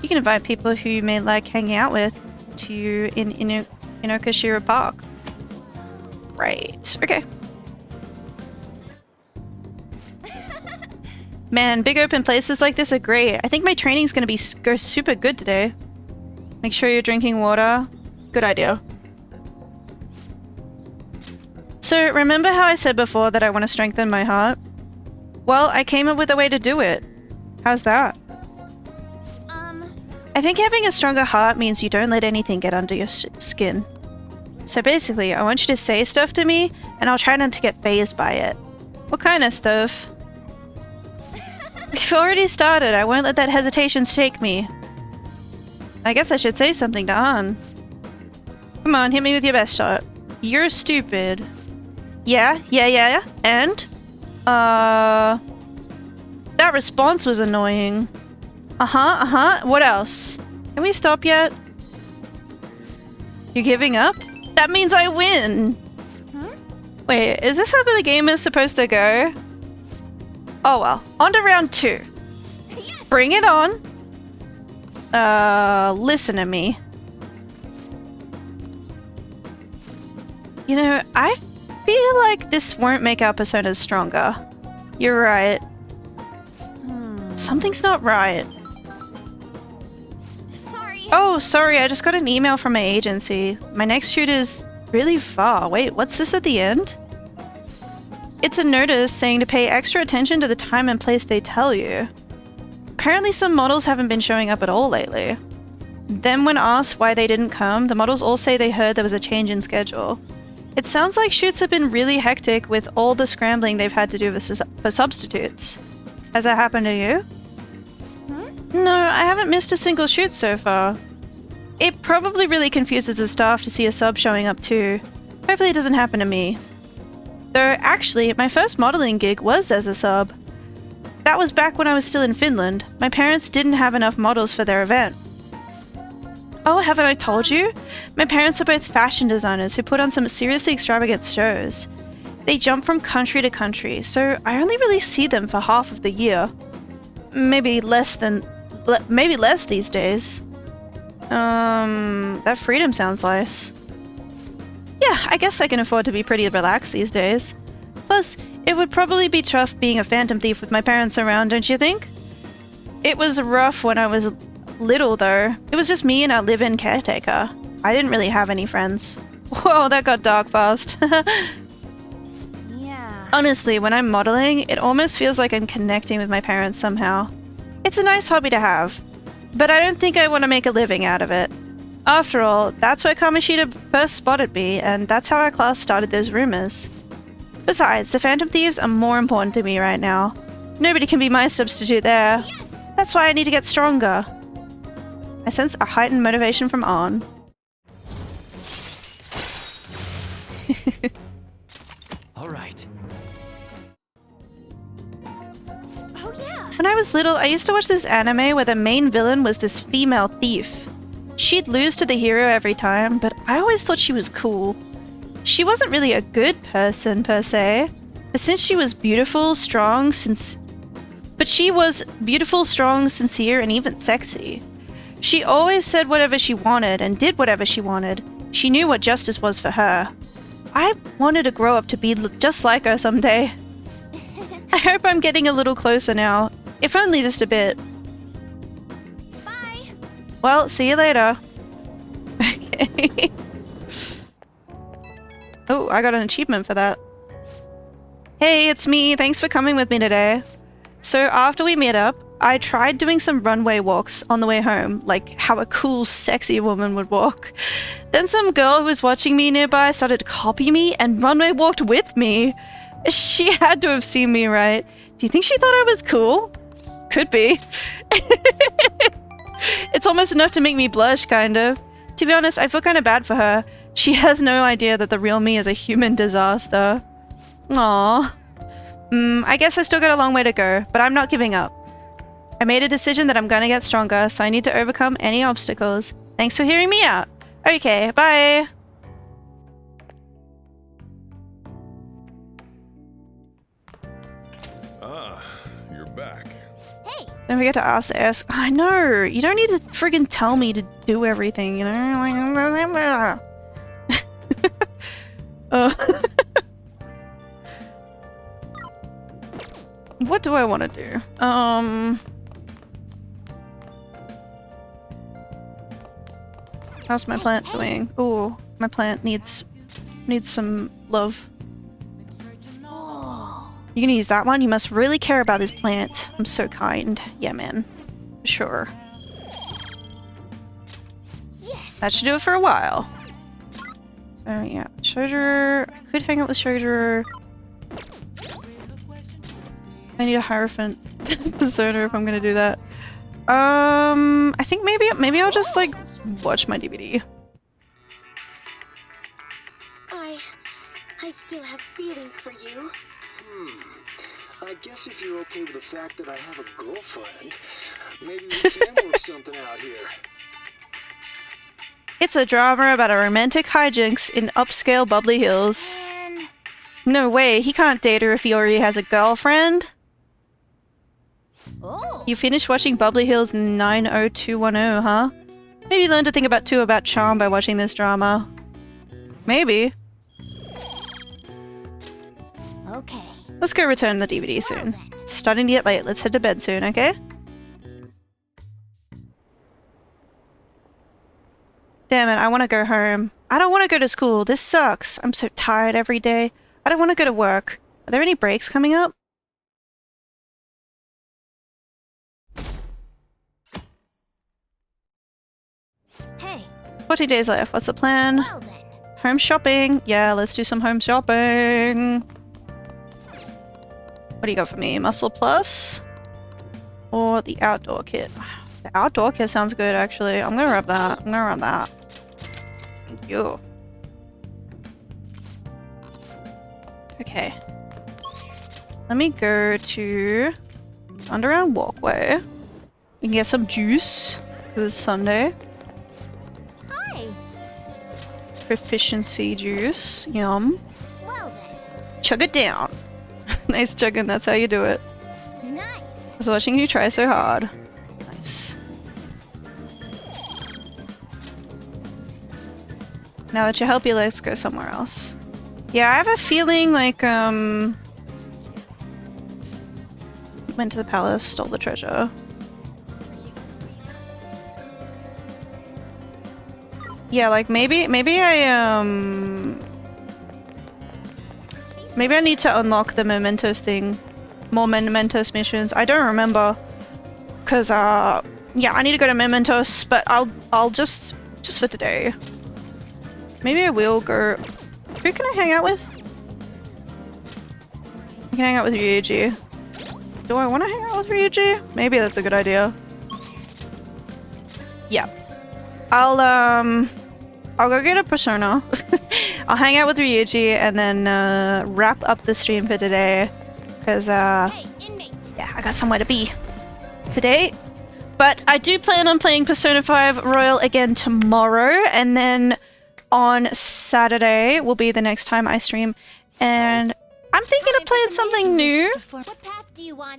You can invite people who you may like hanging out with to you in Inokashira Park. Right. Okay. Man, big open places like this are great. I think my training's gonna go super good today. Make sure you're drinking water. Good idea. So, remember how I said before that I want to strengthen my heart? Well, I came up with a way to do it. How's that? I think having a stronger heart means you don't let anything get under your skin. So basically, I want you to say stuff to me, and I'll try not to get fazed by it. What kind of stuff? We've already started. I won't let that hesitation shake me. I guess I should say something to An. Come on, hit me with your best shot. You're stupid. Yeah, and? That response was annoying. What else? Can we stop yet? You giving up? That means I win! Huh? Wait, is this how the game is supposed to go? Oh well, on to round 2. Yes. Bring it on! Listen to me. You know, I feel like this won't make our personas stronger. You're right. Something's not right. Sorry. Oh, sorry, I just got an email from my agency. My next shoot is really far. Wait, what's this at the end? It's a notice saying to pay extra attention to the time and place they tell you. Apparently some models haven't been showing up at all lately. Then when asked why they didn't come, the models all say they heard there was a change in schedule. It sounds like shoots have been really hectic with all the scrambling they've had to do for substitutes. Has that happened to you? No, I haven't missed a single shoot so far. It probably really confuses the staff to see a sub showing up too. Hopefully it doesn't happen to me. Though actually, my first modeling gig was as a sub. That was back when I was still in Finland. My parents didn't have enough models for their event. Oh, haven't I told you? My parents are both fashion designers who put on some seriously extravagant shows. They jump from country to country, so I only really see them for half of the year. Maybe less these days. That freedom sounds nice. Yeah, I guess I can afford to be pretty relaxed these days. Plus, it would probably be tough being a phantom thief with my parents around, don't you think? It was rough when I was little, though. It was just me and our live-in caretaker. I didn't really have any friends. Whoa, that got dark fast. Yeah. Honestly, when I'm modeling, it almost feels like I'm connecting with my parents somehow. It's a nice hobby to have, but I don't think I want to make a living out of it. After all, that's where Kamoshida first spotted me, and that's how our class started those rumors. Besides, the Phantom Thieves are more important to me right now. Nobody can be my substitute there. Yes! That's why I need to get stronger. I sense a heightened motivation from An. All right. Oh yeah. When I was little, I used to watch this anime where the main villain was this female thief. She'd lose to the hero every time, but I always thought she was cool. She wasn't really a good person per se, but since she was beautiful, strong, sincere, and even sexy. She always said whatever she wanted and did whatever she wanted. She knew what justice was for her. I wanted to grow up to be just like her someday. I hope I'm getting a little closer now, if only just a bit. Bye. Well, see you later. Okay. Oh, I got an achievement for that. Hey, it's me. Thanks for coming with me today. So after we met up, I tried doing some runway walks on the way home, like how a cool, sexy woman would walk. Then some girl who was watching me nearby started to copy me and runway walked with me. She had to have seen me, right? Do you think she thought I was cool? Could be. It's almost enough to make me blush, kind of. To be honest, I feel kind of bad for her. She has no idea that the real me is a human disaster. Aww. I guess I still got a long way to go, but I'm not giving up. I made a decision that I'm gonna get stronger, so I need to overcome any obstacles. Thanks for hearing me out. Okay, bye! Ah, you're back. Hey! Don't forget to ask. I know! You don't need to friggin' tell me to do everything, you know? What do I want to do? How's my plant doing? Ooh, my plant needs some love. You gonna use that one? You must really care about this plant. I'm so kind. Yeah, man. Sure. Yes. That should do it for a while. So yeah, Shoulder. I could hang out with Shoulder. I need a Hierophant persona if I'm gonna do that. I think maybe I'll just like watch my DVD. I still have feelings for you. I guess if you're okay with the fact that I have a girlfriend, maybe we can work something out here. It's a drama about a romantic hijinks in upscale Bubbly Hills. No way, he can't date her if he already has a girlfriend. Oh. You finished watching Bubbly Hills 90210, huh? Maybe learn to think about charm by watching this drama. Maybe. Okay. Let's go return the DVD soon. It's starting to get late. Let's head to bed soon, okay? Damn it, I want to go home. I don't want to go to school. This sucks. I'm so tired every day. I don't want to go to work. Are there any breaks coming up? Hey. 40 days left. What's the plan? Well then. Home shopping. Yeah, let's do some home shopping. What do you got for me? Muscle Plus? Or the outdoor kit? The outdoor kit sounds good, actually. I'm gonna rub that. Thank you. Okay. Let me go to Underground Walkway. We can get some juice for this Sunday. Hi. Proficiency juice. Yum. Well then. Chug it down. Nice chugging, that's how you do it. Nice. I was watching you try so hard. Nice. Now that you're healthy, let's go somewhere else. Yeah, I have a feeling like, went to the palace, stole the treasure. Yeah, like maybe I need to unlock the mementos thing. More mementos missions. I don't remember. Cause yeah, I need to go to mementos, but I'll just for today. Maybe I will go. Who can I hang out with? I can hang out with Ryuji. Do I want to hang out with Ryuji? Maybe that's a good idea. Yeah. I'll go get a persona. I'll hang out with Ryuji and then wrap up the stream for today. Cause yeah, I got somewhere to be today. But I do plan on playing Persona 5 Royal again tomorrow, and then on Saturday will be the next time I stream. And I'm thinking of playing something new.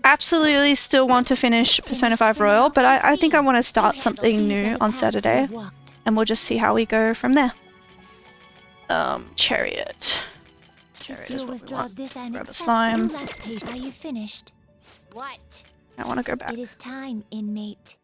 Absolutely still want to finish Persona 5 Royal, but I think I want to start something new on Saturday. And we'll just see how we go from there. Chariot. Chariot is what we want. Grab a slime. Are you finished? What? I want to go back. It is time, inmate.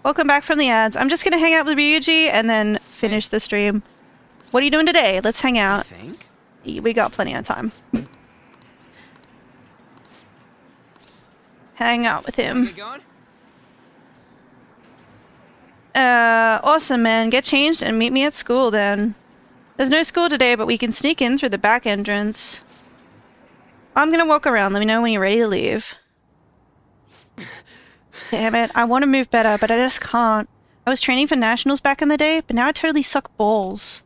Welcome back from the ads. I'm just gonna hang out with Ryuji and then finish the stream. What are you doing today? Let's hang out. We got plenty of time. Hang out with him. Awesome, man. Get changed and meet me at school then. There's no school today, but we can sneak in through the back entrance. I'm gonna walk around. Let me know when you're ready to leave. Damn it. I want to move better, but I just can't. I was training for nationals back in the day, but now I totally suck balls.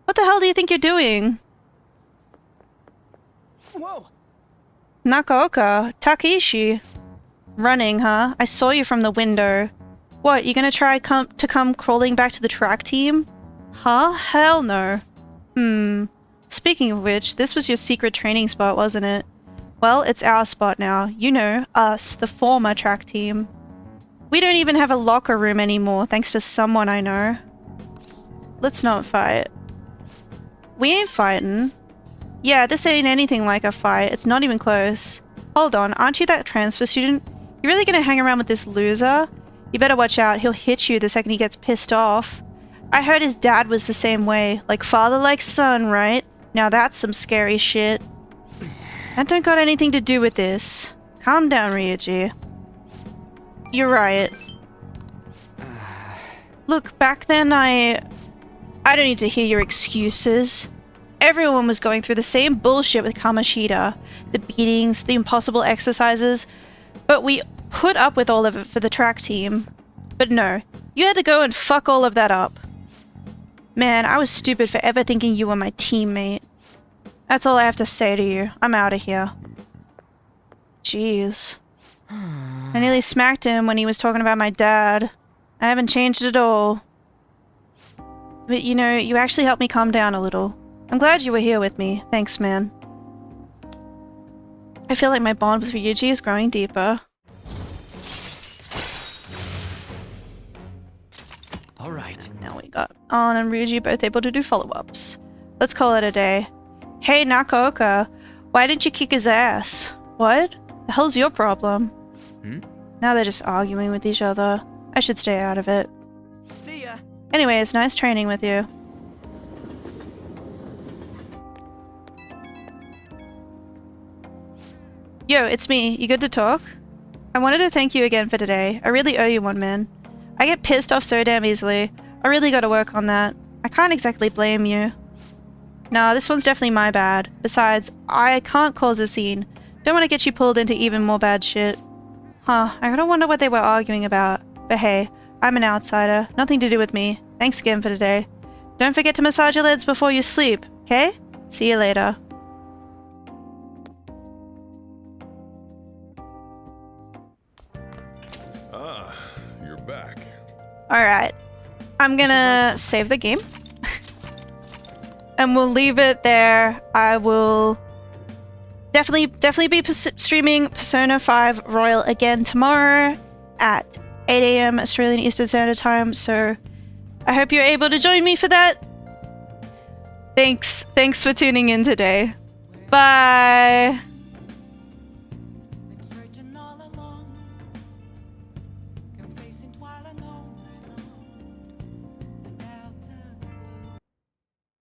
What the hell do you think you're doing? Whoa! Nakaoka, Takeshi. Running, huh? I saw you from the window. What, you gonna try to come crawling back to the track team? Huh? Hell no. Speaking of which, this was your secret training spot, wasn't it? Well, it's our spot now. You know, us, the former track team. We don't even have a locker room anymore, thanks to someone I know. Let's not fight. We ain't fighting. Yeah, this ain't anything like a fight. It's not even close. Hold on, aren't you that transfer student? You really gonna hang around with this loser? You better watch out, he'll hit you the second he gets pissed off. I heard his dad was the same way. Like father, like son, right? Now that's some scary shit. That don't got anything to do with this. Calm down, Ryuji. You're right. Look, back then I don't need to hear your excuses. Everyone was going through the same bullshit with Kamoshida. The beatings, the impossible exercises. But we put up with all of it for the track team. But no, you had to go and fuck all of that up. Man, I was stupid for ever thinking you were my teammate. That's all I have to say to you. I'm out of here. Jeez. I nearly smacked him when he was talking about my dad. I haven't changed at all. But you know, you actually helped me calm down a little. I'm glad you were here with me. Thanks, man. I feel like my bond with Ryuji is growing deeper. Alright. Now we got An and Ryuji both able to do follow-ups. Let's call it a day. Hey, Nakaoka. Why didn't you kick his ass? What? The hell's your problem? Now they're just arguing with each other. I should stay out of it. See ya. Anyway, it's nice training with you. Yo, it's me. You good to talk? I wanted to thank you again for today. I really owe you one, man. I get pissed off so damn easily. I really gotta work on that. I can't exactly blame you. Nah, this one's definitely my bad. Besides, I can't cause a scene. Don't want to get you pulled into even more bad shit. Huh, I gotta wonder what they were arguing about. But hey, I'm an outsider. Nothing to do with me. Thanks again for today. Don't forget to massage your legs before you sleep, okay? See you later. Ah, you're back. Alright. I'm gonna save the game. And we'll leave it there. I will definitely be streaming Persona 5 Royal again tomorrow at 8 AM Australian Eastern Standard Time, so I hope you're able to join me for that. Thanks for tuning in today. Bye!